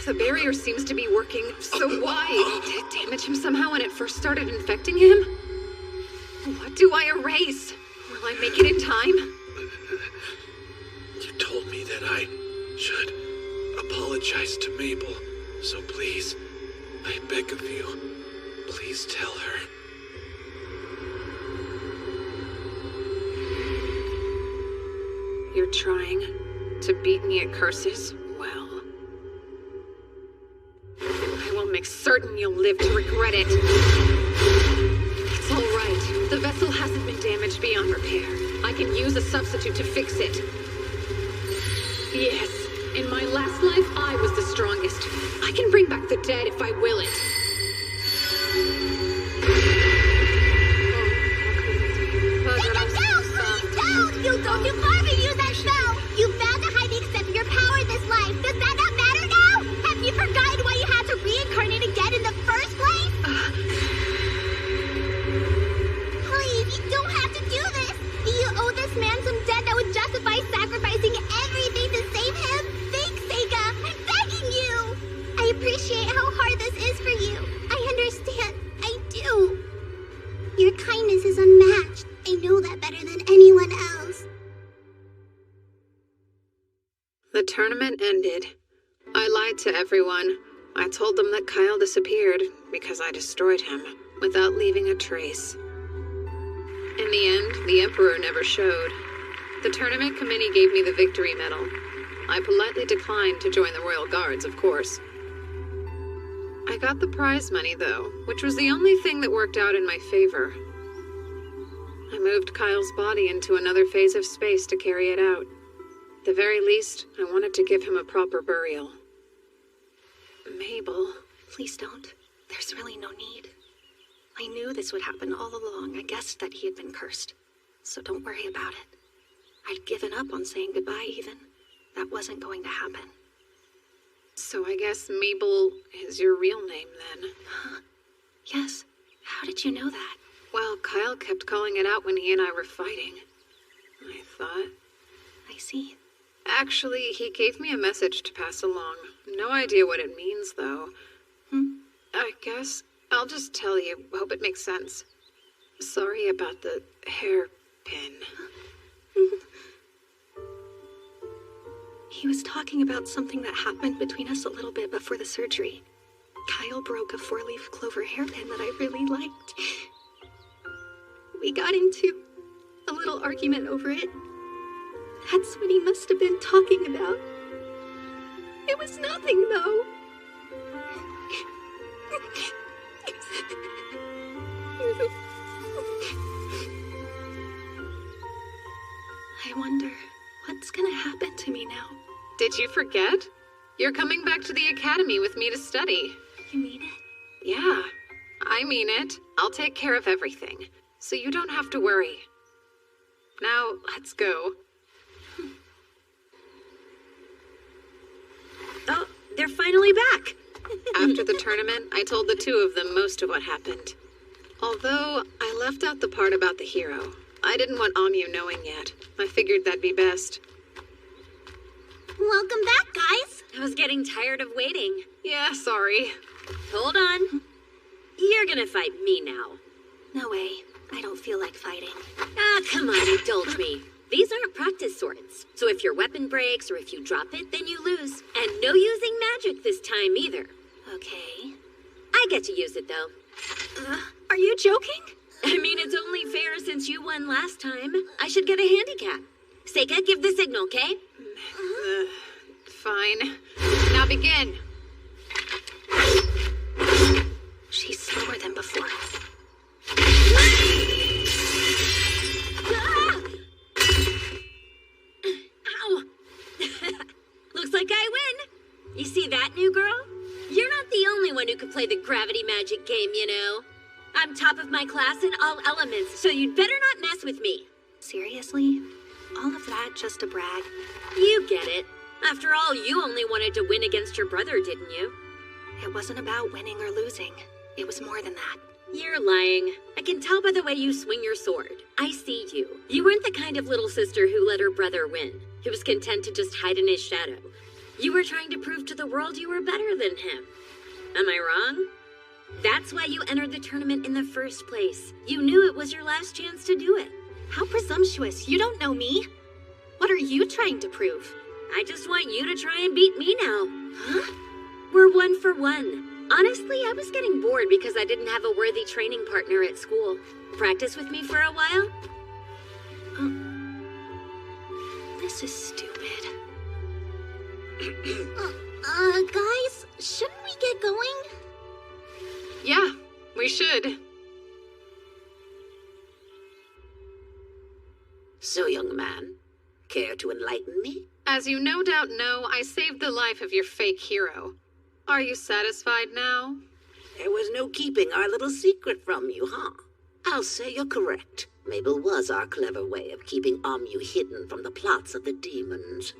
The barrier seems to be working, so why? Did it damage him somehow when it first started infecting him? What do I erase? Will I make it in time? You told me that I should apologize to Mabel, so please, I beg of you, please tell her. You're trying to beat me at curses? Well, I will make certain you'll live to regret it. It's all right. The vessel hasn't been damaged beyond repair. I can use a substitute to fix it. Yes, in my last life, I was the strongest. I can bring back the dead if I will it. You go too far to use that spell! You failed to hide the extent of your power in this life! Does that not matter now? Have you forgotten why you had to reincarnate again in the first place? Please, you don't have to do this! Do you owe this man some debt that would justify sacrificing everything to save him? Think, Seiga! I'm begging you! I appreciate how hard this is for you. I understand. I do. Your kindness is unmatched. I know that better than anyone else. The tournament ended. I lied to everyone. I told them that Kyle disappeared because I destroyed him without leaving a trace. In the end, the Emperor never showed. The tournament committee gave me the victory medal. I politely declined to join the Royal Guards, of course. I got the prize money, though, which was the only thing that worked out in my favor. I moved Kyle's body into another phase of space to carry it out. At the very least, I wanted to give him a proper burial. Mabel, please don't. There's really no need. I knew this would happen all along. I guessed that he had been cursed. So don't worry about it. I'd given up on saying goodbye even. That wasn't going to happen. So I guess Mabel is your real name then. Huh? Yes. How did you know that? Well, Kyle kept calling it out when he and I were fighting. I thought. I see. Actually, he gave me a message to pass along. No idea what it means, though. I guess I'll just tell you. Hope it makes sense. Sorry about the hairpin. He was talking about something that happened between us a little bit before the surgery. Kyle broke a 4-leaf clover hairpin that I really liked. We got into a little argument over it. That's what he must have been talking about. It was nothing, though. I wonder what's gonna happen to me now. Did you forget? You're coming back to the academy with me to study. You mean it? Yeah, I mean it. I'll take care of everything, so you don't have to worry. Now, let's go. Oh, they're finally back. After the tournament, I told the two of them most of what happened. Although, I left out the part about the hero. I didn't want Amu knowing yet. I figured that'd be best. Welcome back, guys. I was getting tired of waiting. Yeah, sorry. Hold on. You're gonna fight me now. No way. I don't feel like fighting. Ah, come on, indulge me. These aren't practice swords, so if your weapon breaks or if you drop it, then you lose. And no using magic this time either. Okay. I get to use it, though. Are you joking? I mean, it's only fair since you won last time. I should get a handicap. Seika, give the signal, okay? Fine. Now begin. She's slower than before. Ow! Looks like I win. You see that, new girl? You're not the only one who could play the gravity magic game, you know. I'm top of my class in all elements, so you'd better not mess with me. Seriously? All of that just to brag? You get it. After all, you only wanted to win against your brother, didn't you? It wasn't about winning or losing. It was more than that. You're lying. I can tell by the way you swing your sword. I see you. You weren't the kind of little sister who let her brother win, who was content to just hide in his shadow. You were trying to prove to the world you were better than him. Am I wrong? That's why you entered the tournament in the first place. You knew it was your last chance to do it. How presumptuous. You don't know me. What are you trying to prove? I just want you to try and beat me now. Huh? We're 1 for 1. Honestly, I was getting bored because I didn't have a worthy training partner at school. Practice with me for a while? This is stupid. Guys, shouldn't we get going? Yeah, we should. So, young man, care to enlighten me? As you no doubt know, I saved the life of your fake hero. Are you satisfied now? There was no keeping our little secret from you, huh? I'll say you're correct. Mabel was our clever way of keeping Amu hidden from the plots of the demons.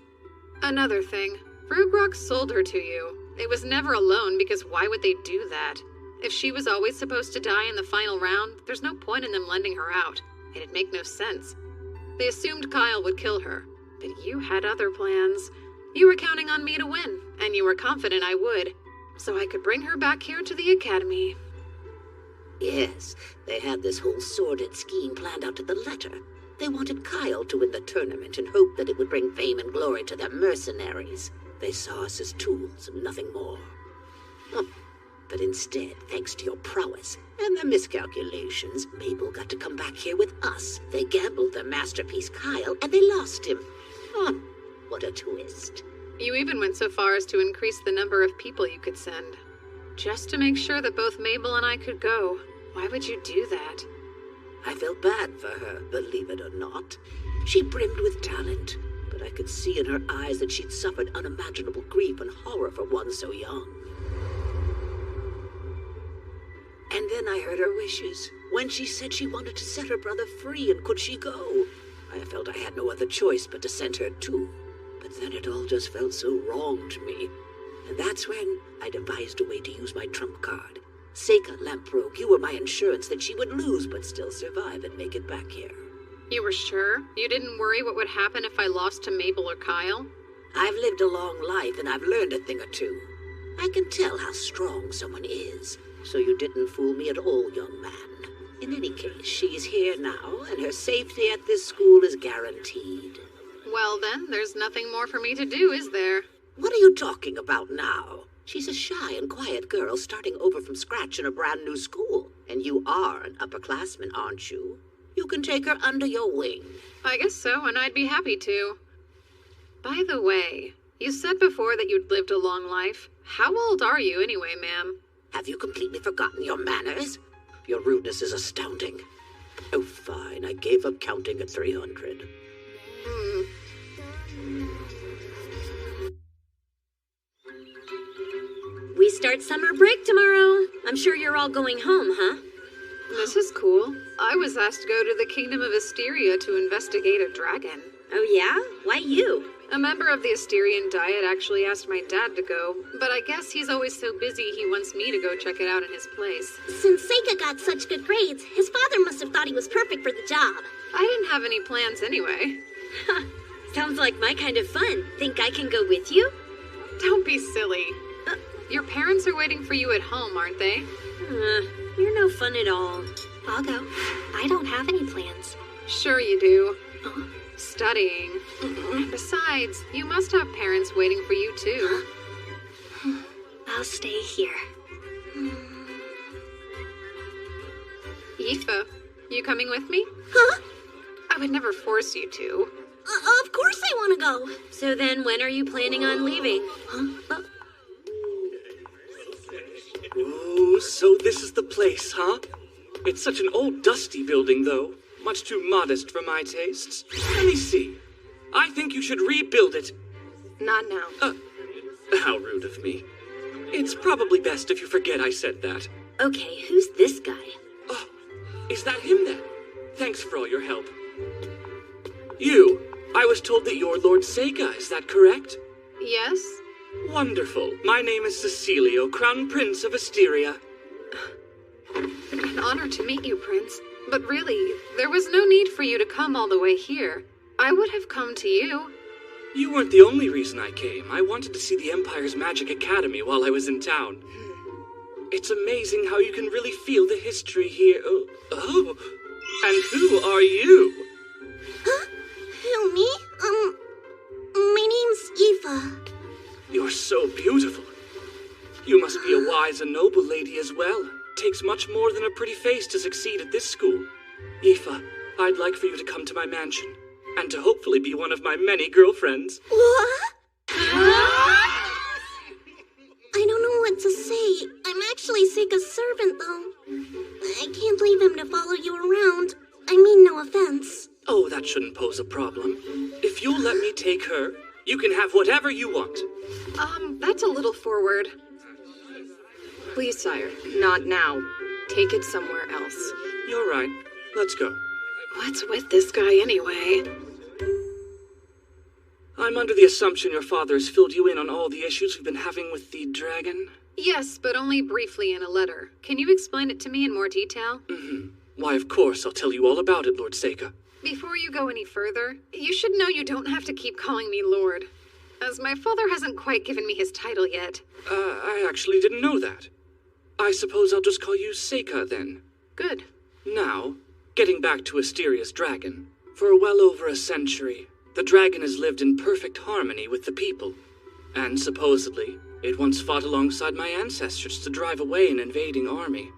Another thing, Rugrok sold her to you. It was never alone, because why would they do that? If she was always supposed to die in the final round, there's no point in them lending her out. It'd make no sense. They assumed Kyle would kill her, but you had other plans. You were counting on me to win, and you were confident I would, so I could bring her back here to the academy. Yes, they had this whole sordid scheme planned out to the letter. They wanted Kyle to win the tournament and hoped that it would bring fame and glory to their mercenaries. They saw us as tools and nothing more. But instead, thanks to your prowess and their miscalculations, Mabel got to come back here with us. They gambled their masterpiece, Kyle, and they lost him. What a twist. You even went so far as to increase the number of people you could send. Just to make sure that both Mabel and I could go. Why would you do that? I felt bad for her, believe it or not. She brimmed with talent, but I could see in her eyes that she'd suffered unimaginable grief and horror for one so young. And then I heard her wishes, when she said she wanted to set her brother free, and could she go? I felt I had no other choice but to send her too. But then it all just felt so wrong to me. And that's when I devised a way to use my trump card. Seika, Lamprogue, you were my insurance that she would lose but still survive and make it back here. You were sure? You didn't worry what would happen if I lost to Mabel or Kyle? I've lived a long life and I've learned a thing or two. I can tell how strong someone is, so you didn't fool me at all, young man. In any case, she's here now, and her safety at this school is guaranteed. Well then, there's nothing more for me to do, is there? What are you talking about now? She's a shy and quiet girl starting over from scratch in a brand new school. And you are an upperclassman, aren't you? You can take her under your wing. I guess so, and I'd be happy to. By the way, you said before that you'd lived a long life. How old are you anyway, ma'am? Have you completely forgotten your manners? Your rudeness is astounding. Oh, fine. I gave up counting at 300. We start summer break tomorrow. I'm sure you're all going home, huh? This is cool. I was asked to go to the Kingdom of Asteria to investigate a dragon. Oh yeah? Why you? A member of the Asterian Diet actually asked my dad to go, but I guess he's always so busy he wants me to go check it out in his place. Since Seika got such good grades, his father must have thought he was perfect for the job. I didn't have any plans anyway. Sounds like my kind of fun. Think I can go with you? Don't be silly. Your parents are waiting for you at home, aren't they? You're no fun at all. I'll go. I don't have any plans. Sure you do. Studying. Besides, you must have parents waiting for you too. I'll stay here. Aoife, you coming with me? Huh? I would never force you to. Of course I want to go. So then when are you planning on leaving? Oh, so this is the place, huh? It's such an old, dusty building, though. Much too modest for my tastes. Let me see. I think you should rebuild it. Not now. How rude of me. It's probably best if you forget I said that. Okay, who's this guy? Oh, is that him then? Thanks for all your help. You. I was told that you're Lord Seika, is that correct? Yes. Wonderful. My name is Cecilio, Crown Prince of Asteria. An honor to meet you, Prince. But really, there was no need for you to come all the way here. I would have come to you. You weren't the only reason I came. I wanted to see the Empire's Magic Academy while I was in town. It's amazing how you can really feel the history here. Oh. And who are you? Huh? Who, me? My name's Aoife. You're so beautiful. You must be a wise and noble lady as well. Takes much more than a pretty face to succeed at this school. Aoife, I'd like for you to come to my mansion, and to hopefully be one of my many girlfriends. What? I don't know what to say. I'm actually Seika's servant, though. I can't leave him to follow you around. I mean, no offense. Oh, that shouldn't pose a problem. If you'll let me take her, you can have whatever you want. That's a little forward. Please, sire, not now. Take it somewhere else. You're right. Let's go. What's with this guy anyway? I'm under the assumption your father has filled you in on all the issues we've been having with the dragon? Yes, but only briefly in a letter. Can you explain it to me in more detail? Why, of course, I'll tell you all about it, Lord Seika. Before you go any further, you should know you don't have to keep calling me Lord, as my father hasn't quite given me his title yet. I actually didn't know that. I suppose I'll just call you Seika, then. Good. Now, getting back to Asteria's dragon. For well over a century, the dragon has lived in perfect harmony with the people. And supposedly, it once fought alongside my ancestors to drive away an invading army.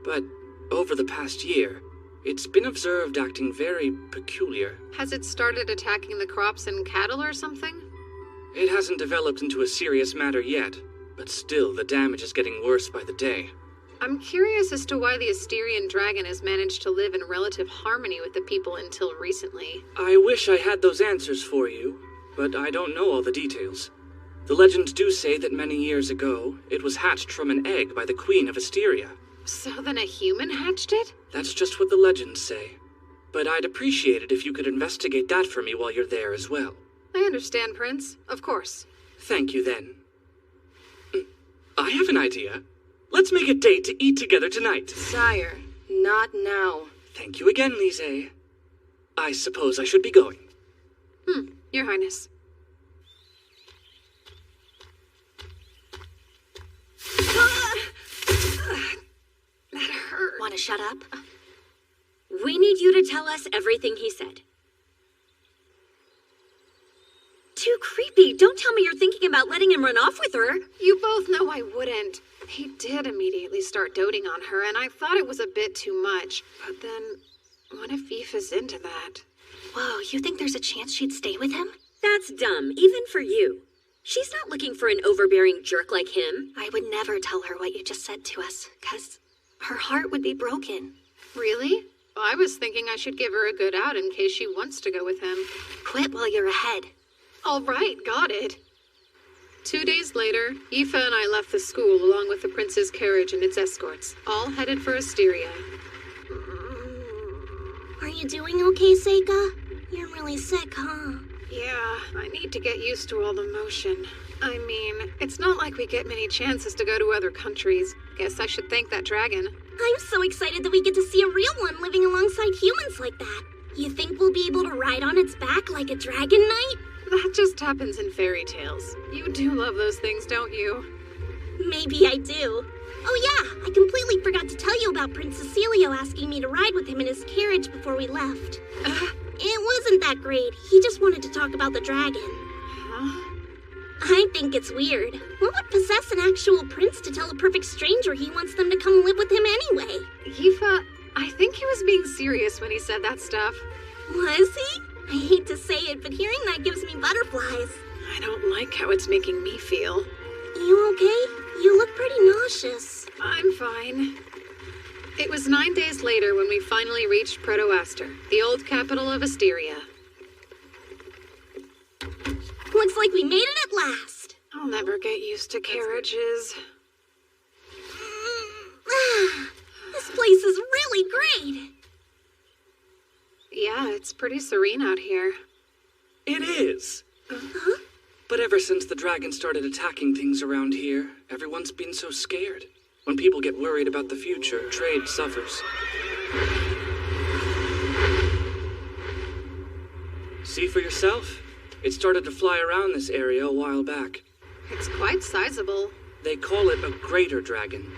But over the past year, it's been observed acting very peculiar. Has it started attacking the crops and cattle or something? It hasn't developed into a serious matter yet, but still the damage is getting worse by the day. I'm curious as to why the Asterian dragon has managed to live in relative harmony with the people until recently. I wish I had those answers for you, but I don't know all the details. The legends do say that many years ago, it was hatched from an egg by the Queen of Asteria. So then a human hatched it? That's just what the legends say. but I'd appreciate it if you could investigate that for me while you're there as well. I understand, Prince. Of course. Thank you, then. I have an idea. Let's make a date to eat together tonight. Sire, not now. Thank you again, Lise. I suppose I should be going. Your Highness. That hurt. Want to shut up? We need you to tell us everything he said. Too creepy. Don't tell me you're thinking about letting him run off with her. You both know I wouldn't. He did immediately start doting on her, and I thought it was a bit too much. But then, what if Aoife's into that? Whoa, you think there's a chance she'd stay with him? That's dumb, even for you. She's not looking for an overbearing jerk like him. I would never tell her what you just said to us, 'cause her heart would be broken. Really? I was thinking I should give her a good out in case she wants to go with him. Quit while you're ahead. All right, got it. 2 days later, Aoife and I left the school along with the prince's carriage and its escorts, all headed for Asteria. Are you doing okay, Seika? You're really sick, huh? Yeah, I need to get used to all the motion. I mean, it's not like we get many chances to go to other countries. Guess I should thank that dragon. I'm so excited that we get to see a real one living alongside humans like that. You think we'll be able to ride on its back like a dragon knight? That just happens in fairy tales. You do love those things, don't you? Maybe I do. Oh yeah, I completely forgot to tell you about Prince Cecilio asking me to ride with him in his carriage before we left. It wasn't that great. He just wanted to talk about the dragon. I think it's weird. What would possess an actual prince to tell a perfect stranger he wants them to come live with him anyway? Aoife, I think he was being serious when he said that stuff. Was he? I hate to say it, but hearing that gives me butterflies. I don't like how it's making me feel. You okay? You look pretty nauseous. I'm fine. It was 9 days later when we finally reached Proto-Aster, the old capital of Asteria. Looks like we made it at last. I'll never get used to carriages. This place is really great. Yeah, it's pretty serene out here. It is. But ever since the dragon started attacking things around here, everyone's been so scared. When people get worried about the future, trade suffers. See for yourself? It started to fly around this area a while back. It's quite sizable. They call it a greater dragon.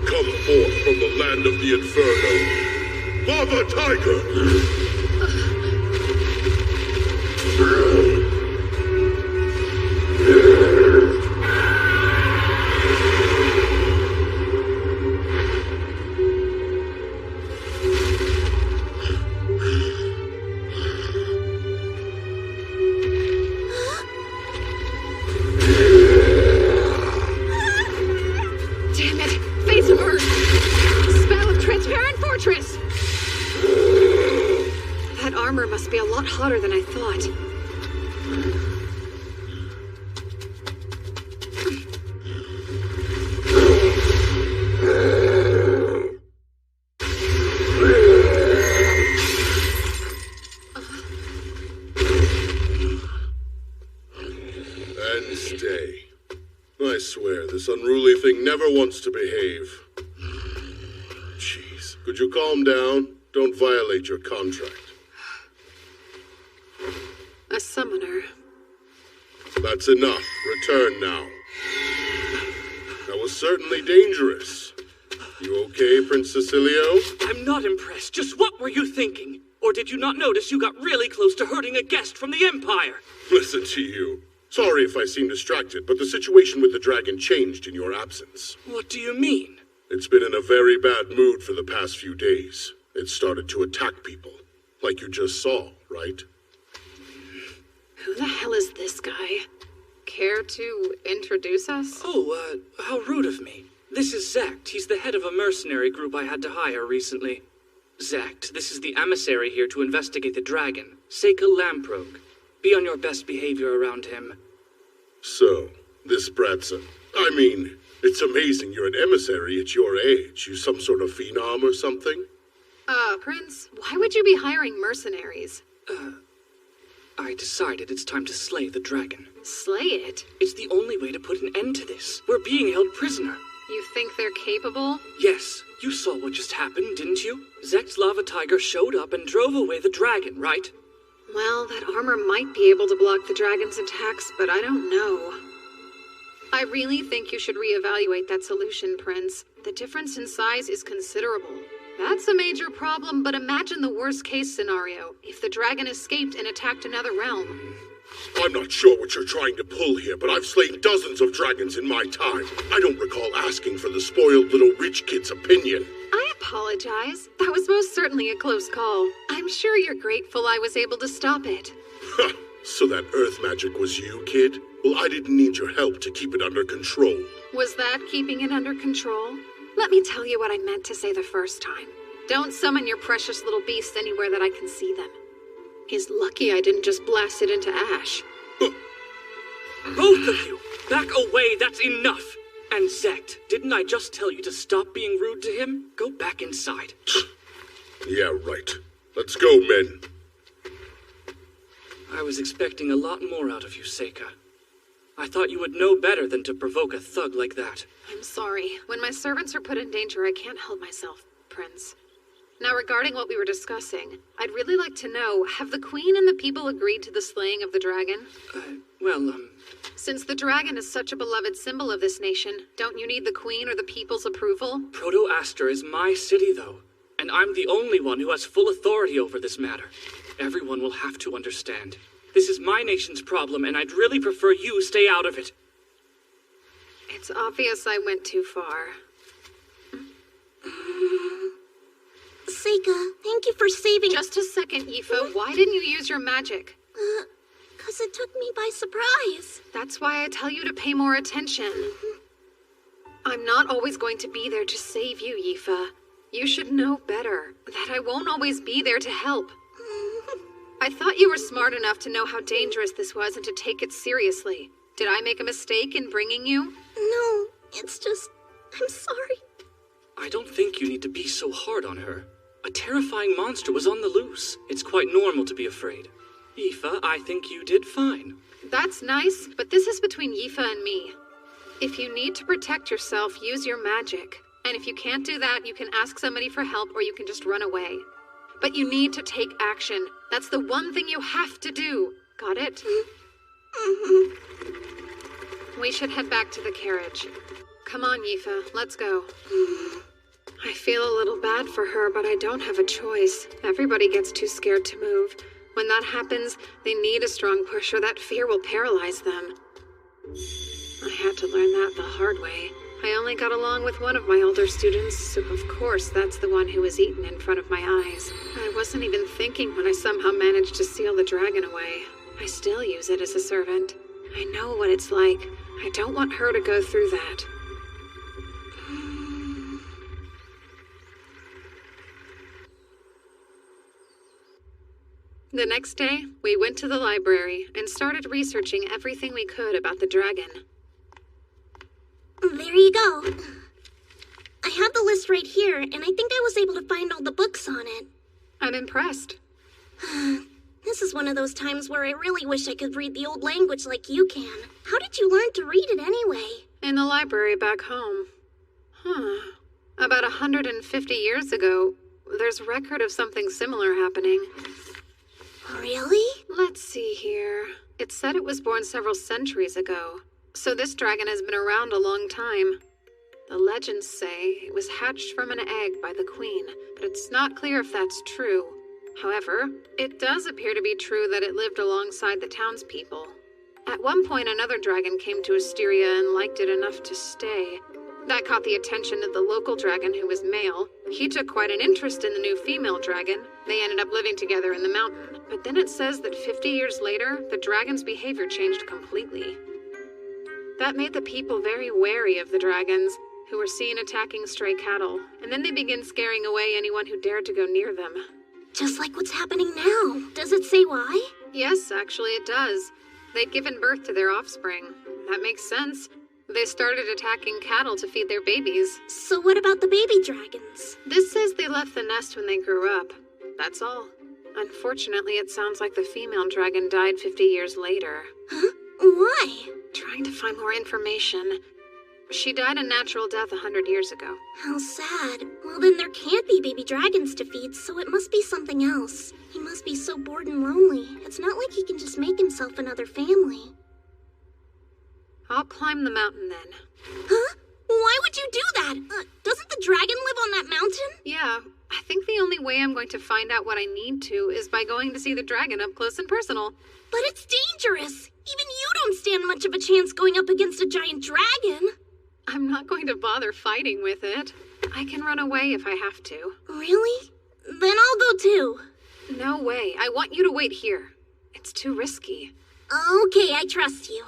Come forth from the land of the Inferno. Lava Tiger! Damn it! Face of Earth! Spell of Transparent Fortress! That armor must be a lot hotter than I thought. And stay. I swear, this unruly thing never wants to behave. Jeez, could you calm down? Don't violate your contract. A summoner. That's enough. Return now. That was certainly dangerous. You okay, Prince Cecilio? I'm not impressed. Just what were you thinking? Or did you not notice you got really close to hurting a guest from the Empire? Listen to you. Sorry if I seem distracted, but the situation with the dragon changed in your absence. What do you mean? It's been in a very bad mood for the past few days. It started to attack people, like you just saw, right? Who the hell is this guy? Care to introduce us? Oh, how rude of me. This is Zect. He's the head of a mercenary group I had to hire recently. Zect, this is the emissary here to investigate the dragon, Seika Lamprogue. Be on your best behavior around him. So, this brat's a I mean, it's amazing you're an emissary at your age. You some sort of phenom or something? Prince, why would you be hiring mercenaries? I decided it's time to slay the dragon. Slay it? It's the only way to put an end to this. We're being held prisoner. You think they're capable? Yes. You saw what just happened, didn't you? Zek's lava tiger showed up and drove away the dragon, right? Well, that armor might be able to block the dragon's attacks, but I don't know. I really think you should reevaluate that solution, Prince. The difference in size is considerable. That's a major problem, but imagine the worst-case scenario. If the dragon escaped and attacked another realm. I'm not sure what you're trying to pull here, but I've slain dozens of dragons in my time. I don't recall asking for the spoiled little rich kid's opinion. I apologize. That was most certainly a close call. I'm sure you're grateful I was able to stop it. So that earth magic was you, kid? Well, I didn't need your help to keep it under control. Was that keeping it under control? Let me tell you what I meant to say the first time. Don't summon your precious little beasts anywhere that I can see them. He's lucky I didn't just blast it into ash. Both of you! Back away, that's enough! And Zekt, didn't I just tell you to stop being rude to him? Go back inside. Yeah, right. Let's go, men. I was expecting a lot more out of you, Seika. I thought you would know better than to provoke a thug like that. I'm sorry. When my servants are put in danger, I can't help myself, Prince. Now, regarding what we were discussing, I'd really like to know, have the Queen and the people agreed to the slaying of the dragon? Since the dragon is such a beloved symbol of this nation, don't you need the Queen or the people's approval? Proto-Aster is my city, though, and I'm the only one who has full authority over this matter. Everyone will have to understand. This is my nation's problem, and I'd really prefer you stay out of it. It's obvious I went too far. Seika, thank you for saving— Just a second, Yifa. Why didn't you use your magic? 'Cause it took me by surprise. That's why I tell you to pay more attention. I'm not always going to be there to save you, Yifa. You should know better, that I won't always be there to help. I thought you were smart enough to know how dangerous this was and to take it seriously. Did I make a mistake in bringing you? No, it's just— I'm sorry. I don't think you need to be so hard on her. A terrifying monster was on the loose. It's quite normal to be afraid. Yifa, I think you did fine. That's nice, but this is between Yifa and me. If you need to protect yourself, use your magic. And if you can't do that, you can ask somebody for help or you can just run away. But you need to take action. That's the one thing you have to do. Got it? We should head back to the carriage. Come on, Yifa, let's go. I feel a little bad for her, but I don't have a choice. Everybody gets too scared to move. When that happens, they need a strong push or that fear will paralyze them. I had to learn that the hard way. I only got along with one of my older students, so of course that's the one who was eaten in front of my eyes. I wasn't even thinking when I somehow managed to seal the dragon away. I still use it as a servant. I know what it's like. I don't want her to go through that. The next day, we went to the library and started researching everything we could about the dragon. There you go. I have the list right here, and I think I was able to find all the books on it. I'm impressed. This is one of those times where I really wish I could read the old language like you can. How did you learn to read it anyway? In the library back home. About 150 years ago, there's record of something similar happening. Really? Let's see here. It said it was born several centuries ago. So this dragon has been around a long time. The legends say it was hatched from an egg by the queen, but it's not clear if that's true. However, it does appear to be true that it lived alongside the townspeople. At one point, another dragon came to Asteria and liked it enough to stay. That caught the attention of the local dragon, who was male. He took quite an interest in the new female dragon. They ended up living together in the mountain. But then it says that 50 years later, the dragon's behavior changed completely. That made the people very wary of the dragons, who were seen attacking stray cattle, and then they began scaring away anyone who dared to go near them. Just like what's happening now. Does it say why? Yes, actually it does. They'd given birth to their offspring. That makes sense. They started attacking cattle to feed their babies. So what about the baby dragons? This says they left the nest when they grew up. That's all. Unfortunately, it sounds like the female dragon died 50 years later. Huh? Why? Trying to find more information. She died a natural death 100 years ago. How sad. Well, then there can't be baby dragons to feed, so it must be something else. He must be so bored and lonely. It's not like he can just make himself another family. I'll climb the mountain then. Huh? Why would you do that? Doesn't the dragon live on that mountain? Yeah, I think the only way I'm going to find out what I need to is by going to see the dragon up close and personal. But it's dangerous. Even you don't stand much of a chance going up against a giant dragon. I'm not going to bother fighting with it. I can run away if I have to. Really? Then I'll go too. No way. I want you to wait here. It's too risky. Okay, I trust you.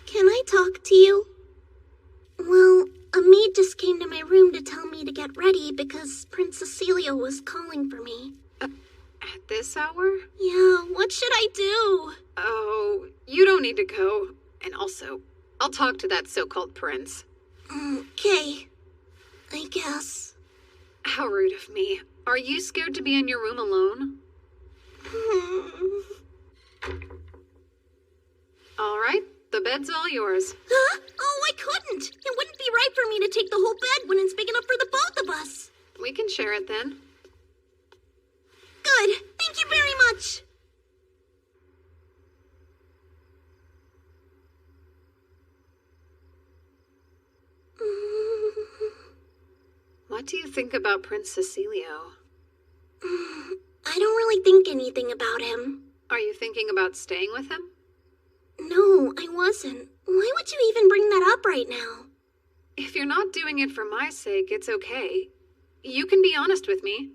Can I talk to you? Well, a maid just came to my room to tell me to get ready because Prince Cecilio was calling for me. At this hour? Yeah, what should I do? Oh, you don't need to go. And also, I'll talk to that so-called prince. Okay. I guess. How rude of me. Are you scared to be in your room alone? All right, the bed's all yours. Huh? Oh, I couldn't. It wouldn't be right for me to take the whole bed when it's big enough for the both of us. We can share it then. Good. Thank you very much. What do you think about Prince Cecilio? I don't really think anything about him. Are you thinking about staying with him? No, I wasn't. Why would you even bring that up right now? If you're not doing it for my sake, it's okay. You can be honest with me.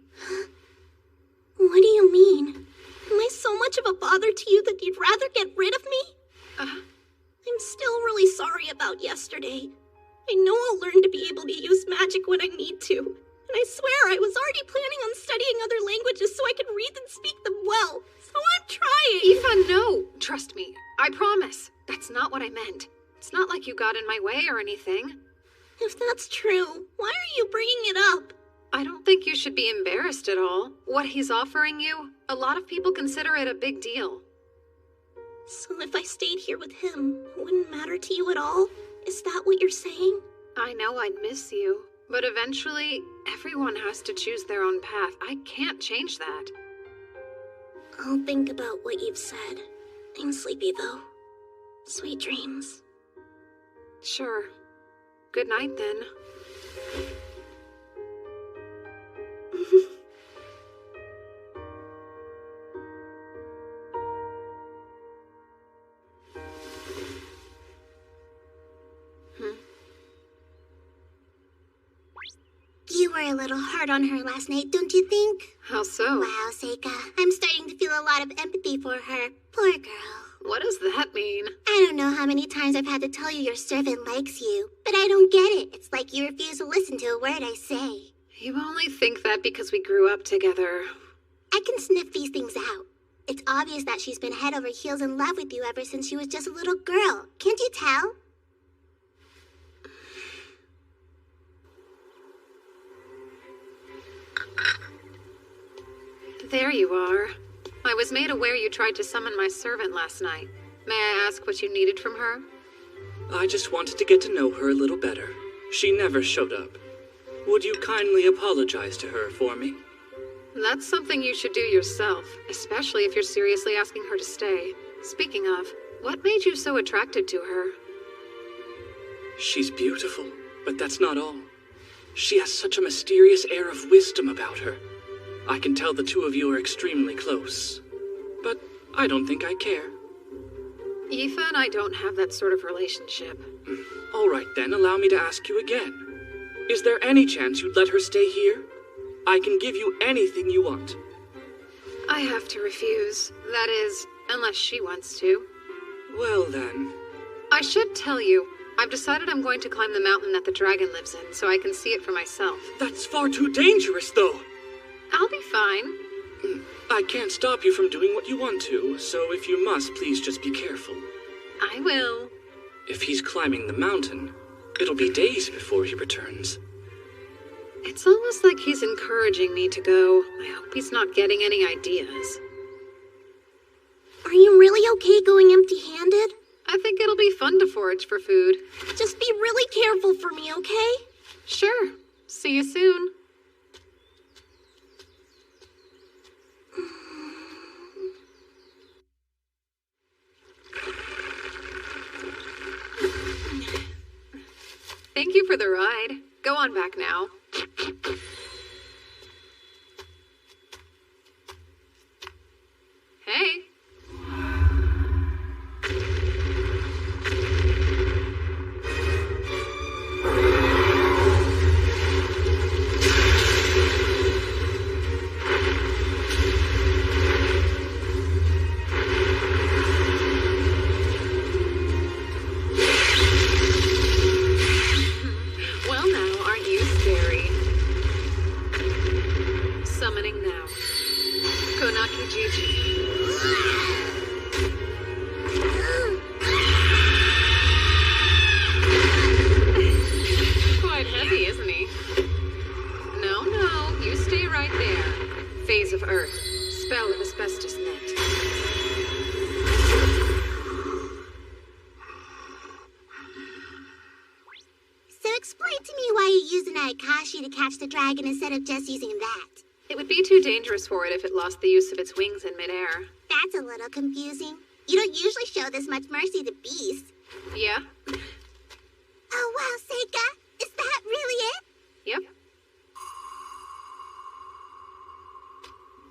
What do you mean? Am I so much of a bother to you that you'd rather get rid of me? I'm still really sorry about yesterday. I know I'll learn to be able to use magic when I need to. And I swear I was already planning on studying other languages so I could read and speak them well. So I'm trying. Aoife, no. Trust me. I promise. That's not what I meant. It's not like you got in my way or anything. If that's true, why are you bringing it up? I don't think you should be embarrassed at all. What he's offering you, a lot of people consider it a big deal. So if I stayed here with him, it wouldn't matter to you at all? Is that what you're saying? I know I'd miss you, but eventually, everyone has to choose their own path. I can't change that. I'll think about what you've said. I'm sleepy, though. Sweet dreams. Sure. Good night, then. You were a little hard on her last night, don't you think? How so? Wow, Seika. I'm starting to feel a lot of empathy for her. Poor girl. What does that mean? I don't know how many times I've had to tell you your servant likes you, but I don't get it. It's like you refuse to listen to a word I say. You only think that because we grew up together. I can sniff these things out. It's obvious that she's been head over heels in love with you ever since she was just a little girl. Can't you tell? There you are. I was made aware you tried to summon my servant last night. May I ask what you needed from her? I just wanted to get to know her a little better. She never showed up. Would you kindly apologize to her for me? That's something you should do yourself, especially if you're seriously asking her to stay. Speaking of, what made you so attracted to her? She's beautiful, but that's not all. She has such a mysterious air of wisdom about her. I can tell the two of you are extremely close, but I don't think I care. Aoife and I don't have that sort of relationship. All right then, allow me to ask you again. Is there any chance you'd let her stay here? I can give you anything you want. I have to refuse. That is, unless she wants to. Well then. I should tell you, I've decided I'm going to climb the mountain that the dragon lives in so I can see it for myself. That's far too dangerous, though. I'll be fine. I can't stop you from doing what you want to, so if you must, please just be careful. I will. If he's climbing the mountain, it'll be days before he returns. It's almost like he's encouraging me to go. I hope he's not getting any ideas. Are you really okay going empty-handed? I think it'll be fun to forage for food. Just be really careful for me, okay? Sure. See you soon. Thank you for the ride. Go on back now. Hey. To catch the dragon instead of just using that. It would be too dangerous for it if it lost the use of its wings in midair. That's a little confusing. You don't usually show this much mercy to beasts. Yeah? Oh wow, Seika! Is that really it? Yep.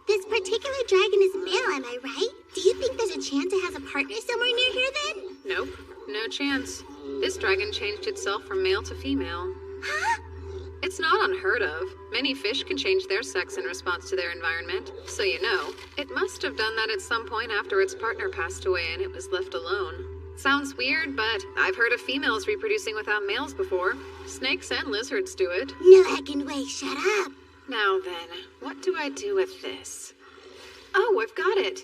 This particular dragon is male, am I right? Do you think there's a chance it has a partner somewhere near here then? Nope. No chance. This dragon changed itself from male to female. Huh? It's not unheard of. Many fish can change their sex in response to their environment. So you know, it must have done that at some point after its partner passed away and it was left alone. Sounds weird, but I've heard of females reproducing without males before. Snakes and lizards do it. No heckin' way, shut up! Now then, what do I do with this? Oh, I've got it!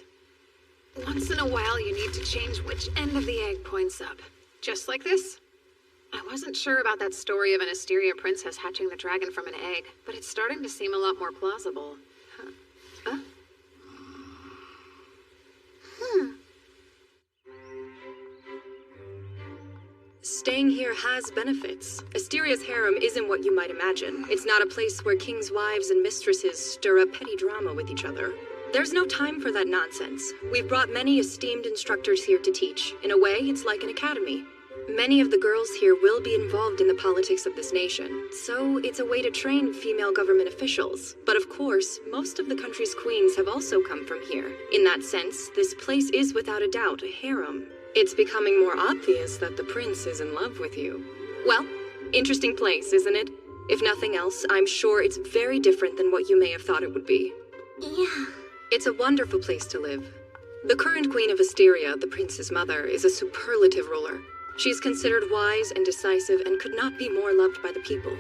Once in a while you need to change which end of the egg points up. Just like this. I wasn't sure about that story of an Asteria princess hatching the dragon from an egg, but it's starting to seem a lot more plausible. Huh? Staying here has benefits. Asteria's harem isn't what you might imagine. It's not a place where kings' wives and mistresses stir up petty drama with each other. There's no time for that nonsense. We've brought many esteemed instructors here to teach. In a way, it's like an academy. Many of the girls here will be involved in the politics of this nation, so it's a way to train female government officials. But of course, most of the country's queens have also come from here. In that sense, this place is without a doubt a harem. It's becoming more obvious that the prince is in love with you. Well, interesting place, isn't it? If nothing else, I'm sure it's very different than what you may have thought it would be. Yeah. It's a wonderful place to live. The current queen of Asteria, the prince's mother, is a superlative ruler. She's considered wise and decisive and could not be more loved by the people.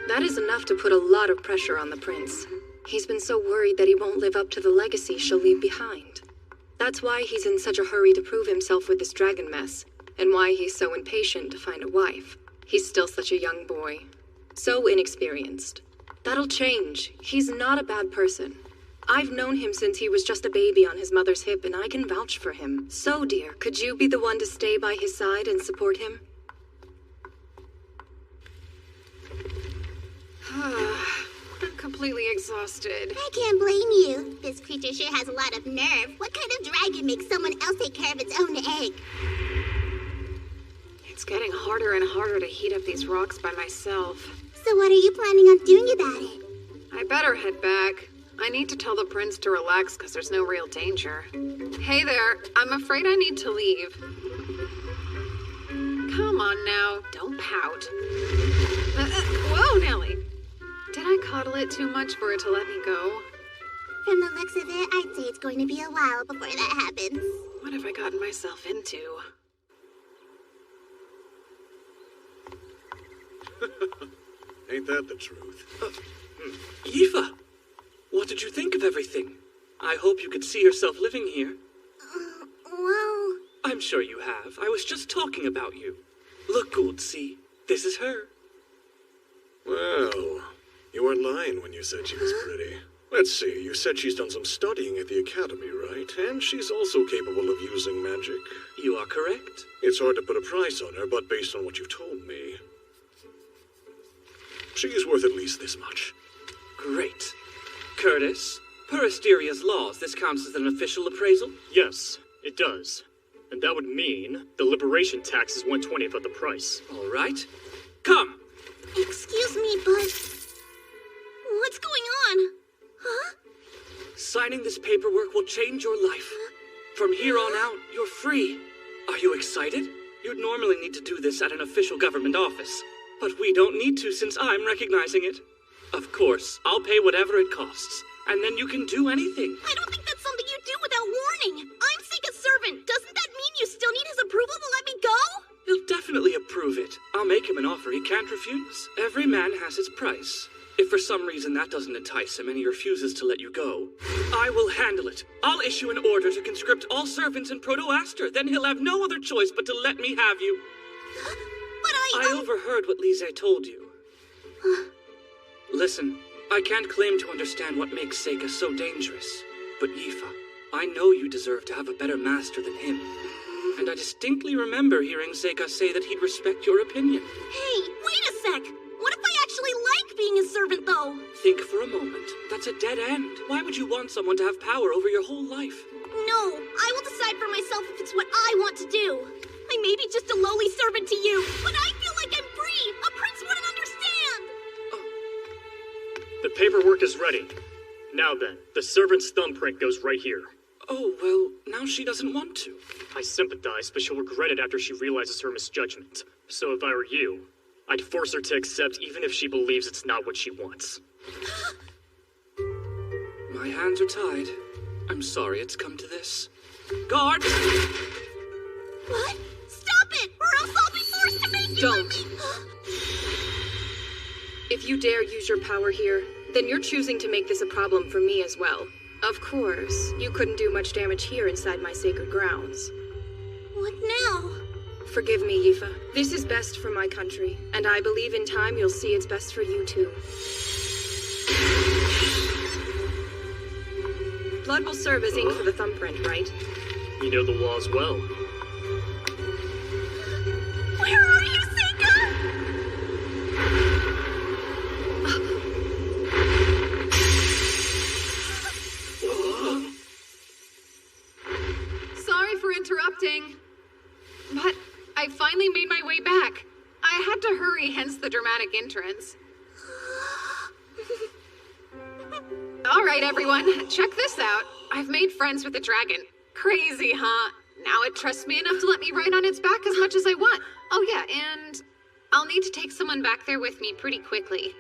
That is enough to put a lot of pressure on the prince. He's been so worried that he won't live up to the legacy she'll leave behind. That's why he's in such a hurry to prove himself with this dragon mess, and why he's so impatient to find a wife. He's still such a young boy. So inexperienced. That'll change. He's not a bad person. I've known him since he was just a baby on his mother's hip, and I can vouch for him. So, dear, could you be the one to stay by his side and support him? I'm completely exhausted. I can't blame you. This creature sure has a lot of nerve. What kind of dragon makes someone else take care of its own egg? It's getting harder and harder to heat up these rocks by myself. So what are you planning on doing about it? I better head back. I need to tell the prince to relax because there's no real danger. Hey there, I'm afraid I need to leave. Come on now, don't pout. Whoa, Nellie. Did I coddle it too much for it to let me go? From the looks of it, I'd say it's going to be a while before that happens. What have I gotten myself into? Ain't that the truth? Yifa, what did you think of everything? I hope you could see yourself living here. Well... I'm sure you have. I was just talking about you. Look, Gould, see? This is her. Well, you weren't lying when you said she was pretty. Let's see, you said she's done some studying at the academy, right? And she's also capable of using magic. You are correct. It's hard to put a price on her, but based on what you've told me, she's worth at least this much. Great. Curtis, per Asteria's laws, this counts as an official appraisal? Yes, it does. And that would mean the liberation tax is 1/20th of the price. All right. Come! Excuse me, but... what's going on? Huh? Signing this paperwork will change your life. From here on out, you're free. Are you excited? You'd normally need to do this at an official government office. But we don't need to since I'm recognizing it. Of course, I'll pay whatever it costs. And then you can do anything. I don't think that's something you do without warning. I'm Seika's servant. Doesn't that mean you still need his approval to let me go? He'll definitely approve it. I'll make him an offer he can't refuse. Every man has his price. If for some reason that doesn't entice him and he refuses to let you go, I will handle it. I'll issue an order to conscript all servants in Proto-Aster. Then he'll have no other choice but to let me have you. But I overheard what Lise told you. Listen, I can't claim to understand what makes Seika so dangerous. But Yifa, I know you deserve to have a better master than him. And I distinctly remember hearing Seika say that he'd respect your opinion. Hey, wait a sec! What if I actually like being his servant, though? Think for a moment. That's a dead end. Why would you want someone to have power over your whole life? No, I will decide for myself if it's what I want to do. I may be just a lowly servant to you, but I feel like I'm free! A prince wouldn't understand! The paperwork is ready. Now then, the servant's thumbprint goes right here. Oh, well, now she doesn't want to. I sympathize, but she'll regret it after she realizes her misjudgment. So if I were you, I'd force her to accept even if she believes it's not what she wants. My hands are tied. I'm sorry it's come to this. Guards! What? Stop it, or else I'll be forced to make you Don't. If you dare use your power here, then you're choosing to make this a problem for me as well. Of course, you couldn't do much damage here inside my sacred grounds. What now? Forgive me, Yifa. This is best for my country, and I believe in time you'll see it's best for you too. Blood will serve as ink for the thumbprint, right? You know the laws well. Where are you, Seika? Sorry for interrupting, but I finally made my way back. I had to hurry, hence the dramatic entrance. All right, everyone, check this out. I've made friends with the dragon. Crazy, huh? Now it trusts me enough to let me ride on its back as much as I want. Oh yeah, and I'll need to take someone back there with me pretty quickly.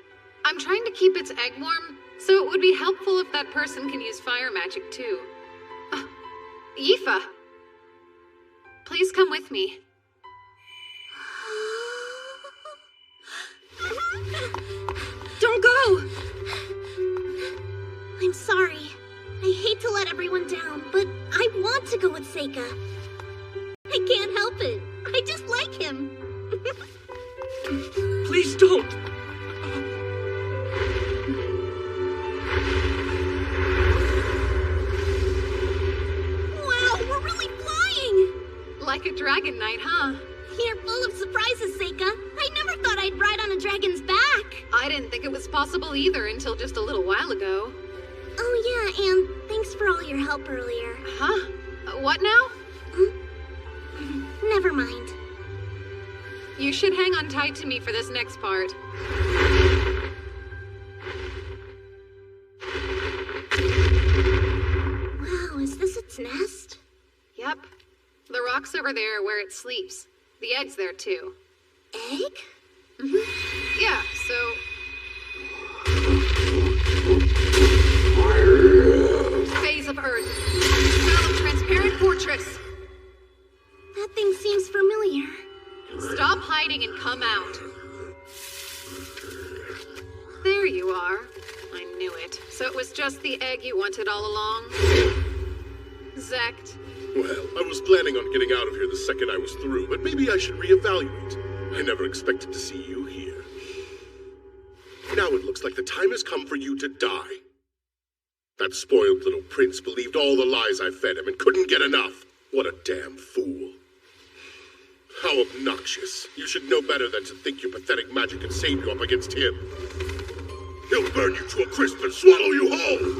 I'm trying to keep its egg warm, so it would be helpful if that person can use fire magic too. Yifa, please come with me. Don't go! I'm sorry. I hate to let everyone down, but I want to go with Seika. I can't help it. I just like him. Please don't! Wow, we're really flying! Like a dragon knight, huh? You're full of surprises, Seika. I never thought I'd ride on a dragon's back. I didn't think it was possible either until just a little while ago. Oh yeah, and thanks for all your help earlier. Huh? What now? Never mind. You should hang on tight to me for this next part. Wow, is this its nest? Yep. The rock's over there where it sleeps. The egg's there too. Egg? Yeah, so... Phase of Earth. Smell of transparent fortress. That thing seems familiar. Stop hiding and come out. you are. I knew it. So it was just the egg you wanted all along? Zect. Well, I was planning on getting out of here the second I was through, but maybe I should reevaluate. I never expected to see you here. Now it looks like the time has come for you to die. That spoiled little prince believed all the lies I fed him and couldn't get enough. What a damn fool. How obnoxious. You should know better than to think your pathetic magic can save you up against him. He'll burn you to a crisp and swallow you whole!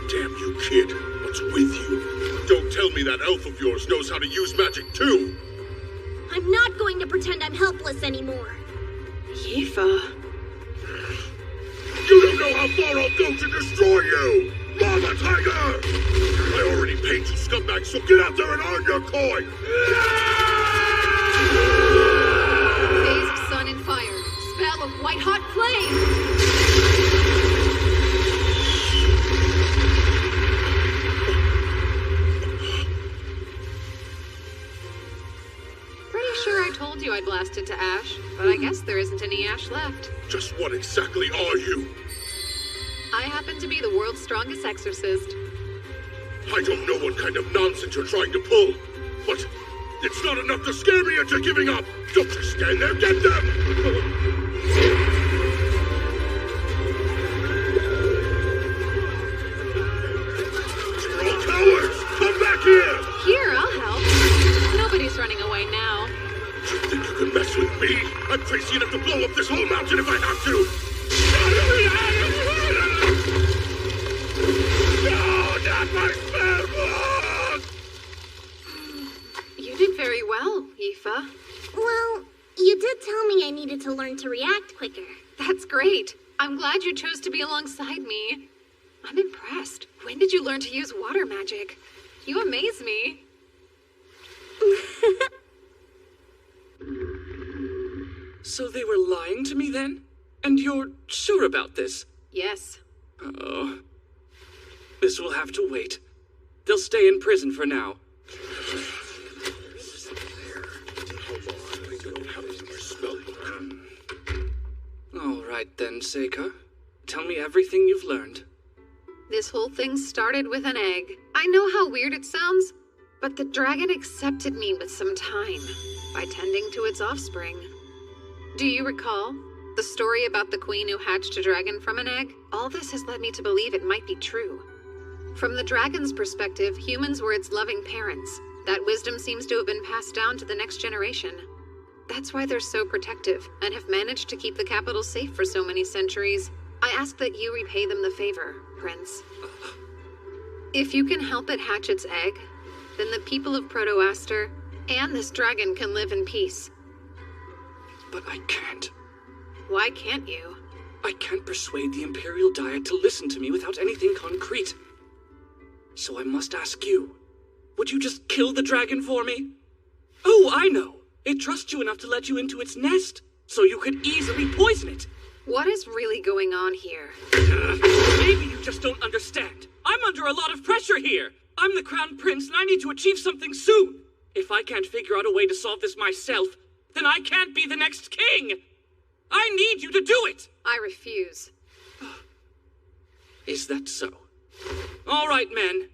Damn you, kid. What's with you? Don't tell me that elf of yours knows how to use magic too! I'm not going to pretend I'm helpless anymore. Yifa. You don't know how far I'll go to destroy you! Mama Tiger! I already paid you, scumbag, so get out there and earn your coin! Phase of sun and fire. Spell of white-hot flame! Sure, I told you I blasted to ash, but I guess there isn't any ash left. Just what exactly are you? I happen to be the world's strongest exorcist. I don't know what kind of nonsense you're trying to pull, but it's not enough to scare me into giving up! Don't just stand there, get them! You're all cowards! Come back here! Here, I'll help. Nobody's running away now. You think you can mess with me? I'm crazy enough to blow up this whole mountain if I have to! No, not my spell book! You did very well, Yifa. Well, you did tell me I needed to learn to react quicker. That's great. I'm glad you chose to be alongside me. I'm impressed. When did you learn to use water magic? You amaze me. So they were lying to me then? And you're sure about this? Yes. Oh. This will have to wait. They'll stay in prison for now. All right then, Seika. Tell me everything you've learned. This whole thing started with an egg. I know how weird it sounds, but the dragon accepted me with some time by tending to its offspring. Do you recall the story about the queen who hatched a dragon from an egg? All this has led me to believe it might be true. From the dragon's perspective, humans were its loving parents. That wisdom seems to have been passed down to the next generation. That's why they're so protective and have managed to keep the capital safe for so many centuries. I ask that you repay them the favor, Prince. If you can help it hatch its egg, then the people of Proto-Aster and this dragon can live in peace. But I can't. Why can't you? I can't persuade the Imperial Diet to listen to me without anything concrete. So I must ask you, would you just kill the dragon for me? Oh, I know. It trusts you enough to let you into its nest, so you could easily poison it. What is really going on here? Maybe you just don't understand. I'm under a lot of pressure here. I'm the Crown Prince and I need to achieve something soon. If I can't figure out a way to solve this myself, then I can't be the next king. I need you to do it. I refuse. Is that so? All right, men.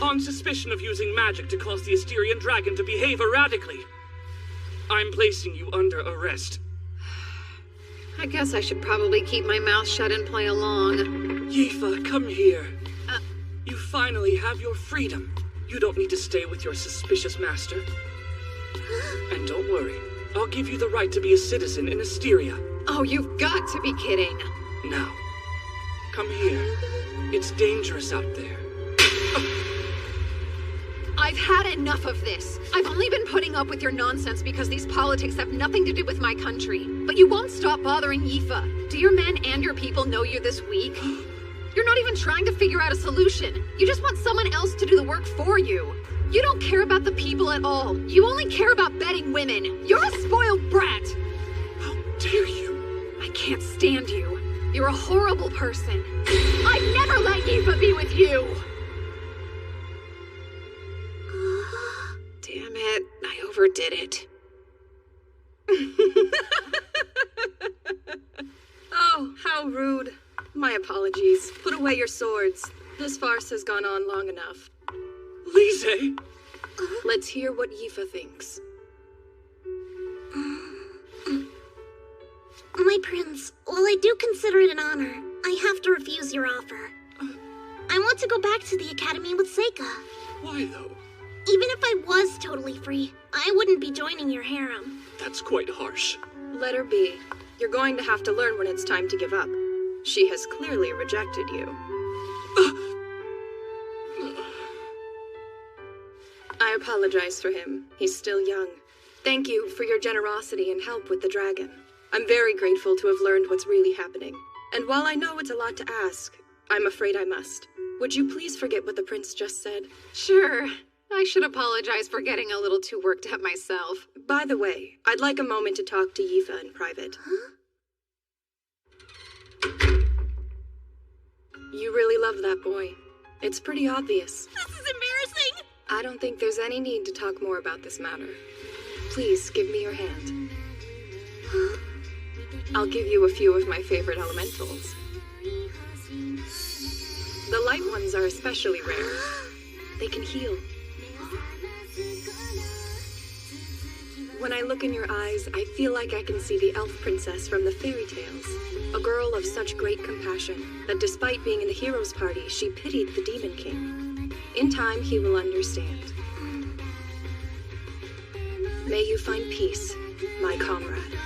On suspicion of using magic to cause the Asterian dragon to behave erratically, I'm placing you under arrest. I guess I should probably keep my mouth shut and play along. Yifa, come here. You finally have your freedom. You don't need to stay with your suspicious master. And don't worry, I'll give you the right to be a citizen in Asteria. Oh, you've got to be kidding. Now, come here. It's dangerous out there. I've had enough of this. I've only been putting up with your nonsense because these politics have nothing to do with my country. But you won't stop bothering Yifa. Do your men and your people know you're this weak? You're not even trying to figure out a solution. You just want someone else to do the work for you. You don't care about the people at all. You only care about betting women. You're a spoiled brat. How dare you? I can't stand you. You're a horrible person. I'd never let Yifa be with you! Damn it, I overdid it. Oh, how rude. My apologies. Put away your swords. This farce has gone on long enough. Lise! Let's hear what Yifa thinks. My prince, while I do consider it an honor, I have to refuse your offer. I want to go back to the academy with Seika. Why, though? Even if I was totally free, I wouldn't be joining your harem. That's quite harsh. Let her be. You're going to have to learn when it's time to give up. She has clearly rejected you. I apologize for him. He's still young. Thank you for your generosity and help with the dragon. I'm very grateful to have learned what's really happening. And while I know it's a lot to ask, I'm afraid I must. Would you please forget what the prince just said? Sure. I should apologize for getting a little too worked up myself. By the way, I'd like a moment to talk to Yifa in private. Huh? You really love that boy. It's pretty obvious. This is embarrassing! I don't think there's any need to talk more about this matter. Please give me your hand. I'll give you a few of my favorite elementals. The light ones are especially rare. They can heal. When I look in your eyes, I feel like I can see the elf princess from the fairy tales. A girl of such great compassion that despite being in the hero's party, she pitied the demon king. In time, he will understand. May you find peace, my comrade.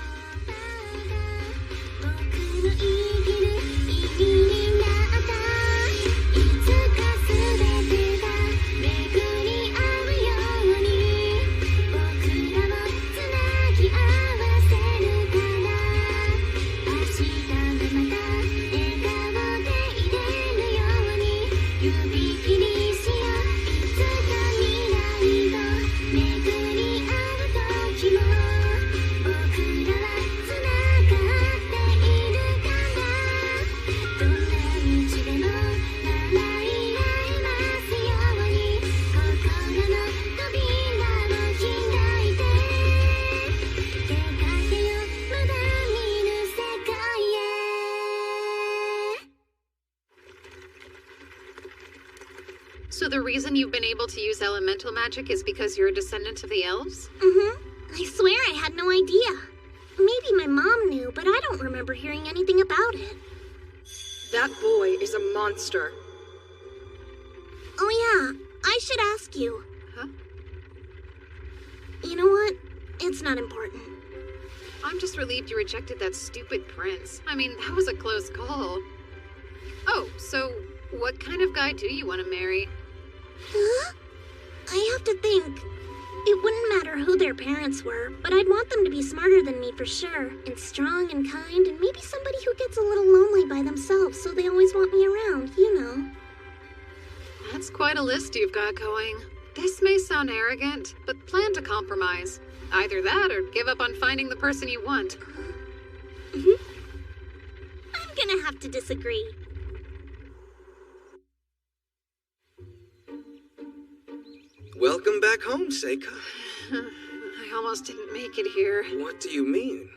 So the reason you've been able to use elemental magic is because you're a descendant of the elves? I swear I had no idea. Maybe my mom knew, but I don't remember hearing anything about it. That boy is a monster. Oh yeah, I should ask you. Huh? You know what? It's not important. I'm just relieved you rejected that stupid prince. I mean, that was a close call. Oh, so what kind of guy do you want to marry? Huh? I have to think. It wouldn't matter who their parents were, but I'd want them to be smarter than me for sure, and strong and kind, and maybe somebody who gets a little lonely by themselves, so they always want me around, you know. That's quite a list you've got going. This may sound arrogant, but plan to compromise. Either that or give up on finding the person you want. I'm gonna have to disagree. Welcome back home, Seika. I almost didn't make it here. What do you mean?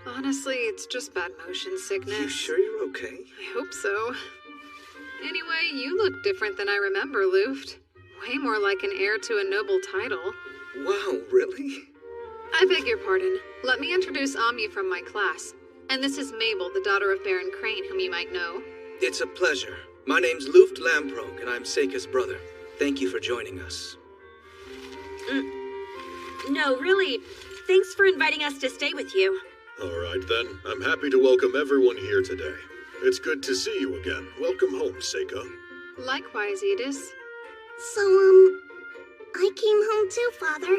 Honestly, it's just bad motion sickness. You sure you're okay? I hope so. Anyway, you look different than I remember, Luft. Way more like an heir to a noble title. Wow, really? I beg your pardon. Let me introduce Amu from my class. And this is Mabel, the daughter of Baron Crane, whom you might know. It's a pleasure. My name's Luft Lamprogue, and I'm Seika's brother. Thank you for joining us. No, really. Thanks for inviting us to stay with you. All right, then. I'm happy to welcome everyone here today. It's good to see you again. Welcome home, Seika. Likewise, Edis. So, I came home too, Father.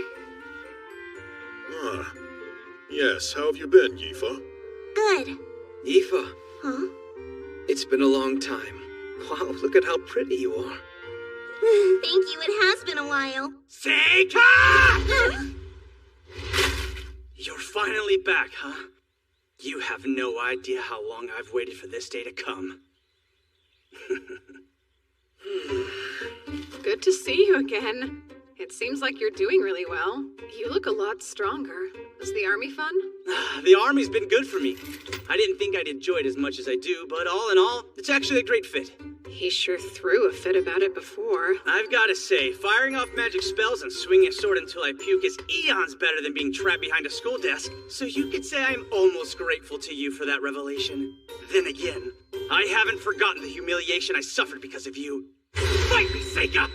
Ah. Yes, how have you been, Yifa? Good. Yifa. Huh? It's been a long time. Wow, look at how pretty you are. Thank you, it has been a while. Seika! You're finally back, huh? You have no idea how long I've waited for this day to come. Good to see you again. It seems like you're doing really well. You look a lot stronger. Is the army fun? The army's been good for me. I didn't think I'd enjoy it as much as I do, but all in all, it's actually a great fit. He sure threw a fit about it before. I've gotta say, firing off magic spells and swinging a sword until I puke is eons better than being trapped behind a school desk, so you could say I'm almost grateful to you for that revelation. Then again, I haven't forgotten the humiliation I suffered because of you. Fight me, Seika!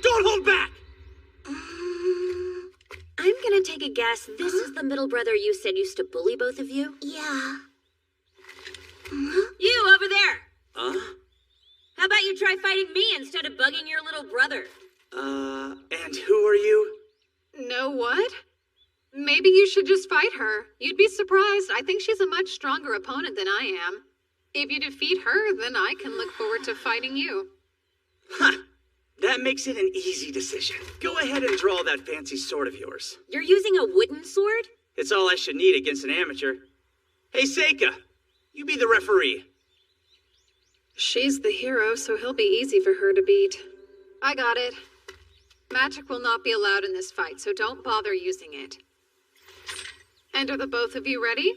Don't hold back! I'm gonna take a guess. This is the middle brother you said used to bully both of you? Yeah. You over there! Huh? How about you try fighting me instead of bugging your little brother? And who are you? Know what? Maybe you should just fight her. You'd be surprised. I think she's a much stronger opponent than I am. If you defeat her, then I can look forward to fighting you. Huh. That makes it an easy decision. Go ahead and draw that fancy sword of yours. You're using a wooden sword? It's all I should need against an amateur. Hey, Seika, you be the referee. She's the hero, so he'll be easy for her to beat. I got it. Magic will not be allowed in this fight, so don't bother using it. And are the both of you ready?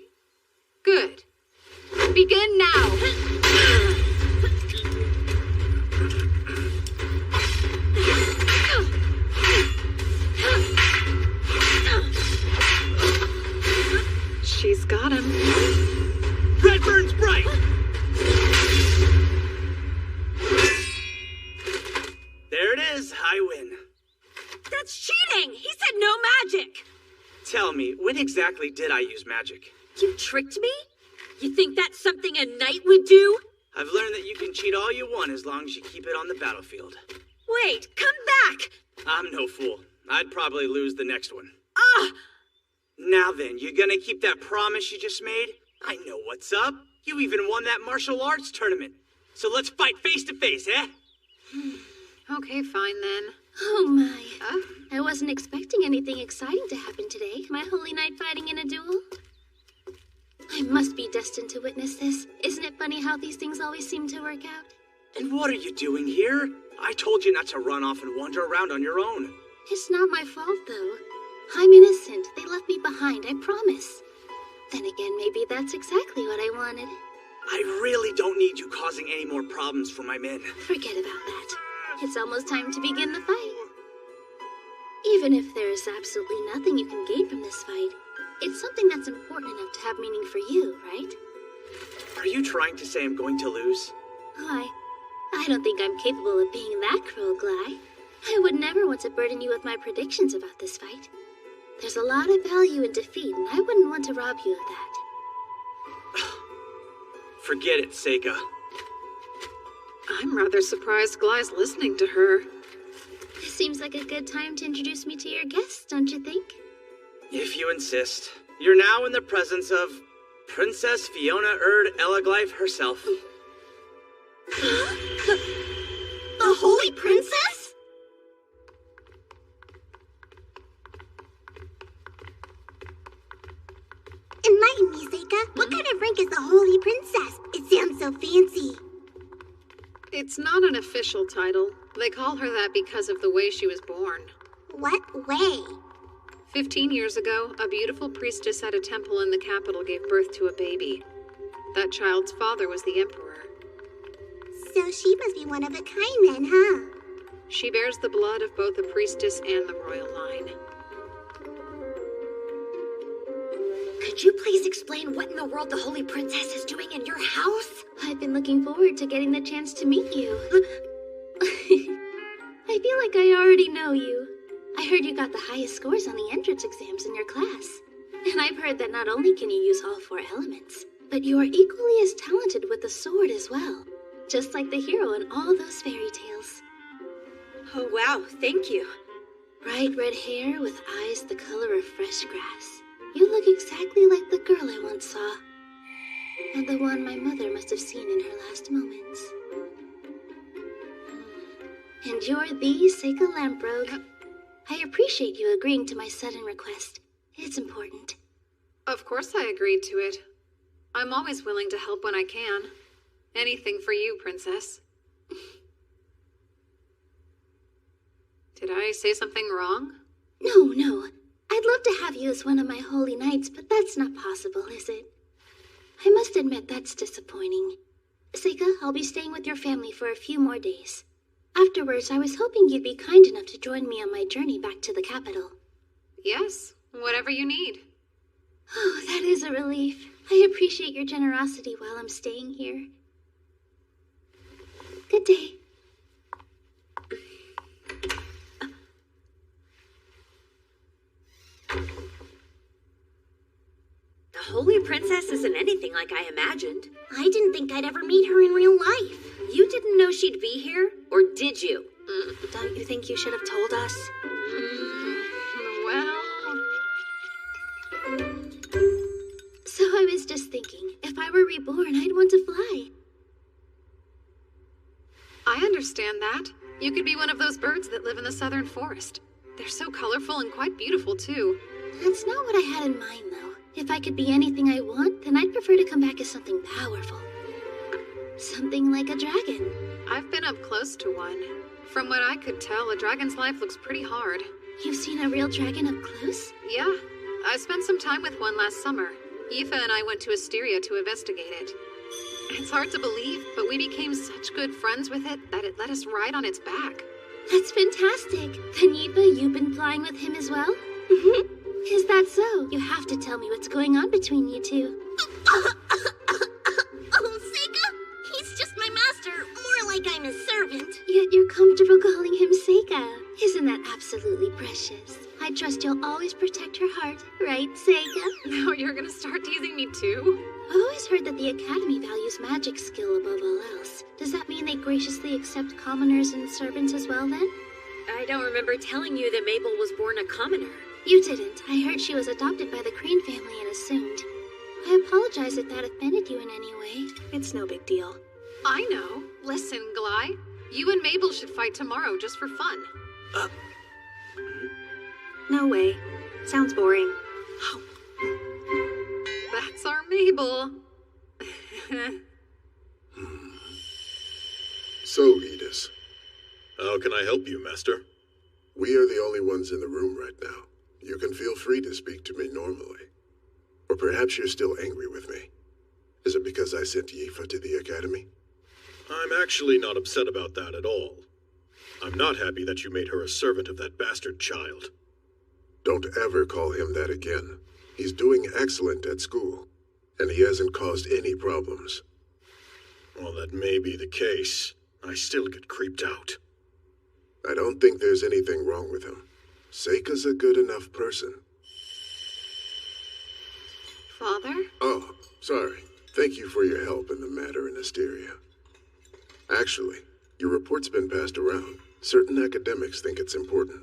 Good. Begin now! She's got him. Red burns bright! There it is, I win. That's cheating! He said no magic! Tell me, when exactly did I use magic? You tricked me? You think that's something a knight would do? I've learned that you can cheat all you want as long as you keep it on the battlefield. Wait, come back! I'm no fool. I'd probably lose the next one. Ah! Now then, you gonna keep that promise you just made? I know what's up. You even won that martial arts tournament. So let's fight face to face, eh? Okay, fine then. Oh my. I wasn't expecting anything exciting to happen today. My holy knight fighting in a duel? I must be destined to witness this. Isn't it funny how these things always seem to work out? And what are you doing here? I told you not to run off and wander around on your own. It's not my fault, though. I'm innocent. They left me behind, I promise. Then again, maybe that's exactly what I wanted. I really don't need you causing any more problems for my men. Forget about that. It's almost time to begin the fight. Even if there is absolutely nothing you can gain from this fight, it's something that's important enough to have meaning for you, right? Are you trying to say I'm going to lose? Oh, I don't think I'm capable of being that cruel, Gly. I would never want to burden you with my predictions about this fight. There's a lot of value in defeat, and I wouldn't want to rob you of that. Forget it, Seika. I'm rather surprised Gly's listening to her. This seems like a good time to introduce me to your guests, don't you think? If you insist. You're now in the presence of Princess Fiona Erd Elaglyph herself. The Holy Princess? Enlighten me, Seika. What kind of rank is the Holy Princess? It sounds so fancy. It's not an official title. They call her that because of the way she was born. What way? 15 years ago, a beautiful priestess at a temple in the capital gave birth to a baby. That child's father was the emperor. So she must be one of a kind then, huh? She bears the blood of both the priestess and the royal line. Could you please explain what in the world the Holy Princess is doing in your house? I've been looking forward to getting the chance to meet you. I feel like I already know you. I heard you got the highest scores on the entrance exams in your class. And I've heard that not only can you use all 4 elements, but you are equally as talented with the sword as well. Just like the hero in all those fairy tales. Oh wow, thank you. Bright red hair with eyes the color of fresh grass. You look exactly like the girl I once saw. And the one my mother must have seen in her last moments. And you're the Seika Lamprogue. I appreciate you agreeing to my sudden request. It's important. Of course I agreed to it. I'm always willing to help when I can. Anything for you, Princess. Did I say something wrong? No. I'd love to have you as one of my holy knights, but that's not possible, is it? I must admit that's disappointing. Seika, I'll be staying with your family for a few more days. Afterwards, I was hoping you'd be kind enough to join me on my journey back to the capital. Yes, whatever you need. Oh, that is a relief. I appreciate your generosity while I'm staying here. Good day. The Holy Princess isn't anything like I imagined. I didn't think I'd ever meet her in real life. You didn't know she'd be here? Or did you? Don't you think you should have told us? Well... So I was just thinking, if I were reborn, I'd want to fly. I understand that. You could be one of those birds that live in the southern forest. They're so colorful and quite beautiful, too. That's not what I had in mind, though. If I could be anything I want, then I'd prefer to come back as something powerful. Something like a dragon. I've been up close to one. From what I could tell, a dragon's life looks pretty hard. You've seen a real dragon up close? Yeah. I spent some time with one last summer. Aoife and I went to Asteria to investigate it. It's hard to believe, but we became such good friends with it that it let us ride on its back. That's fantastic. Then Aoife, you've been flying with him as well? Is that so? You have to tell me what's going on between you two. Oh, Seika? He's just my master. More like I'm his servant. Yet you're comfortable calling him Seika. Isn't that absolutely precious? I trust you'll always protect her heart, right, Seika? Now you're gonna start teasing me too? I've always heard that the Academy values magic skill above all else. Does that mean they graciously accept commoners and servants as well, then? I don't remember telling you that Mabel was born a commoner. You didn't. I heard she was adopted by the Crane family and assumed. I apologize if that offended you in any way. It's no big deal. I know. Listen, Gly. You and Mabel should fight tomorrow just for fun. No way. Sounds boring. That's our Mabel. So, Edis. How can I help you, Master? We are the only ones in the room right now. You can feel free to speak to me normally. Or perhaps you're still angry with me. Is it because I sent Aoife to the Academy? I'm actually not upset about that at all. I'm not happy that you made her a servant of that bastard child. Don't ever call him that again. He's doing excellent at school, and he hasn't caused any problems. Well, that may be the case. I still get creeped out. I don't think there's anything wrong with him. Seika's a good enough person. Father? Oh, sorry. Thank you for your help in the matter in Asteria. Actually, your report's been passed around. Certain academics think it's important.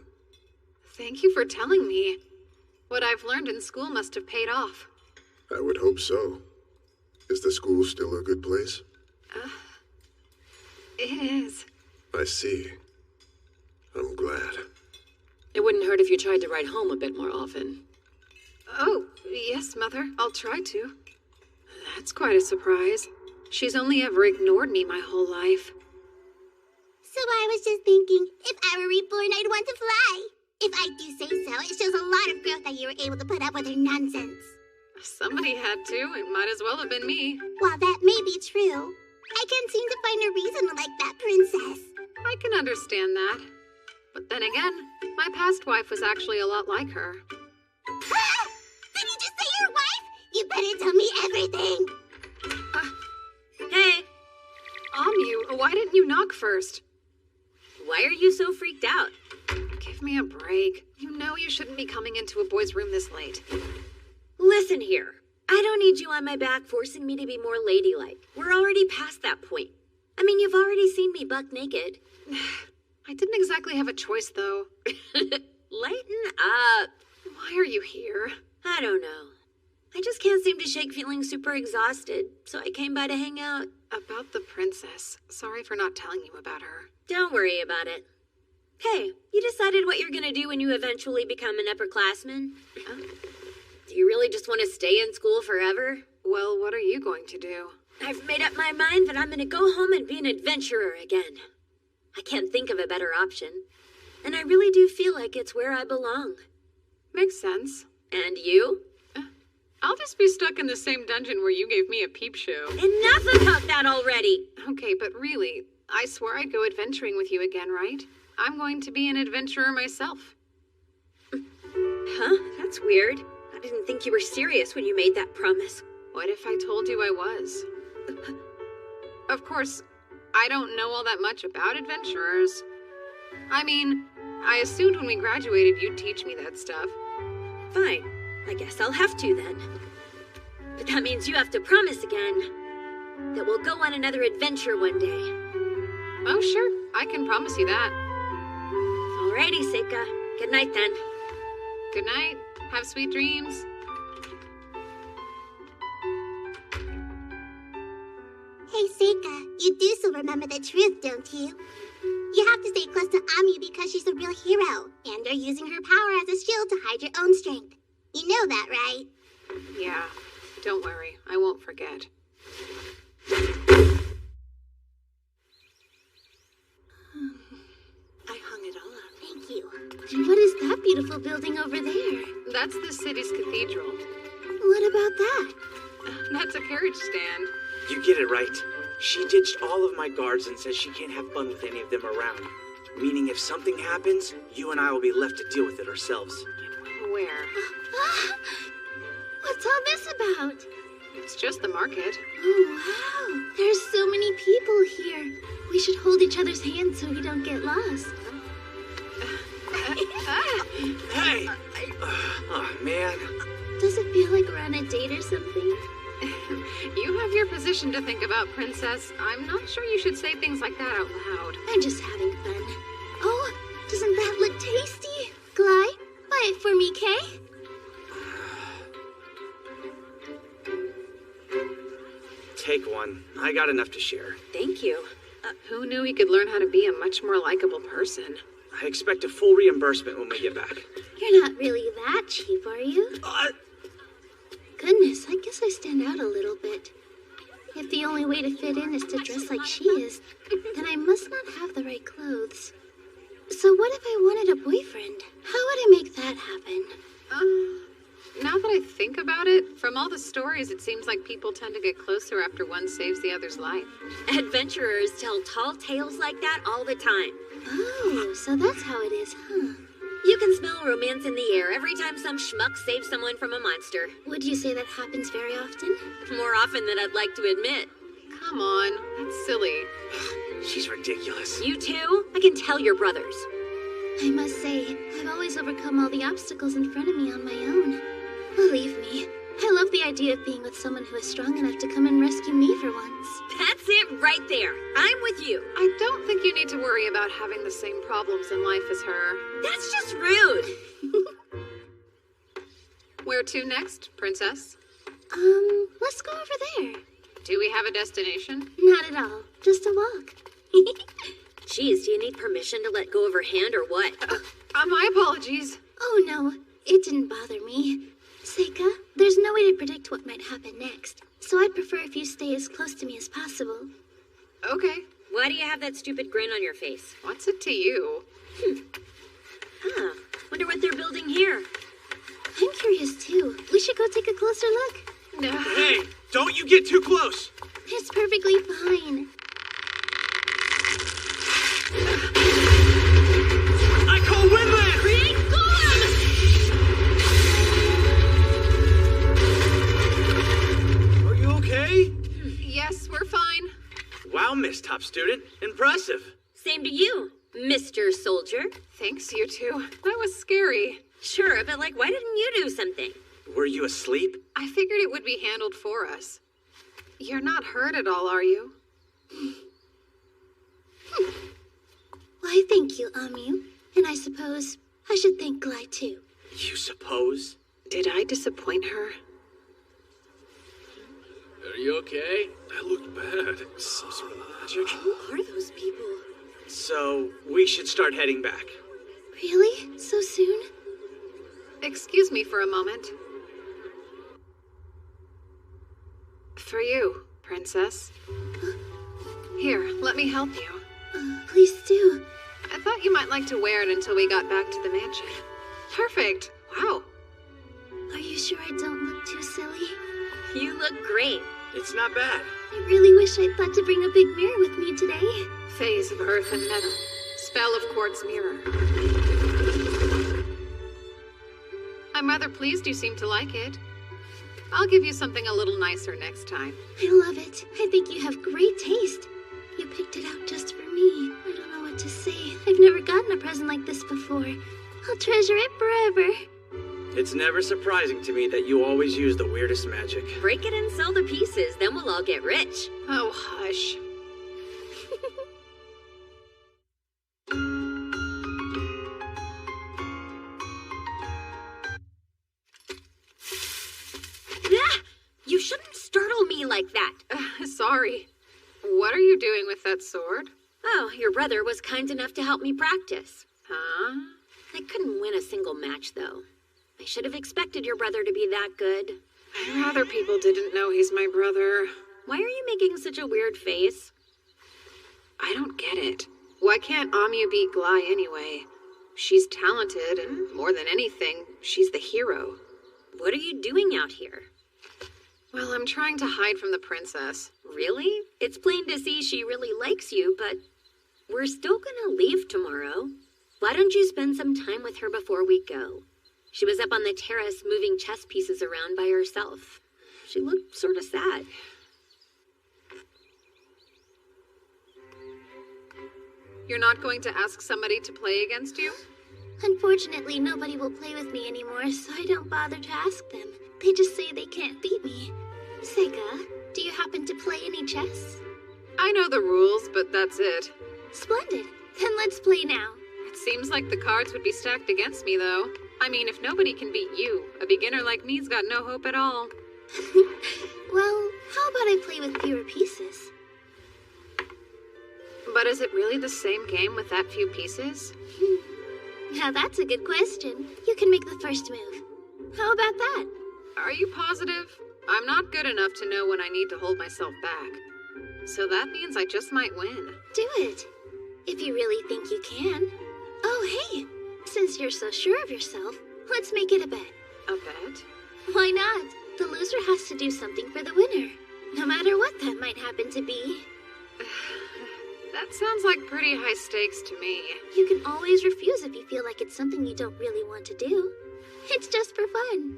Thank you for telling me. What I've learned in school must have paid off. I would hope so. Is the school still a good place? It is. I see. I'm glad. It wouldn't hurt if you tried to ride home a bit more often. Oh, yes, Mother. I'll try to. That's quite a surprise. She's only ever ignored me my whole life. So I was just thinking, if I were reborn, I'd want to fly. If I do say so, it shows a lot of growth that you were able to put up with her nonsense. Somebody had to. It might as well have been me. While that may be true, I can't seem to find a reason to like that princess. I can understand that. But then again, my past wife was actually a lot like her. Ha! Did you just say your wife? You better tell me everything. Hey! Amu, why didn't you knock first? Why are you so freaked out? Give me a break. You know you shouldn't be coming into a boy's room this late. Listen here. I don't need you on my back forcing me to be more ladylike. We're already past that point. I mean, you've already seen me buck naked. I didn't exactly have a choice, though. Lighten up. Why are you here? I don't know. I just can't seem to shake feeling super exhausted, so I came by to hang out. About the princess. Sorry for not telling you about her. Don't worry about it. Hey, you decided what you're gonna do when you eventually become an upperclassman? Do you really just want to stay in school forever? Well, what are you going to do? I've made up my mind that I'm gonna go home and be an adventurer again. I can't think of a better option. And I really do feel like it's where I belong. Makes sense. And you? I'll just be stuck in the same dungeon where you gave me a peep show. Enough about that already! Okay, but really, I swore I'd go adventuring with you again, right? I'm going to be an adventurer myself. Huh? That's weird. I didn't think you were serious when you made that promise. What if I told you I was? Of course, I don't know all that much about adventurers. I mean, I assumed when we graduated you'd teach me that stuff. Fine. I guess I'll have to then. But that means you have to promise again that we'll go on another adventure one day. Oh, sure. I can promise you that. Alrighty, Seika. Good night then. Good night. Have sweet dreams. Hey, Seika, you do still remember the truth, don't you? You have to stay close to Ami because she's a real hero, and you're using her power as a shield to hide your own strength. You know that, right? Yeah. Don't worry. I won't forget. I hung it all up. Thank you. And what is that beautiful building over there? That's the city's cathedral. What about that? That's a carriage stand. You get it right. She ditched all of my guards and says she can't have fun with any of them around. Meaning if something happens, you and I will be left to deal with it ourselves. Where? What's all this about? It's just the market. Oh, wow. There's so many people here. We should hold each other's hands so we don't get lost. Hey! Oh, man. Does it feel like we're on a date or something? You have your position to think about, Princess. I'm not sure you should say things like that out loud. I'm just having fun. Oh, doesn't that look tasty? Glide, buy it for me, Kay? Take one. I got enough to share. Thank you. Who knew he could learn how to be a much more likable person? I expect a full reimbursement when we get back. You're not really that cheap, are you? Goodness, I guess I stand out a little bit. If the only way to fit in is to dress like she is, then I must not have the right clothes. So what if I wanted a boyfriend? How would I make that happen? Now that I think about it, from all the stories, it seems like people tend to get closer after one saves the other's life. Adventurers tell tall tales like that all the time. Oh, so that's how it is, huh? You can smell romance in the air every time some schmuck saves someone from a monster. Would you say that happens very often? More often than I'd like to admit. Come on, that's silly. She's ridiculous. You too? I can tell you're brothers. I must say, I've always overcome all the obstacles in front of me on my own. Believe me, I love the idea of being with someone who is strong enough to come and rescue me for once. That's it right there. I'm with you. I don't think you need to worry about having the same problems in life as her. That's just rude. Where to next, Princess? Let's go over there. Do we have a destination? Not at all. Just a walk. Jeez, do you need permission to let go of her hand or what? My apologies. Oh no, it didn't bother me. Seika, there's no way to predict what might happen next, so I'd prefer if you stay as close to me as possible. Okay. Why do you have that stupid grin on your face? What's it to you? Huh. Wonder what they're building here. I'm curious too. We should go take a closer look. No. Hey, don't you get too close. It's perfectly fine. I call Windland! Create storm! Are you okay? Yes, we're fine. Wow, Miss Top Student. Impressive. Same to you, Mr. Soldier. Thanks, you two. That was scary. Sure, but why didn't you do something? Were you asleep? I figured it would be handled for us. You're not hurt at all, are you? Why, thank you, Amu. And I suppose I should thank Glide too. You suppose? Did I disappoint her? Are you okay? That looked bad. Some sort of magic. Who are those people? So, we should start heading back. Really? So soon? Excuse me for a moment. For you, Princess. Here, let me help you. Please do. I thought you might like to wear it until we got back to the mansion. Perfect. Wow. Are you sure I don't look too silly? You look great. It's not bad. I really wish I'd thought to bring a big mirror with me today. Phase of earth and metal. Spell of quartz mirror. I'm rather pleased you seem to like it. I'll give you something a little nicer next time. I love it. I think you have great taste. You picked it out just for me. I don't know what to say. I've never gotten a present like this before. I'll treasure it forever. It's never surprising to me that you always use the weirdest magic. Break it and sell the pieces, then we'll all get rich. Oh, hush. You shouldn't startle me like that. Sorry. What are you doing with that sword? Oh, your brother was kind enough to help me practice. Huh? I couldn't win a single match, though. I should have expected your brother to be that good. I'd rather people didn't know he's my brother. Why are you making such a weird face? I don't get it. Why can't Amu beat Glai anyway? She's talented, and more than anything, she's the hero. What are you doing out here? Well, I'm trying to hide from the princess. Really? It's plain to see she really likes you, but we're still gonna leave tomorrow. Why don't you spend some time with her before we go? She was up on the terrace moving chess pieces around by herself. She looked sort of sad. You're not going to ask somebody to play against you? Unfortunately, nobody will play with me anymore, so I don't bother to ask them. They just say they can't beat me. Sega, do you happen to play any chess? I know the rules, but that's it. Splendid. Then let's play now. It seems like the cards would be stacked against me, though. I mean, if nobody can beat you, a beginner like me's got no hope at all. Well, how about I play with fewer pieces? But is it really the same game with that few pieces? Now that's a good question. You can make the first move. How about that? Are you positive? I'm not good enough to know when I need to hold myself back. So that means I just might win. Do it. If you really think you can. Oh, hey! Since you're so sure of yourself, let's make it a bet. A bet? Why not? The loser has to do something for the winner. No matter what that might happen to be. That sounds like pretty high stakes to me. You can always refuse if you feel like it's something you don't really want to do. It's just for fun.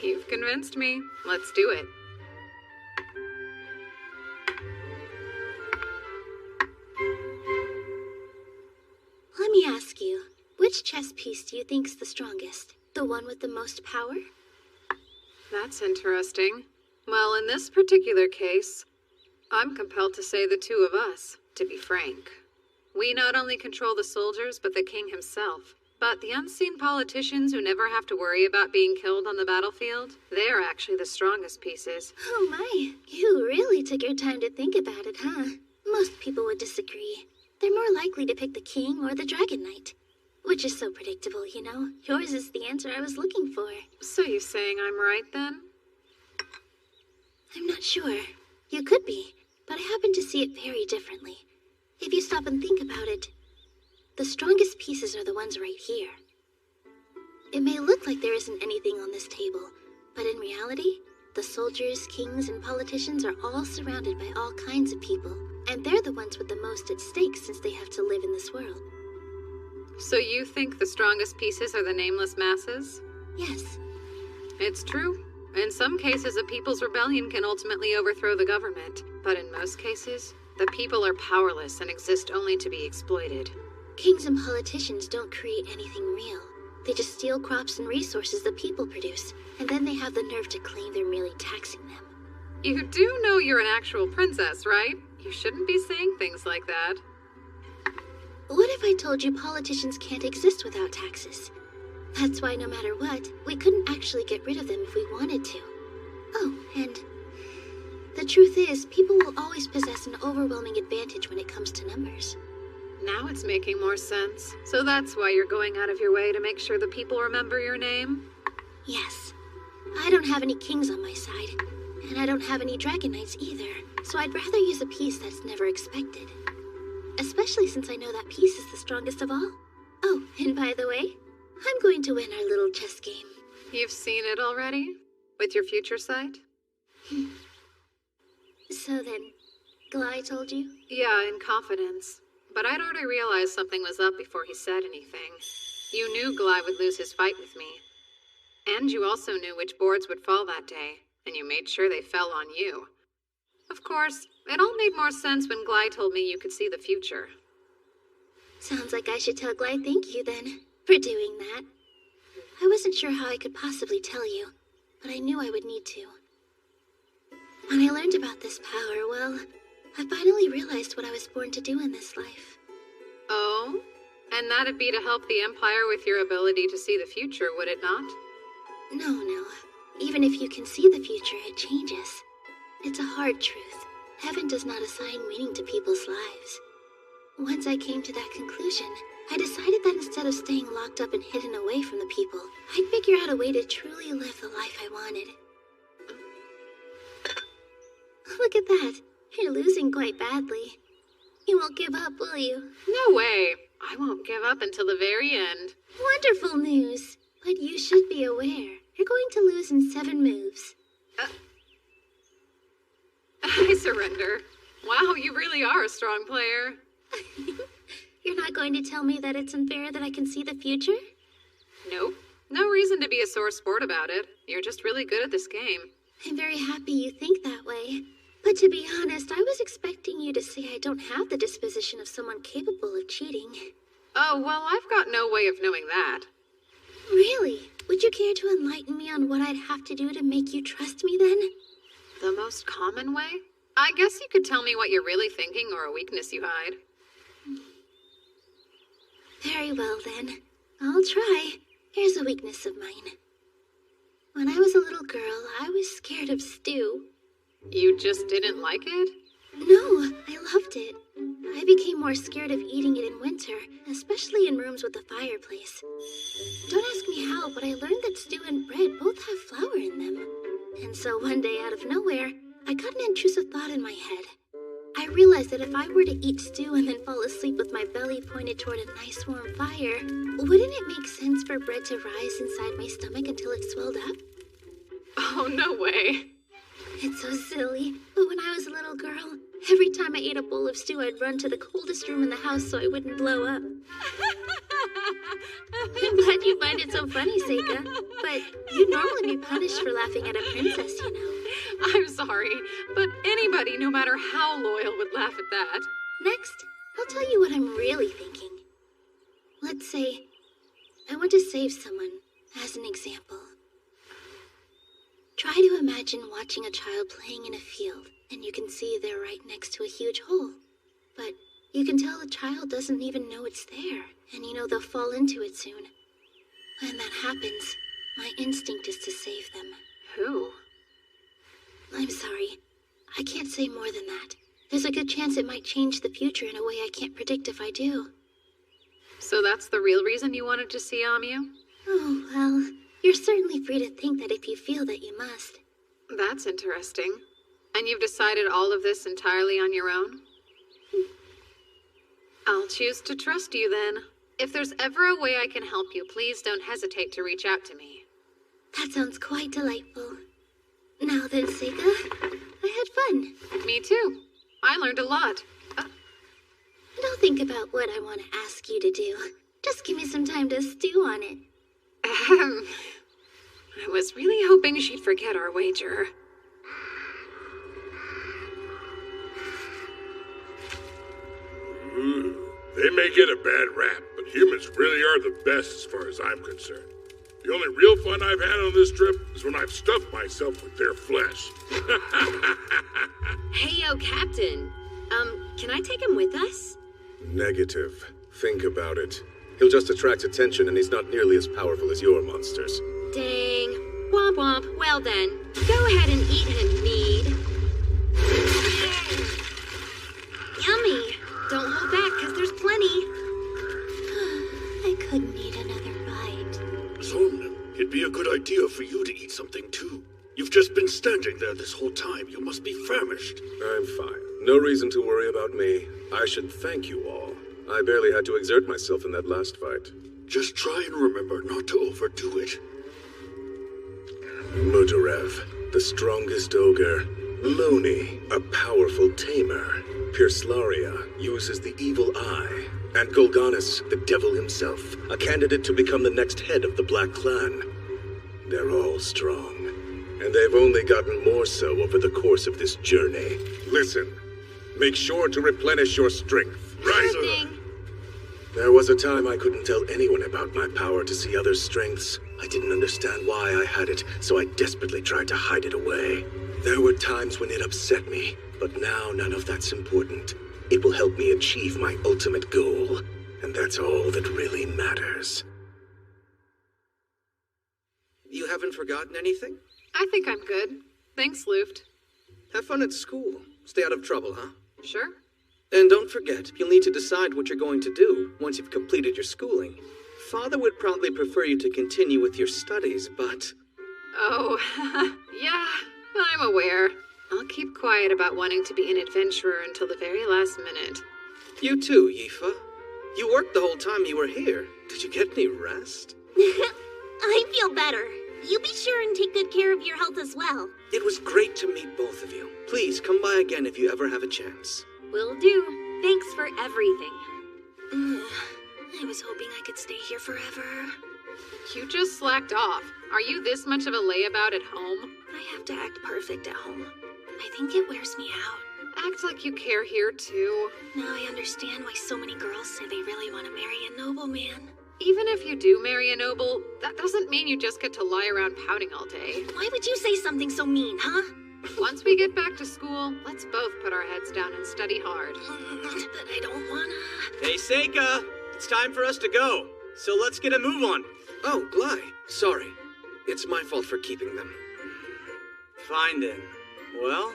You've convinced me. Let's do it. Let me ask you, which chess piece do you think's the strongest? The one with the most power? That's interesting. Well, in this particular case, I'm compelled to say the two of us, to be frank. We not only control the soldiers, but the king himself. But the unseen politicians who never have to worry about being killed on the battlefield, they're actually the strongest pieces. Oh my, you really took your time to think about it, huh? Most people would disagree. They're more likely to pick the king or the dragon knight. Which is so predictable, you know? Yours is the answer I was looking for. So you're saying I'm right, then? I'm not sure. You could be, but I happen to see it very differently. If you stop and think about it, the strongest pieces are the ones right here. It may look like there isn't anything on this table, but in reality, the soldiers, kings, and politicians are all surrounded by all kinds of people, and they're the ones with the most at stake since they have to live in this world. So you think the strongest pieces are the nameless masses? Yes. It's true. In some cases, a people's rebellion can ultimately overthrow the government. But in most cases, the people are powerless and exist only to be exploited. Kings and politicians don't create anything real. They just steal crops and resources the people produce, and then they have the nerve to claim they're merely taxing them. You do know you're an actual princess, right? You shouldn't be saying things like that. What if I told you politicians can't exist without taxes? That's why no matter what, we couldn't actually get rid of them if we wanted to. Oh, and the truth is, people will always possess an overwhelming advantage when it comes to numbers. Now it's making more sense. So that's why you're going out of your way to make sure the people remember your name? Yes. I don't have any kings on my side, And I don't have any Dragon Knights either, so I'd rather use a piece that's never expected. Especially since I know that piece is the strongest of all. Oh, and by the way, I'm going to win our little chess game. You've seen it already? With your future sight? So then, Glai told you? Yeah, in confidence. But I'd already realized something was up before he said anything. You knew Glai would lose his fight with me. And you also knew which boards would fall that day, and you made sure they fell on you. Of course, it all made more sense when Glai told me you could see the future. Sounds like I should tell Glai thank you then, for doing that. I wasn't sure how I could possibly tell you, but I knew I would need to. When I learned about this power, well, I finally realized what I was born to do in this life. Oh? And that'd be to help the Empire with your ability to see the future, would it not? No. Even if you can see the future, it changes. It's a hard truth. Heaven does not assign meaning to people's lives. Once I came to that conclusion, I decided that instead of staying locked up and hidden away from the people, I'd figure out a way to truly live the life I wanted. Look at that. You're losing quite badly. You won't give up, will you? No way. I won't give up until the very end. Wonderful news. But you should be aware. You're going to lose in 7 moves. I surrender. Wow, you really are a strong player. You're not going to tell me that it's unfair that I can see the future? Nope. No reason to be a sore sport about it. You're just really good at this game. I'm very happy you think that way. But to be honest, I was expecting you to say I don't have the disposition of someone capable of cheating. Oh, well, I've got no way of knowing that. Really? Would you care to enlighten me on what I'd have to do to make you trust me then? The most common way? I guess you could tell me what you're really thinking or a weakness you hide. Very well then. I'll try. Here's a weakness of mine. When I was a little girl, I was scared of stew. You just didn't like it? No, I loved it. I became more scared of eating it in winter, especially in rooms with a fireplace. Don't ask me how, but I learned that stew and bread both have flour in them. And so one day, out of nowhere, I got an intrusive thought in my head. I realized that if I were to eat stew and then fall asleep with my belly pointed toward a nice warm fire, wouldn't it make sense for bread to rise inside my stomach until it swelled up? Oh, no way. It's so silly, but when I was a little girl, every time I ate a bowl of stew, I'd run to the coldest room in the house so I wouldn't blow up. I'm glad you find it so funny, Seika, but you'd normally be punished for laughing at a princess, you know. I'm sorry, but anybody, no matter how loyal, would laugh at that. Next, I'll tell you what I'm really thinking. Let's say I want to save someone, as an example. Try to imagine watching a child playing in a field, and you can see they're right next to a huge hole. But you can tell the child doesn't even know it's there, and you know they'll fall into it soon. When that happens, my instinct is to save them. Who? I'm sorry. I can't say more than that. There's a good chance it might change the future in a way I can't predict if I do. So that's the real reason you wanted to see Amyu? Oh, well, you're certainly free to think that if you feel that you must. That's interesting. And you've decided all of this entirely on your own? I'll choose to trust you then. If there's ever a way I can help you, please don't hesitate to reach out to me. That sounds quite delightful. Now then, Seika, I had fun. Me too. I learned a lot. Don't think about what I want to ask you to do. Just give me some time to stew on it. I was really hoping she'd forget our wager. They may get a bad rap, but humans really are the best as far as I'm concerned. The only real fun I've had on this trip is when I've stuffed myself with their flesh. Hey, yo, Captain. Can I take him with us? Negative. Think about it. He'll just attract attention and he's not nearly as powerful as your monsters. Dang. Womp womp. Well then, go ahead and eat him, Mead. Yummy. Don't hold back, because there's plenty. I could need another bite. Zorn, it'd be a good idea for you to eat something too. You've just been standing there this whole time. You must be famished. I'm fine. No reason to worry about me. I should thank you all. I barely had to exert myself in that last fight. Just try and remember not to overdo it. Mudarev, the strongest ogre. Loni, a powerful tamer. Pirslaria uses the evil eye. And Golganis, the devil himself, a candidate to become the next head of the Black Clan. They're all strong. And they've only gotten more so over the course of this journey. Listen, make sure to replenish your strength. Right. There was a time I couldn't tell anyone about my power to see others' strengths. I didn't understand why I had it, so I desperately tried to hide it away. There were times when it upset me, but now none of that's important. It will help me achieve my ultimate goal, and that's all that really matters. You haven't forgotten anything? I think I'm good. Thanks, Luft. Have fun at school. Stay out of trouble, huh? Sure. And don't forget, you'll need to decide what you're going to do once you've completed your schooling. Father would probably prefer you to continue with your studies, but... Oh, yeah, I'm aware. I'll keep quiet about wanting to be an adventurer until the very last minute. You too, Yifa. You worked the whole time you were here. Did you get any rest? I feel better. You be sure and take good care of your health as well. It was great to meet both of you. Please come by again if you ever have a chance. Will do. Thanks for everything. I was hoping I could stay here forever. You just slacked off. Are you this much of a layabout at home? I have to act perfect at home. I think it wears me out. Act like you care here, too. Now I understand why so many girls say they really want to marry a nobleman. Even if you do marry a noble, that doesn't mean you just get to lie around pouting all day. Why would you say something so mean, huh? Once we get back to school, let's both put our heads down and study hard. But I don't wanna... Hey, Seika! It's time for us to go. So let's get a move on. Oh, Glai. Sorry. It's my fault for keeping them. Fine then. Well,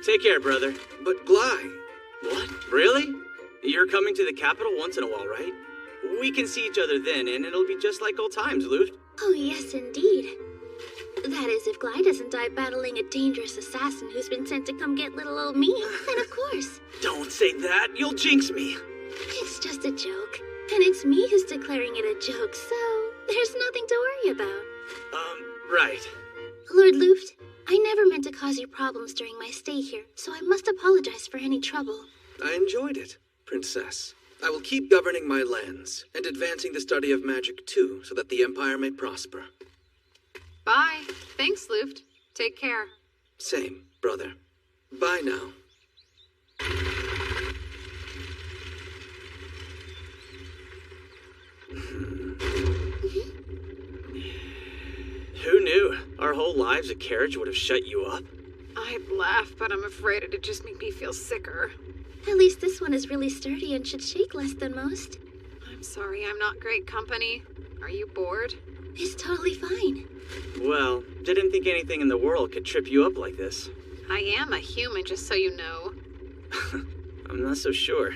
take care, brother. But Glai... What? Really? You're coming to the capital once in a while, right? We can see each other then, and it'll be just like old times, Luft. Oh, yes, indeed. That is, if Glai doesn't die battling a dangerous assassin who's been sent to come get little old me, then of course. Don't say that. You'll jinx me. It's just a joke. And it's me who's declaring it a joke, so there's nothing to worry about. Right. Lord Luft, I never meant to cause you problems during my stay here, so I must apologize for any trouble. I enjoyed it, Princess. I will keep governing my lands, and advancing the study of magic too, so that the Empire may prosper. Bye. Thanks, Luft. Take care. Same, brother. Bye now. Who knew? Our whole lives a carriage would have shut you up. I'd laugh, but I'm afraid it'd just make me feel sicker. At least this one is really sturdy and should shake less than most. I'm sorry I'm not great company. Are you bored? It's totally fine. Well, didn't think anything in the world could trip you up like this. I am a human, just so you know. I'm not so sure.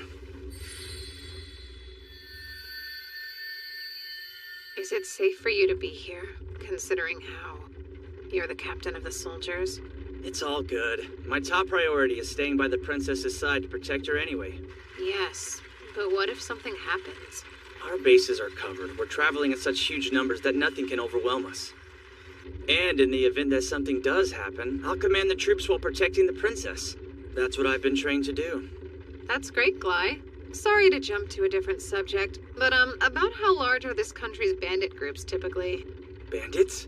Is it safe for you to be here, considering how you're the captain of the soldiers? It's all good. My top priority is staying by the princess's side to protect her anyway. Yes, but what if something happens? Our bases are covered. We're traveling in such huge numbers that nothing can overwhelm us. And in the event that something does happen, I'll command the troops while protecting the princess. That's what I've been trained to do. That's great, Glai. Sorry to jump to a different subject, but about how large are this country's bandit groups typically? Bandits?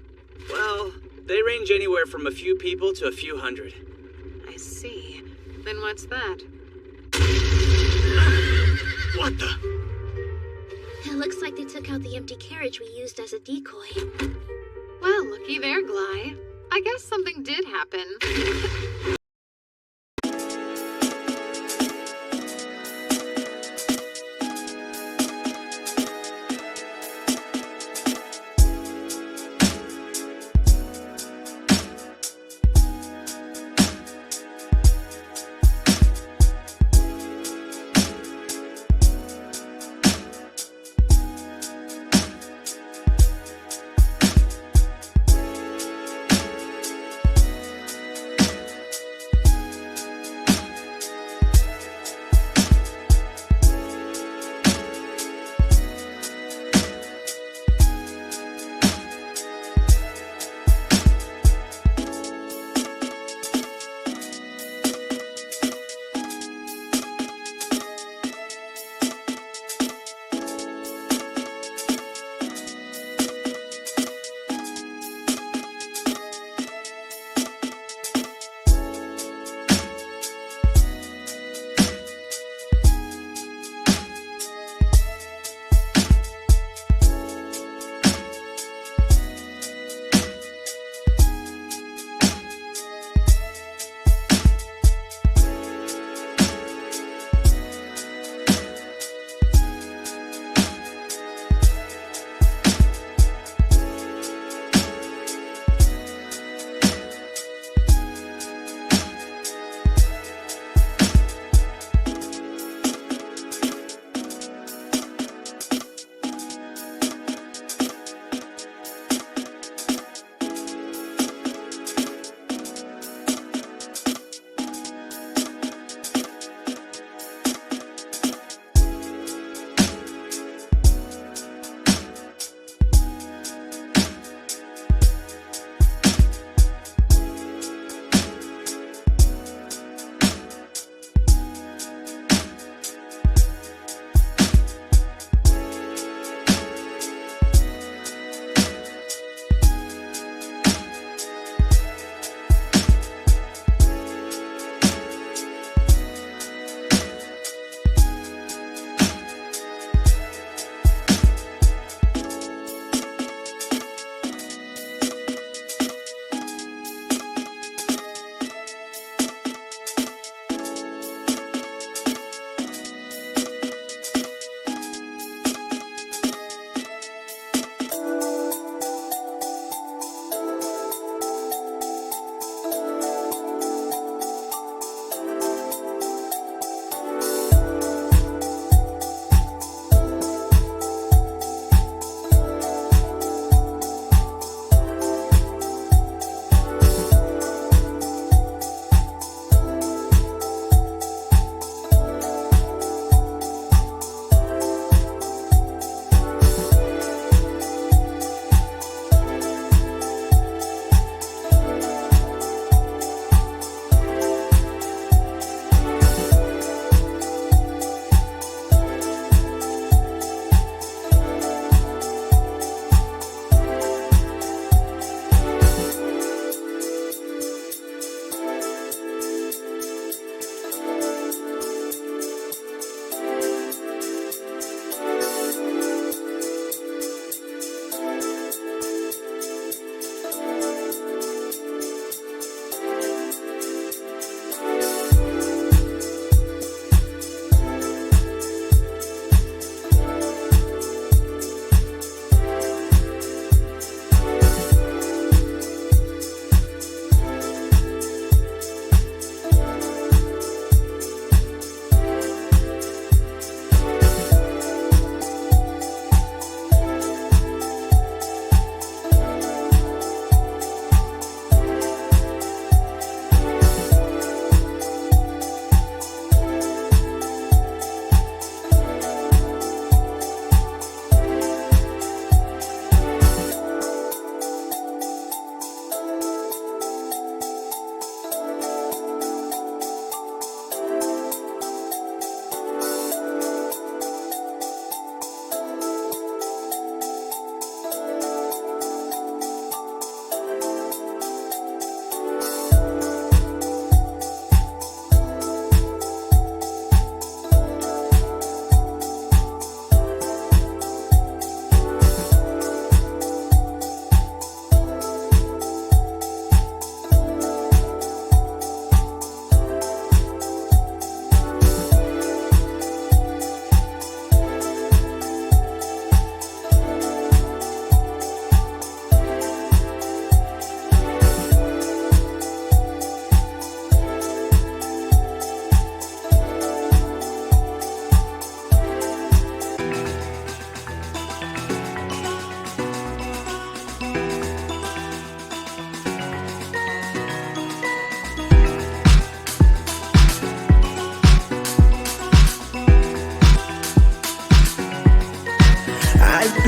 Well, they range anywhere from a few people to a few hundred. I see. Then what's that? What the? It looks like they took out the empty carriage we used as a decoy. Well, looky there, Glai. I guess something did happen.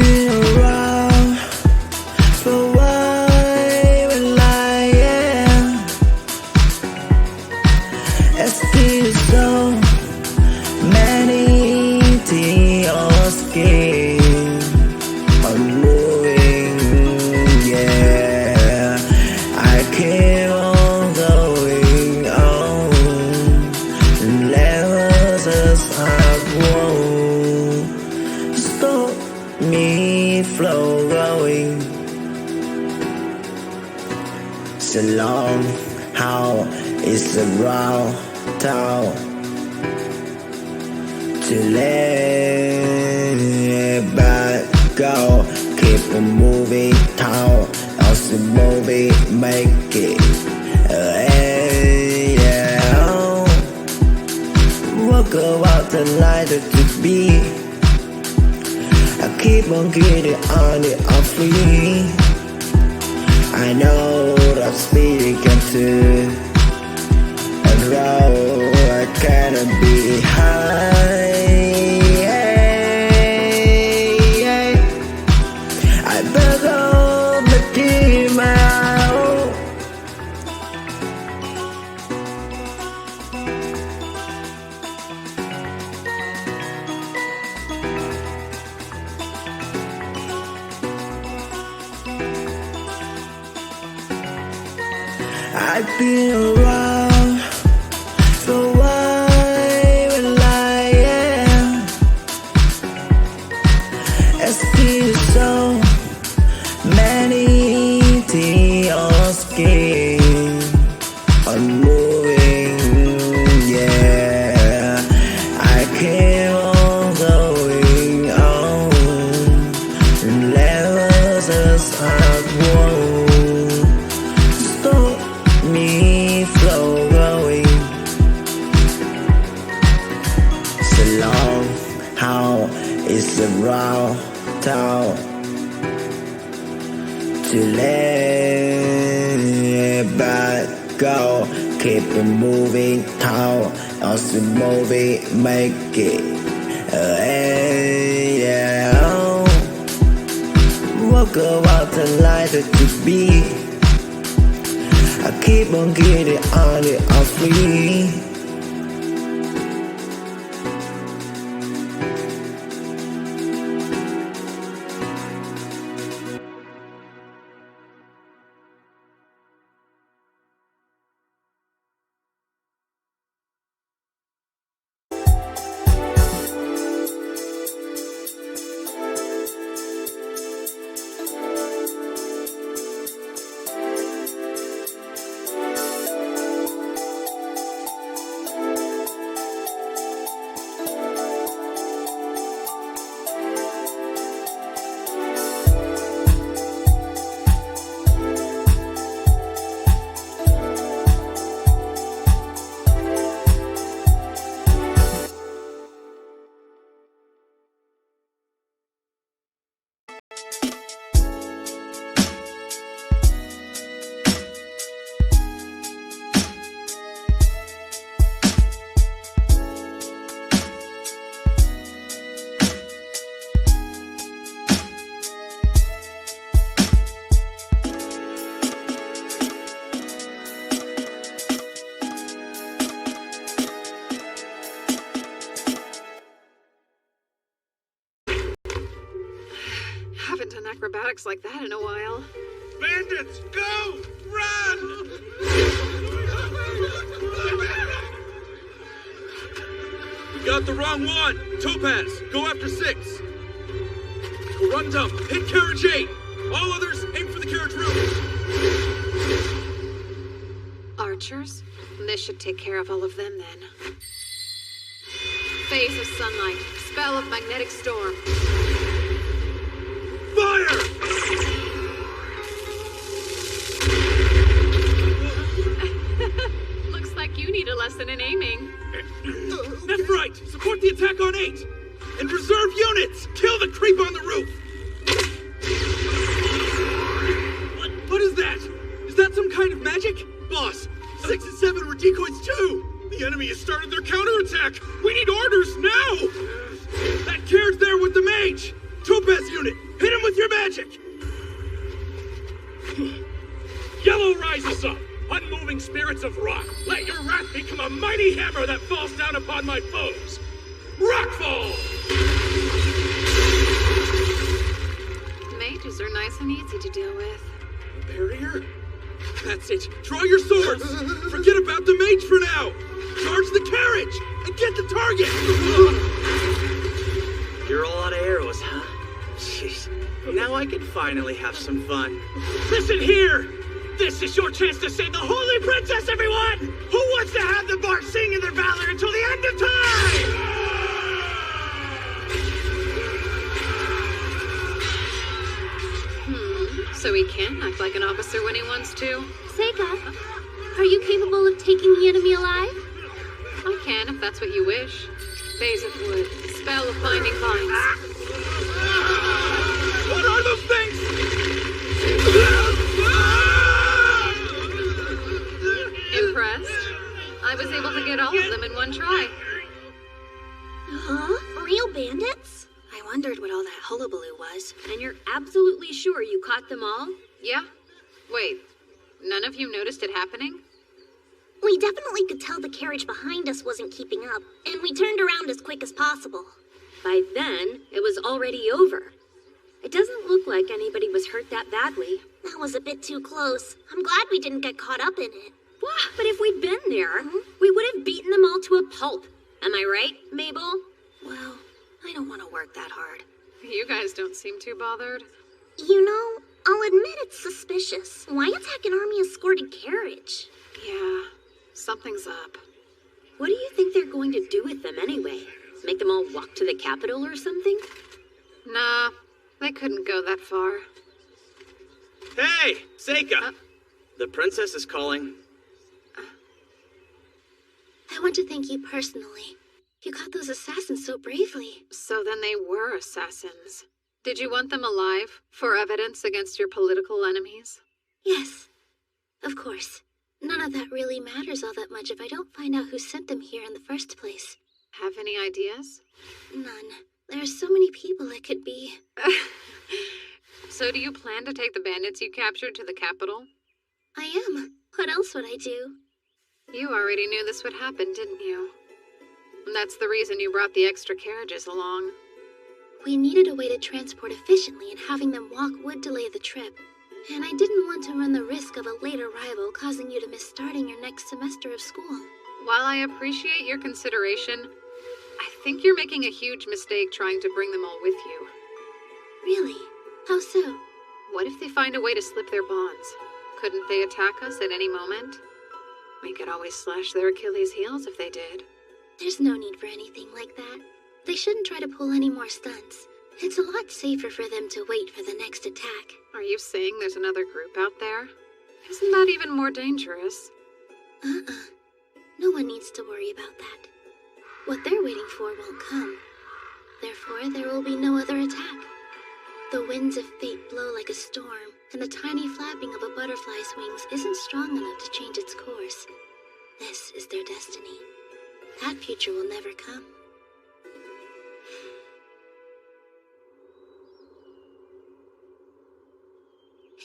been around for a while when I am. I see so many things game. I'm moving, yeah. I keep on going on. The levels I've grown. Stop me flow going. So long, how is around town to let back go, keep it moving town, also moving, make it, yeah. Walk about the light to be. I keep on getting on it, I'm free. I know that speed can too. And roll, I cannot be high. I beg all my team out. I've been around for a while when I am. I see so many things game. I'm moving, yeah. I keep on going on. The levels as I've grown. Stop me flow going. So long, how is around town to let back go, keep it moving town, also moving, make it, yeah. Walk about the light to be. I keep on getting on it, I'm free. Haven't done acrobatics like that in a while. Bandits, go! Run! We got the wrong one! Topaz, go after 6. Run dump, hit carriage 8. All others, aim for the carriage roof. Archers? This should take care of all of them then. Phase of sunlight. Spell of magnetic storm. Fire! Looks like you need a lesson in aiming. Left, right, support the attack on 8. And reserve units, kill the creep on the roof. What is that? Is that some kind of magic? Boss, 6 and 7 were decoys too. The enemy has started their counterattack. We need orders now. That carriage there with the mage. spirits of rock, let your wrath become a mighty hammer that falls down upon my foes. Rockfall! Mages are nice and easy to deal with. Barrier? That's it. Draw your swords! Forget about the mage for now! Charge the carriage! And get the target! You're all out of arrows, huh? Jeez. Now I can finally have some fun. Listen here! This is your chance to save the Holy Princess, everyone! Who wants to have the Bard sing in their valor until the end of time? So he can act like an officer when he wants to. Seika, are you capable of taking the enemy alive? I can, if that's what you wish. Phase of wood. Spell of binding vines. What are those things? Impressed? I was able to get all of them in one try. Huh? Real bandits? I wondered what all that hullabaloo was. And you're absolutely sure you caught them all? Yeah. Wait, none of you noticed it happening? We definitely could tell the carriage behind us wasn't keeping up, and we turned around as quick as possible. By then, it was already over. It doesn't look like anybody was hurt that badly. That was a bit too close. I'm glad we didn't get caught up in it. But if we'd been there, we would have beaten them all to a pulp. Am I right, Mabel? Well, I don't want to work that hard. You guys don't seem too bothered. You know, I'll admit it's suspicious. Why attack an army-escorted carriage? Yeah, something's up. What do you think they're going to do with them anyway? Make them all walk to the capital or something? Nah, they couldn't go that far. Hey, Seika! The princess is calling. I want to thank you personally. You caught those assassins so bravely. So then they were assassins. Did you want them alive for evidence against your political enemies? Yes, of course. None of that really matters all that much if I don't find out who sent them here in the first place. Have any ideas? None. There are so many people it could be. So do you plan to take the bandits you captured to the capital? I am. What else would I do? You already knew this would happen, didn't you? And that's the reason you brought the extra carriages along. We needed a way to transport efficiently, and having them walk would delay the trip. And I didn't want to run the risk of a late arrival causing you to miss starting your next semester of school. While I appreciate your consideration, I think you're making a huge mistake trying to bring them all with you. Really? How so? What if they find a way to slip their bonds? Couldn't they attack us at any moment? We could always slash their Achilles' heels if they did. There's no need for anything like that. They shouldn't try to pull any more stunts. It's a lot safer for them to wait for the next attack. Are you saying there's another group out there? Isn't that even more dangerous? No one needs to worry about that. What they're waiting for won't come. Therefore, there will be no other attack. The winds of fate blow like a storm, and the tiny flapping of a butterfly's wings isn't strong enough to change its course. This is their destiny. That future will never come.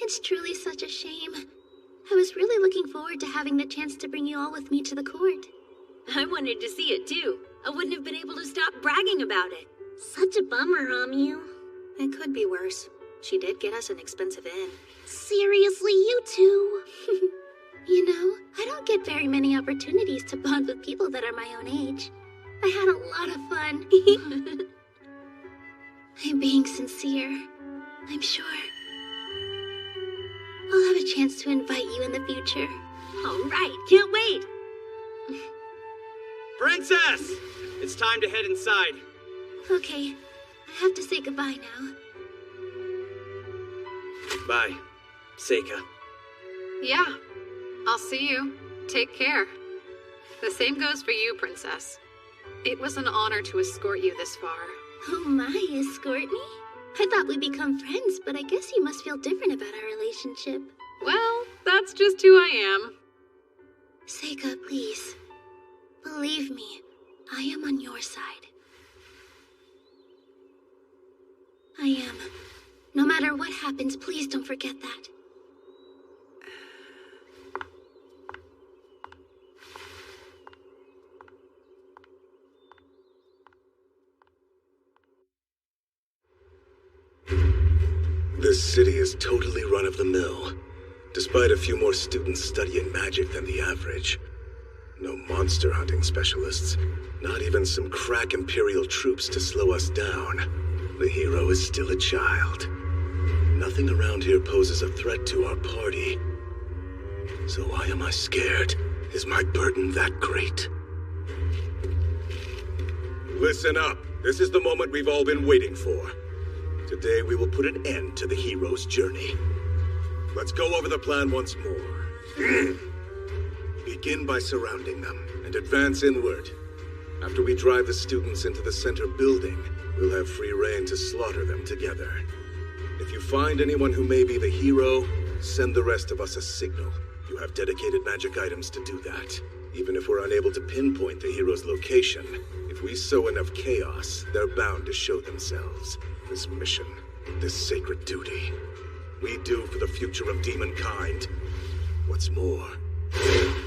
It's truly such a shame. I was really looking forward to having the chance to bring you all with me to the court. I wanted to see it too. I wouldn't have been able to stop bragging about it. Such a bummer, Amu. It could be worse. She did get us an expensive inn. Seriously, you two. You know, I don't get very many opportunities to bond with people that are my own age. I had a lot of fun. I'm being sincere. I'm sure. I'll have a chance to invite you in the future. All right, can't wait. Princess! It's time to head inside. Okay, I have to say goodbye now. Bye, Seika. Yeah, I'll see you. Take care. The same goes for you, Princess. It was an honor to escort you this far. Oh my, escort me? I thought we'd become friends, but I guess you must feel different about our relationship. Well, that's just who I am. Seika, please. Believe me, I am on your side. I am. No matter what happens, please don't forget that. This city is totally run-of-the-mill, despite a few more students studying magic than the average. No monster hunting specialists, not even some crack Imperial troops to slow us down. The hero is still a child. Nothing around here poses a threat to our party. So why am I scared? Is my burden that great? Listen up. This is the moment we've all been waiting for. Today we will put an end to the hero's journey. Let's go over the plan once more. Begin by surrounding them and advance inward. After we drive the students into the center building, we'll have free rein to slaughter them together. If you find anyone who may be the hero, send the rest of us a signal. You have dedicated magic items to do that. Even if we're unable to pinpoint the hero's location, if we sow enough chaos, they're bound to show themselves. This mission, this sacred duty, we do for the future of demonkind. What's more,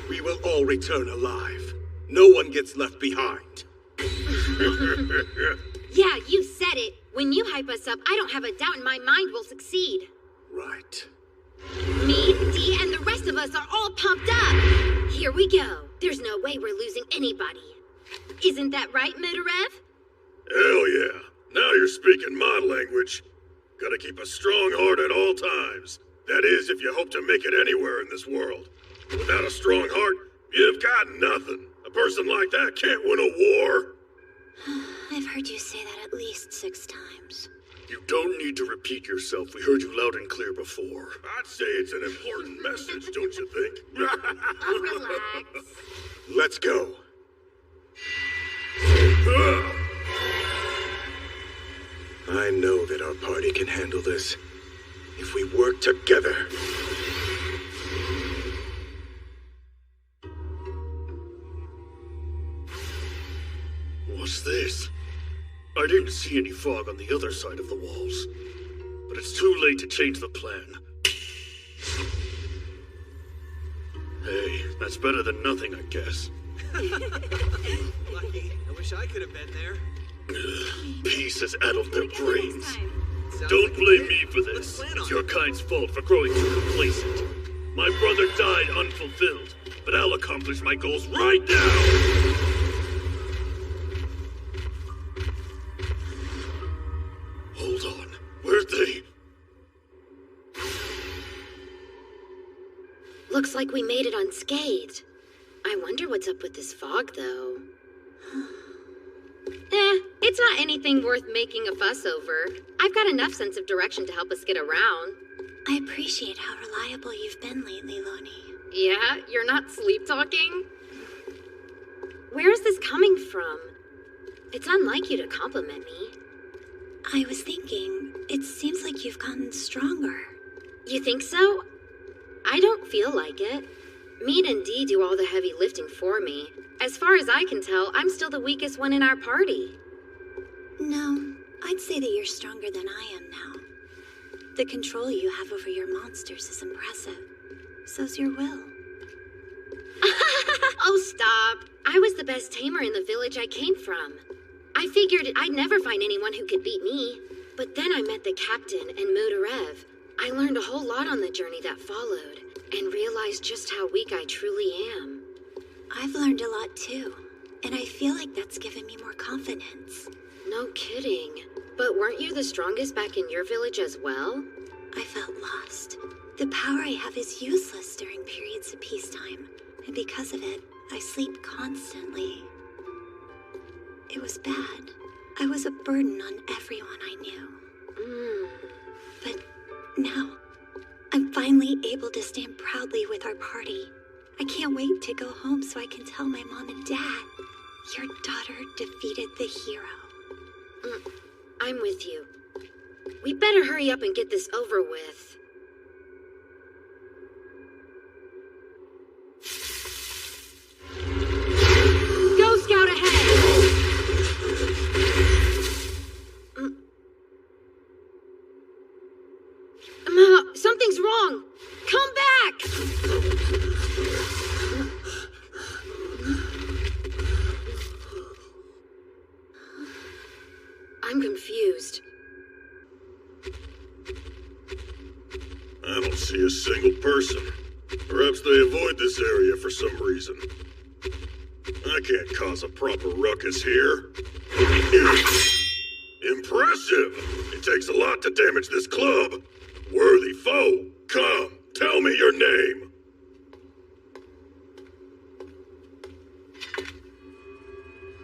we will all return alive. No one gets left behind. Yeah, you said it. When you hype us up, I don't have a doubt in my mind we'll succeed. Right. Me, Dee, and the rest of us are all pumped up. Here we go. There's no way we're losing anybody. Isn't that right, Mudarev? Hell yeah. Now you're speaking my language. Gotta keep a strong heart at all times. That is, if you hope to make it anywhere in this world. Without a strong heart, you've got nothing. A person like that can't win a war. I've heard you say that at least 6 times. You don't need to repeat yourself. We heard you loud and clear before. I'd say it's an important message, don't you think? Relax. Let's go. I know that our party can handle this if we work together. What's this? I didn't see any fog on the other side of the walls. But it's too late to change the plan. Hey, that's better than nothing, I guess. Lucky. I wish I could have been there. Peace has addled their brains. Don't blame me for this. It's your kind's fault for growing too complacent. My brother died unfulfilled, but I'll accomplish my goals right now! Hold on. Where'd they... Looks like we made it unscathed. I wonder what's up with this fog, though. It's not anything worth making a fuss over. I've got enough sense of direction to help us get around. I appreciate how reliable you've been lately, Loni. Yeah? You're not sleep-talking? Where is this coming from? It's unlike you to compliment me. I was thinking, it seems like you've gotten stronger. You think so? I don't feel like it. Mead and Dee do all the heavy lifting for me. As far as I can tell, I'm still the weakest one in our party. No, I'd say that you're stronger than I am now. The control you have over your monsters is impressive. So's your will. Oh, stop. I was the best tamer in the village I came from. I figured I'd never find anyone who could beat me. But then I met the captain and Mudarev. I learned a whole lot on the journey that followed, and realized just how weak I truly am. I've learned a lot too, and I feel like that's given me more confidence. No kidding. But weren't you the strongest back in your village as well? I felt lost. The power I have is useless during periods of peacetime, and because of it, I sleep constantly. It was bad. I was a burden on everyone I knew. But now, I'm finally able to stand proudly with our party. I can't wait to go home so I can tell my mom and dad, your daughter defeated the hero. I'm with you. We better hurry up and get this over with. Go Scout ahead! Something's wrong! Come back! I'm confused. I don't see a single person. Perhaps they avoid this area for some reason. I can't cause a proper ruckus here. Impressive! It takes a lot to damage this club. Worthy foe, come, tell me your name.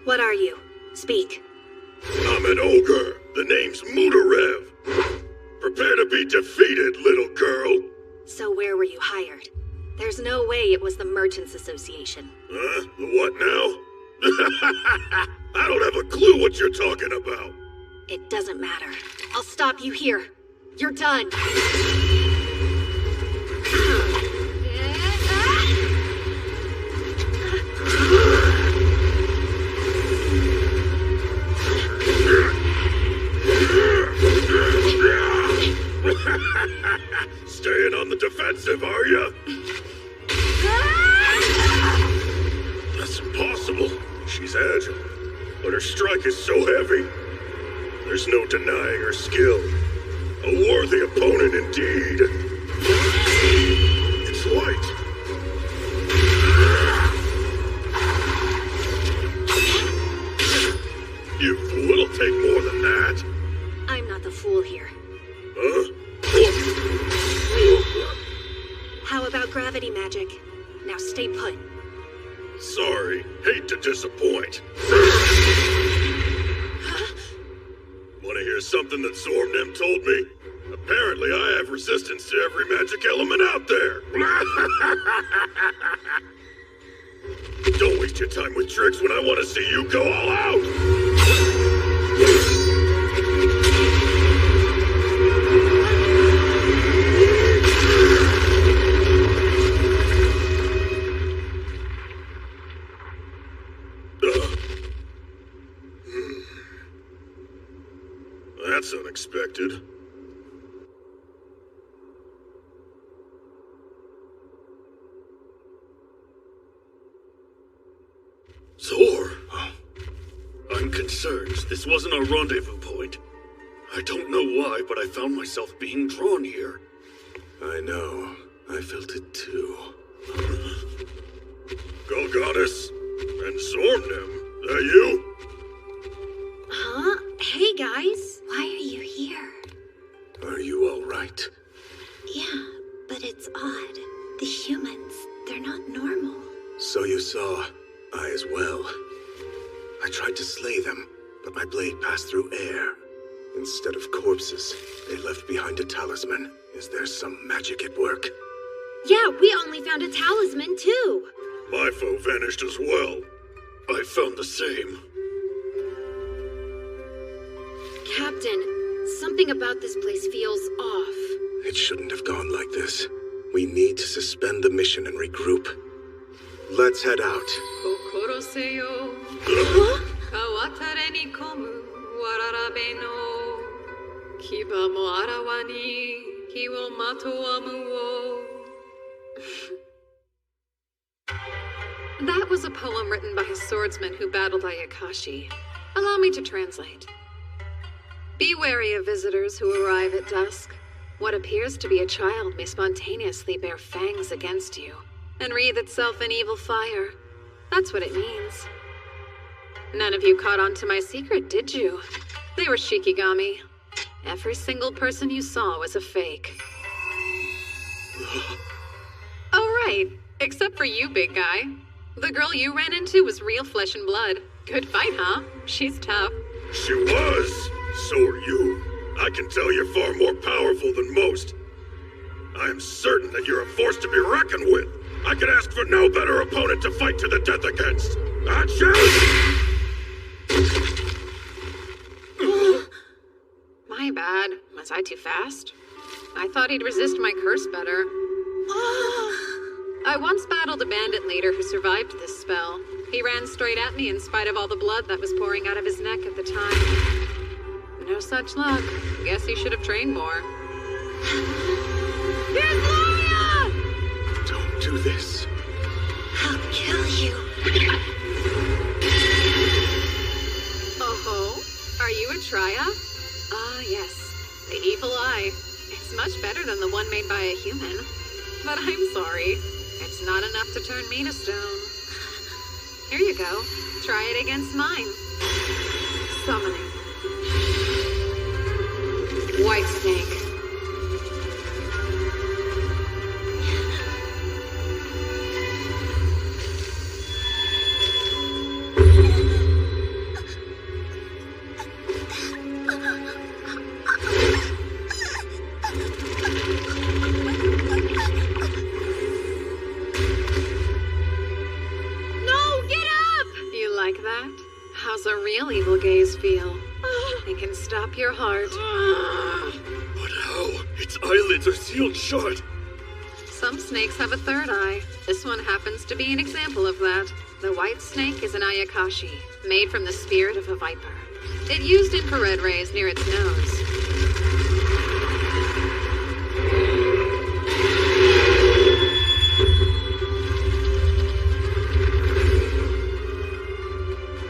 What are you? Speak. I'm an ogre. The name's Mudarev. Prepare to be defeated, little girl. So where were you hired? There's no way it was the Merchants Association. Huh? The what now? I don't have a clue what you're talking about. It doesn't matter. I'll stop you here. You're done. Staying on the defensive, are ya? That's impossible. She's agile, but her strike is so heavy. There's no denying her skill. A worthy opponent indeed. It's light. You fool, it'll take more than that. I'm not the fool here. Huh? How about gravity magic? Now stay put. Sorry, hate to disappoint. Want to hear something that Zormnim told me? Apparently I have resistance to every magic element out there. Don't waste your time with tricks when I want to see you go all out. That's unexpected. Zor! I'm concerned. This wasn't our rendezvous point. I don't know why, but I found myself being drawn here. I know. I felt it too. Golgonis and Zormnim, that you? Huh? Hey, guys. Why are you here? Are you all right? Yeah, but it's odd. The humans, they're not normal. So you saw. I as well. I tried to slay them, but my blade passed through air. Instead of corpses, they left behind a talisman. Is there some magic at work? Yeah, we only found a talisman, too. My foe vanished as well. I found the same. Captain, something about this place feels off. It shouldn't have gone like this. We need to suspend the mission and regroup. Let's head out. That was a poem written by a swordsman who battled Ayakashi. Allow me to translate. Be wary of visitors who arrive at dusk. What appears to be a child may spontaneously bear fangs against you and wreathe itself in evil fire. That's what it means. None of you caught on to my secret, did you? They were Shikigami. Every single person you saw was a fake. Oh, right. Except for you, big guy. The girl you ran into was real flesh and blood. Good fight, huh? She's tough. She was. So are you. I can tell you're far more powerful than most. I am certain that you're a force to be reckoned with. I could ask for no better opponent to fight to the death against. Action! My bad. Was I too fast? I thought he'd resist my curse better. I once battled a bandit leader who survived this spell. He ran straight at me in spite of all the blood that was pouring out of his neck at the time. No such luck. Guess he should have trained more. Here's Gloria! Don't do this. I'll kill you. Oh-ho. Are you a Triya? Ah, yes. The evil eye. It's much better than the one made by a human. But I'm sorry. It's not enough to turn me to stone. Here you go. Try it against mine. Summoning. White snake. How's a real evil gaze feel? It can stop your heart. But how? Its eyelids are sealed shut. Some snakes have a third eye. This one happens to be an example of that. The white snake is an ayakashi, made from the spirit of a viper. It used infrared rays near its nose.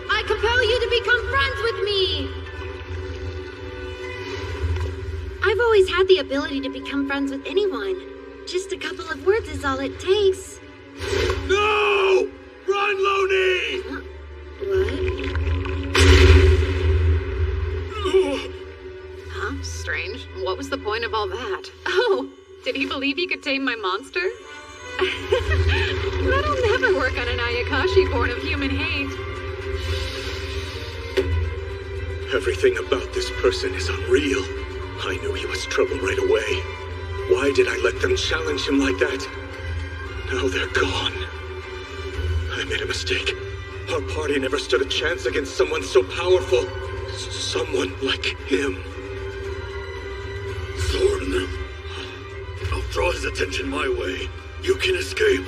I compel you to become friends with me! I've always had the ability to become friends with anyone. Just a couple of words is all it takes. No! Run, Loney! Huh? Strange. What was the point of all that? Oh, did he believe he could tame my monster? That'll never work on an Ayakashi born of human hate. Everything about this person is unreal. I knew he was trouble right away. Why did I let them challenge him like that? Now they're gone. I made a mistake. Our party never stood a chance against someone so powerful. Someone like him. Thorn. I'll draw his attention my way. You can escape.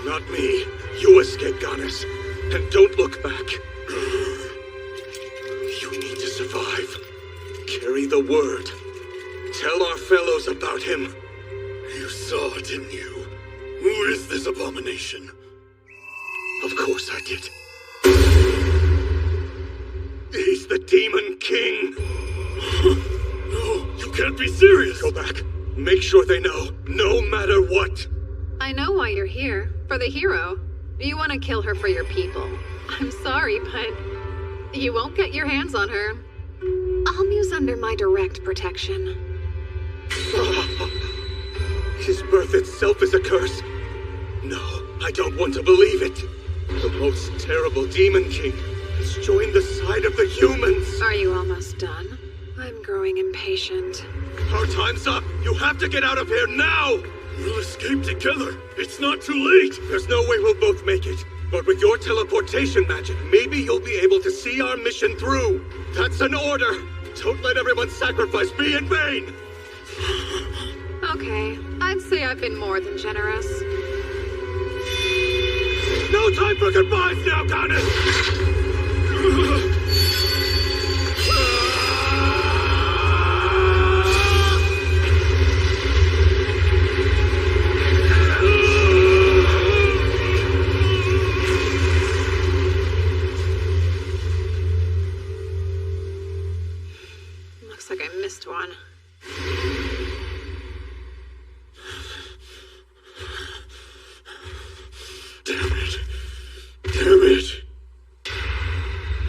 Not me. You escape, Ganes. And don't look back. You need to survive. Carry the word. Tell our fellows about him. You saw, didn't you? Who is this abomination? Of course I did. He's the Demon King. No, you can't be serious. Go back. Make sure they know, no matter what. I know why you're here. For the hero. You want to kill her for your people. I'm sorry, but you won't get your hands on her. Amu's under my direct protection. His birth itself is a curse. No, I don't want to believe it. The most terrible Demon King has joined the side of the humans. Are you almost done? I'm growing impatient. Our time's up. You have to get out of here now. We'll escape together. It's not too late. There's no way we'll both make it. But with your teleportation magic, maybe you'll be able to see our mission through. That's an order. Don't let everyone's sacrifice be in vain. Okay, I'd say I've been more than generous. No time for goodbyes now, Ganes! Looks like I missed one. Damn it.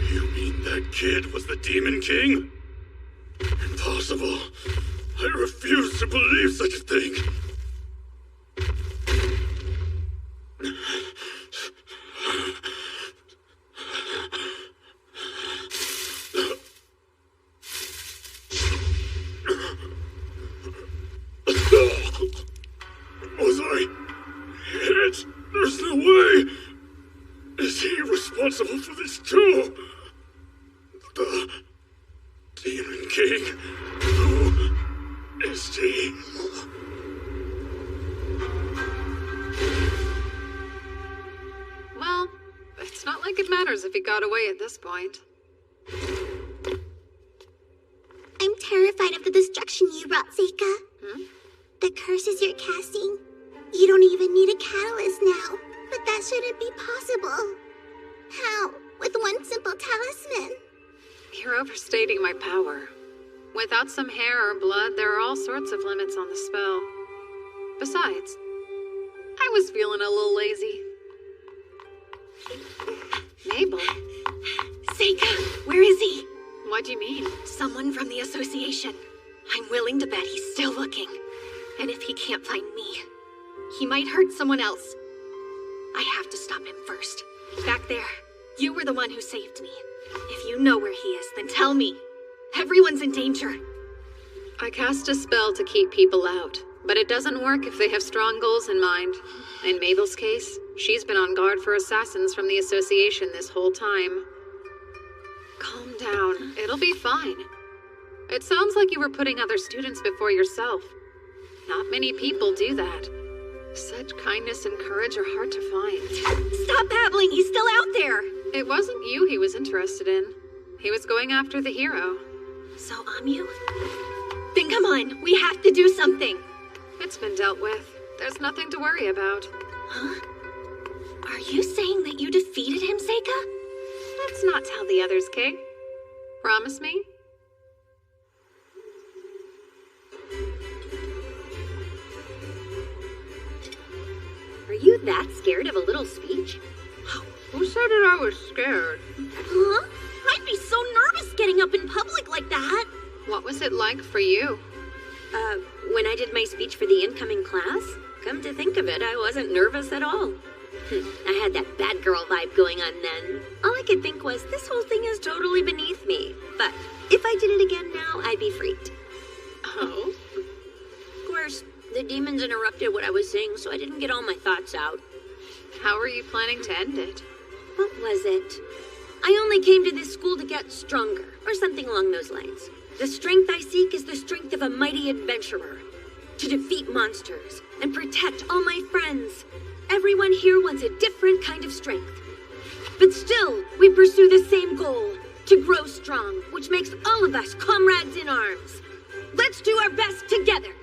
You mean that kid was the Demon King? Impossible. I refuse to believe such a thing. Was I hit? There's no way. Is he responsible for this too? The Demon King? Who is he? Well, it's not like it matters if he got away at this point. I'm terrified of the destruction you brought, Seika. The curses you're casting. You don't even need a catalyst now. But that shouldn't be possible. How? With one simple talisman? You're overstating my power. Without some hair or blood, there are all sorts of limits on the spell. Besides, I was feeling a little lazy. Mabel? Seika, where is he? What do you mean? Someone from the association. I'm willing to bet he's still looking. And if he can't find me, he might hurt someone else. I have to stop him first. Back there, you were the one who saved me. If you know where he is, then tell me. Everyone's in danger. I cast a spell to keep people out, but it doesn't work if they have strong goals in mind. In Mabel's case, she's been on guard for assassins from the association this whole time. Calm down. It'll be fine. It sounds like you were putting other students before yourself. Not many people do that. Such kindness and courage are hard to find. Stop babbling! He's still out there! It wasn't you he was interested in. He was going after the hero. So, Amyu? Then come on, we have to do something! It's been dealt with. There's nothing to worry about. Huh? Are you saying that you defeated him, Seika? Let's not tell the others, Kay. Promise me? Are you that scared of a little speech? Who said that I was scared? Huh? I'd be so nervous getting up in public like that. What was it like for you? When I did my speech for the incoming class, come to think of it, I wasn't nervous at all. I had that bad girl vibe going on then. All I could think was, this whole thing is totally beneath me. But if I did it again now, I'd be freaked. Oh? Of course, the demons interrupted what I was saying, so I didn't get all my thoughts out. How are you planning to end it? What was it? I only came to this school to get stronger, or something along those lines. The strength I seek is the strength of a mighty adventurer. To defeat monsters and protect all my friends. Everyone here wants a different kind of strength. But still, we pursue the same goal, to grow strong, which makes all of us comrades in arms. Let's do our best together.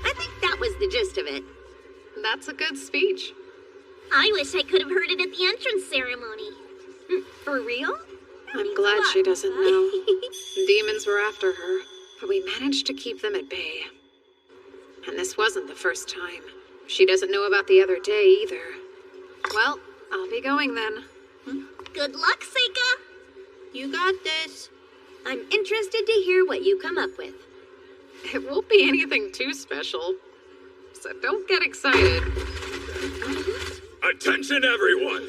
I think that was the gist of it. That's a good speech. I wish I could have heard it at the entrance ceremony. For real? I'm glad she doesn't know. Demons were after her, but we managed to keep them at bay. And this wasn't the first time. She doesn't know about the other day either. Well, I'll be going then. Good luck, Seika. You got this. I'm interested to hear what you come up with. It won't be anything too special, so don't get excited. Attention, everyone!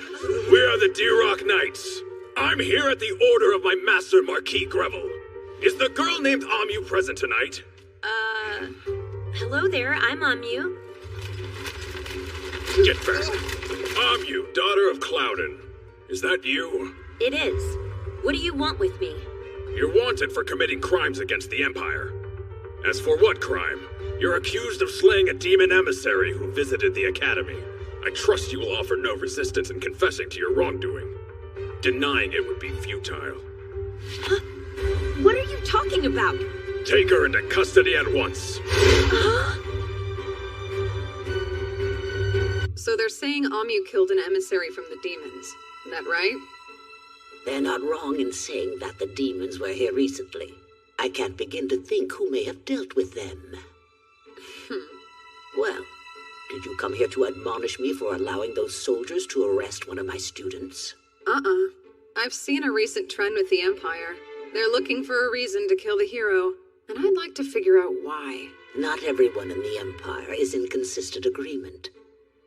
We are the D-Rock Knights. I'm here at the order of my master, Marquis Greville. Is the girl named Amyu present tonight? Hello there, I'm Amyu. Get back. Amyu, daughter of Cloudon. Is that you? It is. What do you want with me? You're wanted for committing crimes against the Empire. As for what crime? You're accused of slaying a demon emissary who visited the Academy. I trust you will offer no resistance in confessing to your wrongdoing. Denying it would be futile. Huh? What are you talking about? Take her into custody at once. So they're saying Amyu killed an emissary from the demons. Is that right? They're not wrong in saying that the demons were here recently. I can't begin to think who may have dealt with them. Well, did you come here to admonish me for allowing those soldiers to arrest one of my students? I've seen a recent trend with the Empire. They're looking for a reason to kill the hero, and I'd like to figure out why. Not everyone in the Empire is in consistent agreement.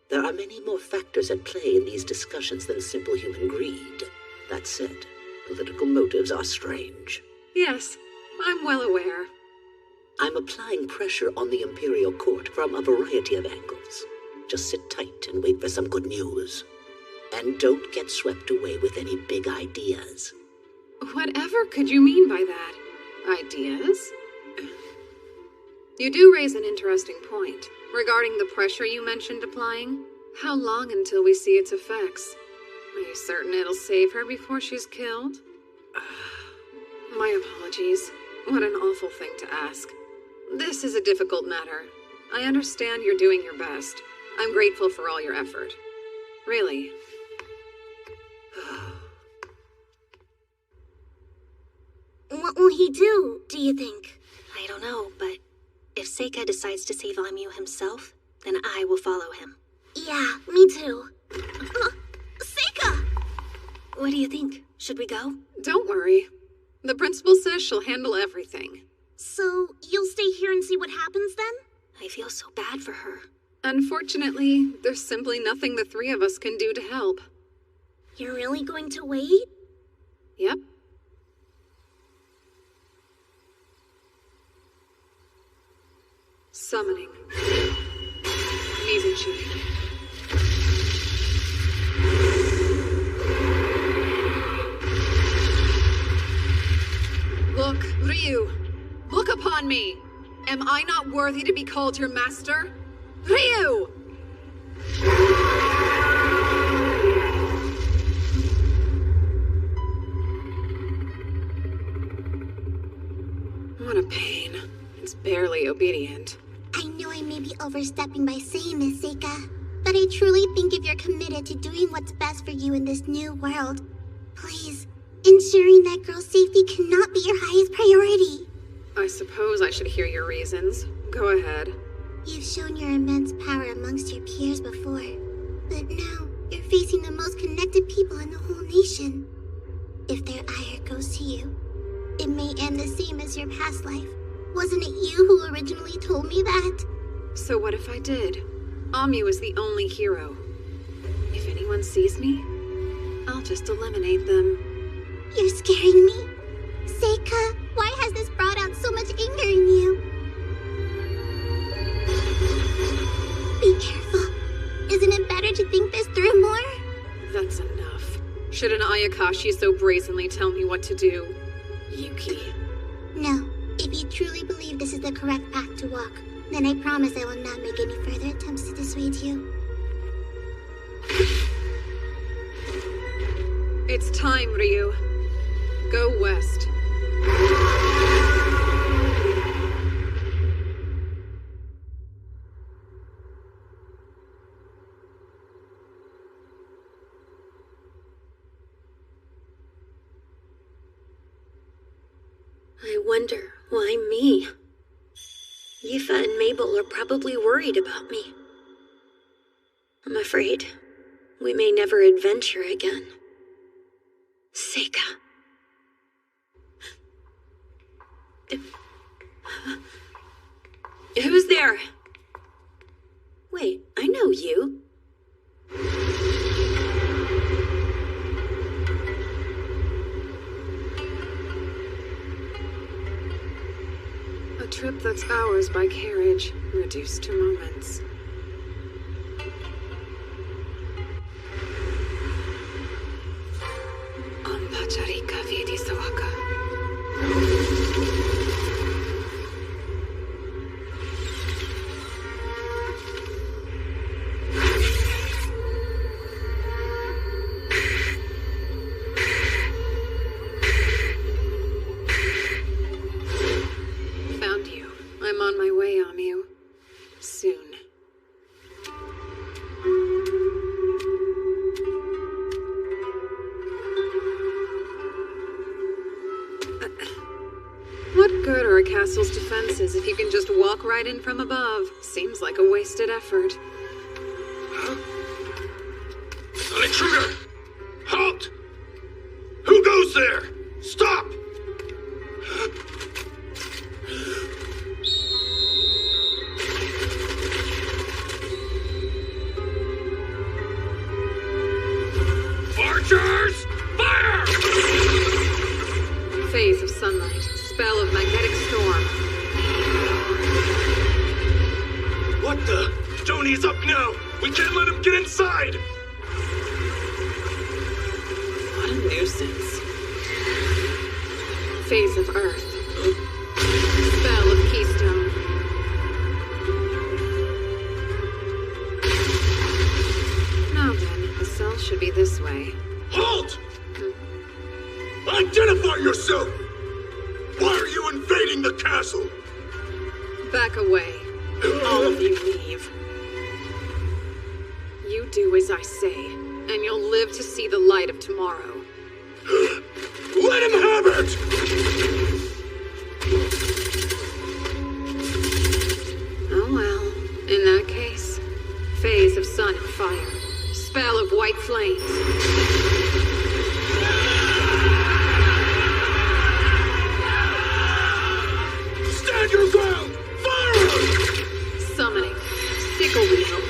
There are many more factors at play in these discussions than simple human greed. That said, political motives are strange. Yes, I'm well aware. I'm applying pressure on the Imperial Court from a variety of angles. Just sit tight and wait for some good news. And don't get swept away with any big ideas. Whatever could you mean by that? Ideas? You do raise an interesting point. Regarding the pressure you mentioned applying, how long until we see its effects? Are you certain it'll save her before she's killed? My apologies. What an awful thing to ask. This is a difficult matter. I understand you're doing your best. I'm grateful for all your effort. Really. Well, he do, do you think? I don't know, but if Seika decides to save Amyu himself, then I will follow him. Yeah, me too. Seika! What do you think? Should we go? Don't worry. The principal says she'll handle everything. So, you'll stay here and see what happens then? I feel so bad for her. Unfortunately, there's simply nothing the three of us can do to help. You're really going to wait? Yep. Summoning. Mizuchi. Look, Ryu. Look upon me. Am I not worthy to be called your master? Ryu! What a pain. It's barely obedient. I know I may be overstepping by saying this, Seika, but I truly think if you're committed to doing what's best for you in this new world, please, ensuring that girl's safety cannot be your highest priority. I suppose I should hear your reasons. Go ahead. You've shown your immense power amongst your peers before, but now you're facing the most connected people in the whole nation. If their ire goes to you, it may end the same as your past life. Wasn't it you who originally told me that? So what if I did? Amyu is the only hero. If anyone sees me, I'll just eliminate them. You're scaring me. Seika, why has this brought out so much anger in you? Be careful. Isn't it better to think this through more? That's enough. Should an Ayakashi so brazenly tell me what to do? Yuki. No. If you truly believe this is the correct path to walk, then I promise I will not make any further attempts to dissuade you. It's time, Ryu. Go west. I wonder, why me? Yifa and Mabel are probably worried about me. I'm afraid we may never adventure again. Seika. Who's there? Wait, I know you. A trip that's hours by carriage, reduced to moments. Ambacharika Vedi Sawaka. Found you. I'm on my way, Amyu. Soon. What good are a castle's defenses if you can just walk right in from above? Seems like a wasted effort. Huh? An intruder! Halt! Who goes there? Stop! Archers! Fire! Phase of sunlight. Spell of magnetic storm. What the? Tony's up now! We can't let him get inside! What a nuisance. Phase of earth. Spell of keystone. Now then, the cell should be this way. Halt! Identify yourself! Why are you invading the castle? Back away. All of you leave. You do as I say, and you'll live to see the light of tomorrow. Let him have it! fire. Spell of white flames. Stand your ground! Fire! Summoning. Sickle Weasel.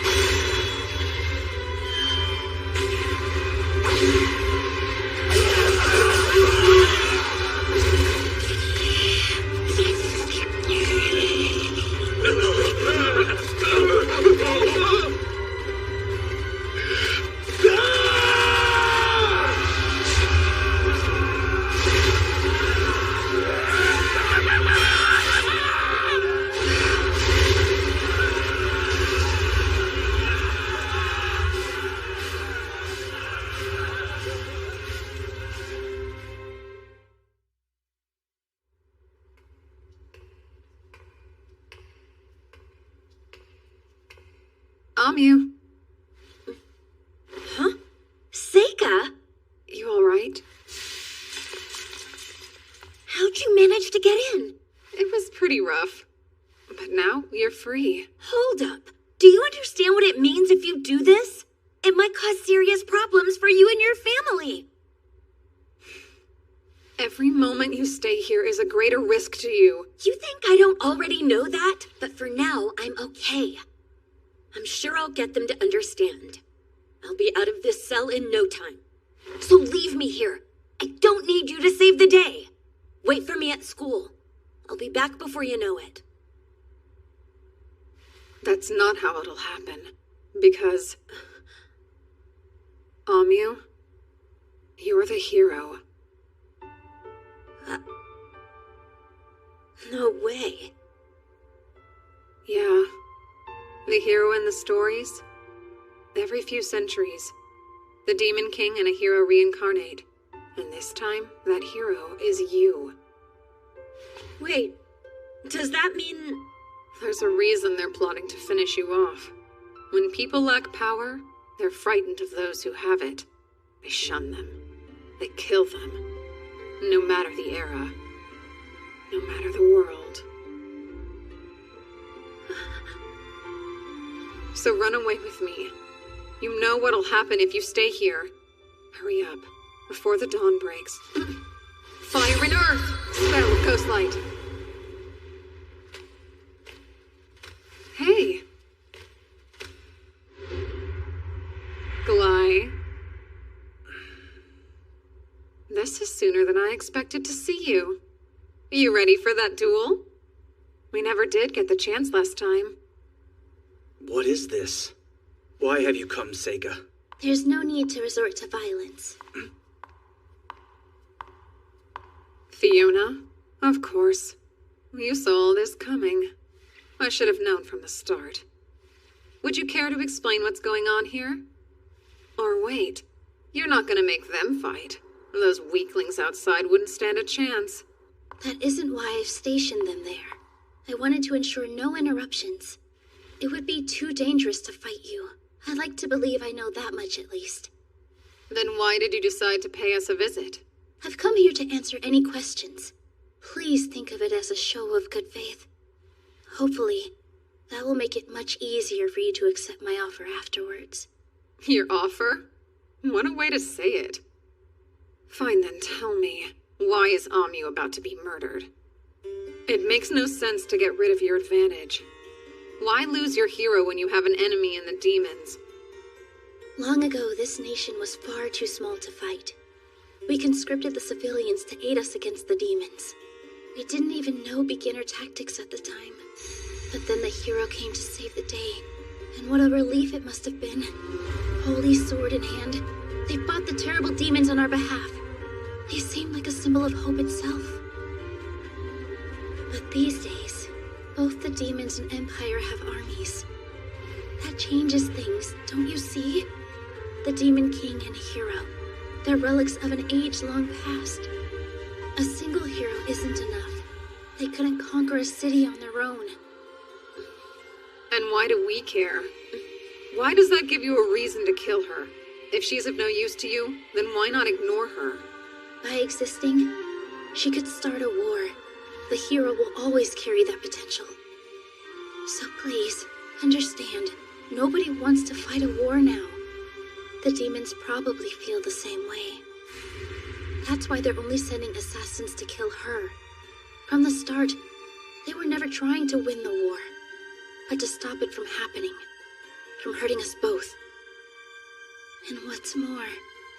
Amu. Huh? Seika? You alright? How'd you manage to get in? It was pretty rough. But now you're free. Hold up. Do you understand what it means if you do this? It might cause serious problems for you and your family. Every moment you stay here is a greater risk to you. You think I don't already know that? But for now, I'm okay. I'm sure I'll get them to understand. I'll be out of this cell in no time. So leave me here. I don't need you to save the day. Wait for me at school. I'll be back before you know it. That's not how it'll happen. Because... Amu, you're the hero. No way. Yeah. The hero in the stories? Every few centuries, the Demon King and a hero reincarnate. And this time, that hero is you. Wait, does that mean... There's a reason they're plotting to finish you off. When people lack power, they're frightened of those who have it. They shun them. They kill them. No matter the era. No matter the world. So run away with me. You know what'll happen if you stay here. Hurry up, before the dawn breaks. Fire and earth! Spell of ghost light. Hey. Gly. This is sooner than I expected to see you. You ready for that duel? We never did get the chance last time. What is this? Why have you come, Seika? There's no need to resort to violence. Fiona? Of course. You saw all this coming. I should have known from the start. Would you care to explain what's going on here? Or wait, you're not gonna make them fight. Those weaklings outside wouldn't stand a chance. That isn't why I've stationed them there. I wanted to ensure no interruptions. It would be too dangerous to fight you. I like to believe I know that much at least. Then why did you decide to pay us a visit? I've come here to answer any questions. Please think of it as a show of good faith. Hopefully, that will make it much easier for you to accept my offer afterwards. Your offer? What a way to say it. Fine then, tell me, why is Amu about to be murdered? It makes no sense to get rid of your advantage. Why lose your hero when you have an enemy in the demons? Long ago, this nation was far too small to fight. We conscripted the civilians to aid us against the demons. We didn't even know beginner tactics at the time. But then the hero came to save the day, and what a relief it must have been. Holy sword in hand, they fought the terrible demons on our behalf. They seemed like a symbol of hope itself. But these days, both the demons and Empire have armies. That changes things, don't you see? The Demon King and hero, they're relics of an age-long past. A single hero isn't enough. They couldn't conquer a city on their own. And why do we care? Why does that give you a reason to kill her? If she's of no use to you, then why not ignore her? By existing, she could start a war. The hero will always carry that potential. So please, understand. Nobody wants to fight a war now. The demons probably feel the same way. That's why they're only sending assassins to kill her. From the start, they were never trying to win the war, but to stop it from happening, from hurting us both. And what's more,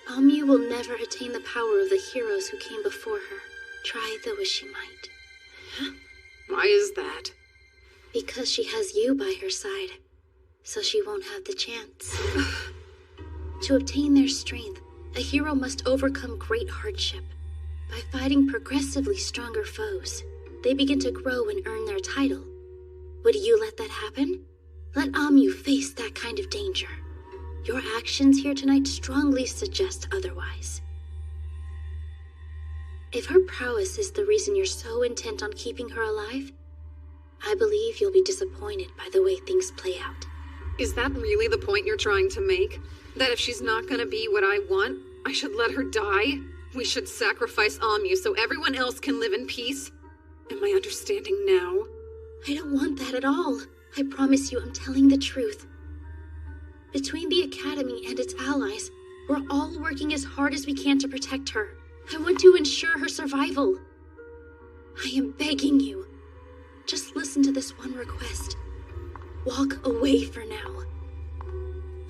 Amu will never attain the power of the heroes who came before her, try though as she might. Why is that? Because she has you by her side, so she won't have the chance. To obtain their strength, a hero must overcome great hardship. By fighting progressively stronger foes, they begin to grow and earn their title. Would you let that happen? Let Amu face that kind of danger. Your actions here tonight strongly suggest otherwise. If her prowess is the reason you're so intent on keeping her alive, I believe you'll be disappointed by the way things play out. Is that really the point you're trying to make? That if she's not gonna be what I want, I should let her die? We should sacrifice Amu so everyone else can live in peace? Am I understanding now? I don't want that at all. I promise you I'm telling the truth. Between the Academy and its allies, we're all working as hard as we can to protect her. I want to ensure her survival. I am begging you. Just listen to this one request. Walk away for now.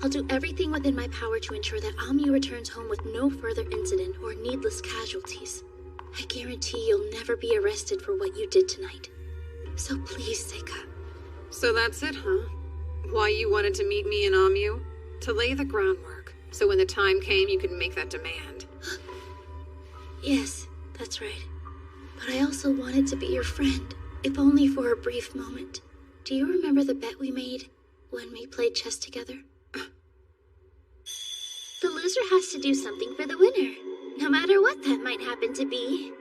I'll do everything within my power to ensure that Amu returns home with no further incident or needless casualties. I guarantee you'll never be arrested for what you did tonight. So please, Seika. So that's it, huh? Why you wanted to meet me and Amu? To lay the groundwork, so when the time came you could make that demand. Yes, that's right. But I also wanted to be your friend, if only for a brief moment. Do you remember the bet we made when we played chess together? The loser has to do something for the winner, no matter what that might happen to be.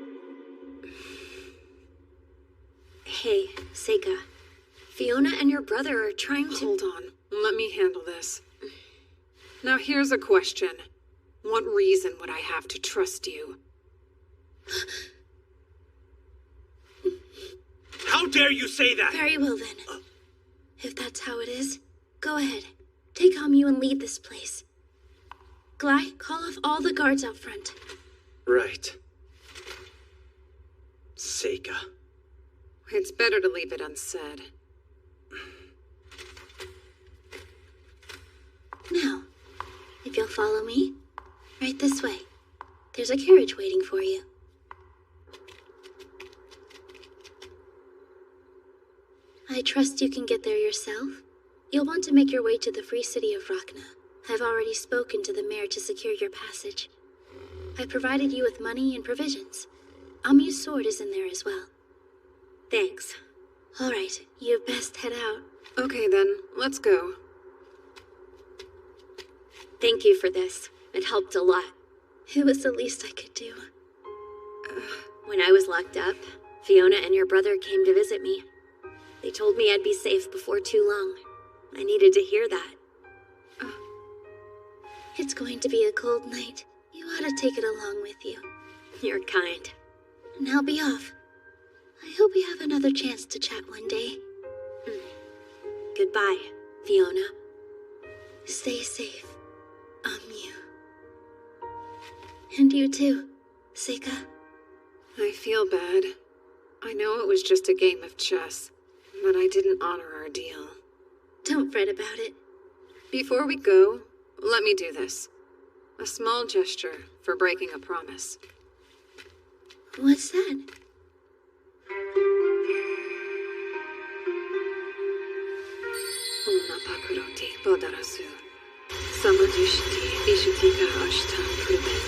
Hey, Seika. Fiona and your brother are trying to— Hold on. Let me handle this. Now here's a question. What reason would I have to trust you? How dare you say that? Very well then. If that's how it is, go ahead. Take Amu and lead this place. Glai, call off all the guards out front. Right. Seika. It's better to leave it unsaid. Now, if you'll follow me, right this way. There's a carriage waiting for you. I trust you can get there yourself. You'll want to make your way to the free city of Rachna. I've already spoken to the mayor to secure your passage. I provided you with money and provisions. Amu's sword is in there as well. Thanks. All right, you best head out. Okay then, let's go. Thank you for this. It helped a lot. It was the least I could do. When I was locked up, Fiona and your brother came to visit me. They told me I'd be safe before too long. I needed to hear that. It's going to be a cold night. You ought to take it along with you. You're kind. Now be off. I hope we have another chance to chat one day. Goodbye, Fiona. Stay safe, Amu. And you too, Seika. I feel bad. I know it was just a game of chess, but I didn't honor our deal. Don't fret about it. Before we go, let me do this. A small gesture for breaking a promise. What's that? Una pakuroti bodarasu. Samadhushti ishutika ashtam pruben.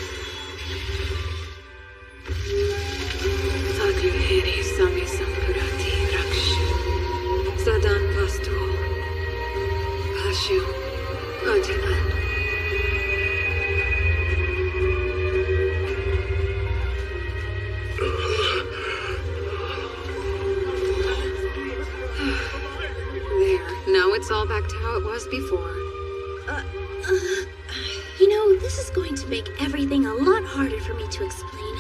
Fakuheri sami sampurati rakshu. Sadan vastu. Pashu. Adiman. Now it's all back to how it was before. You know, this is going to make everything a lot harder for me to explain.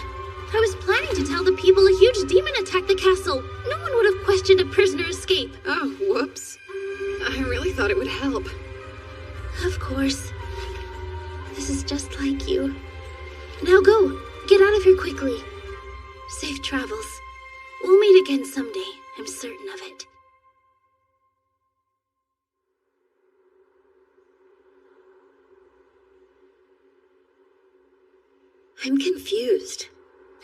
I was planning to tell the people a huge demon attacked the castle. No one would have questioned a prisoner escape. Oh, whoops. I really thought it would help. Of course. This is just like you. Now go. Get out of here quickly. Safe travels. We'll meet again someday. I'm certain of it. I'm confused.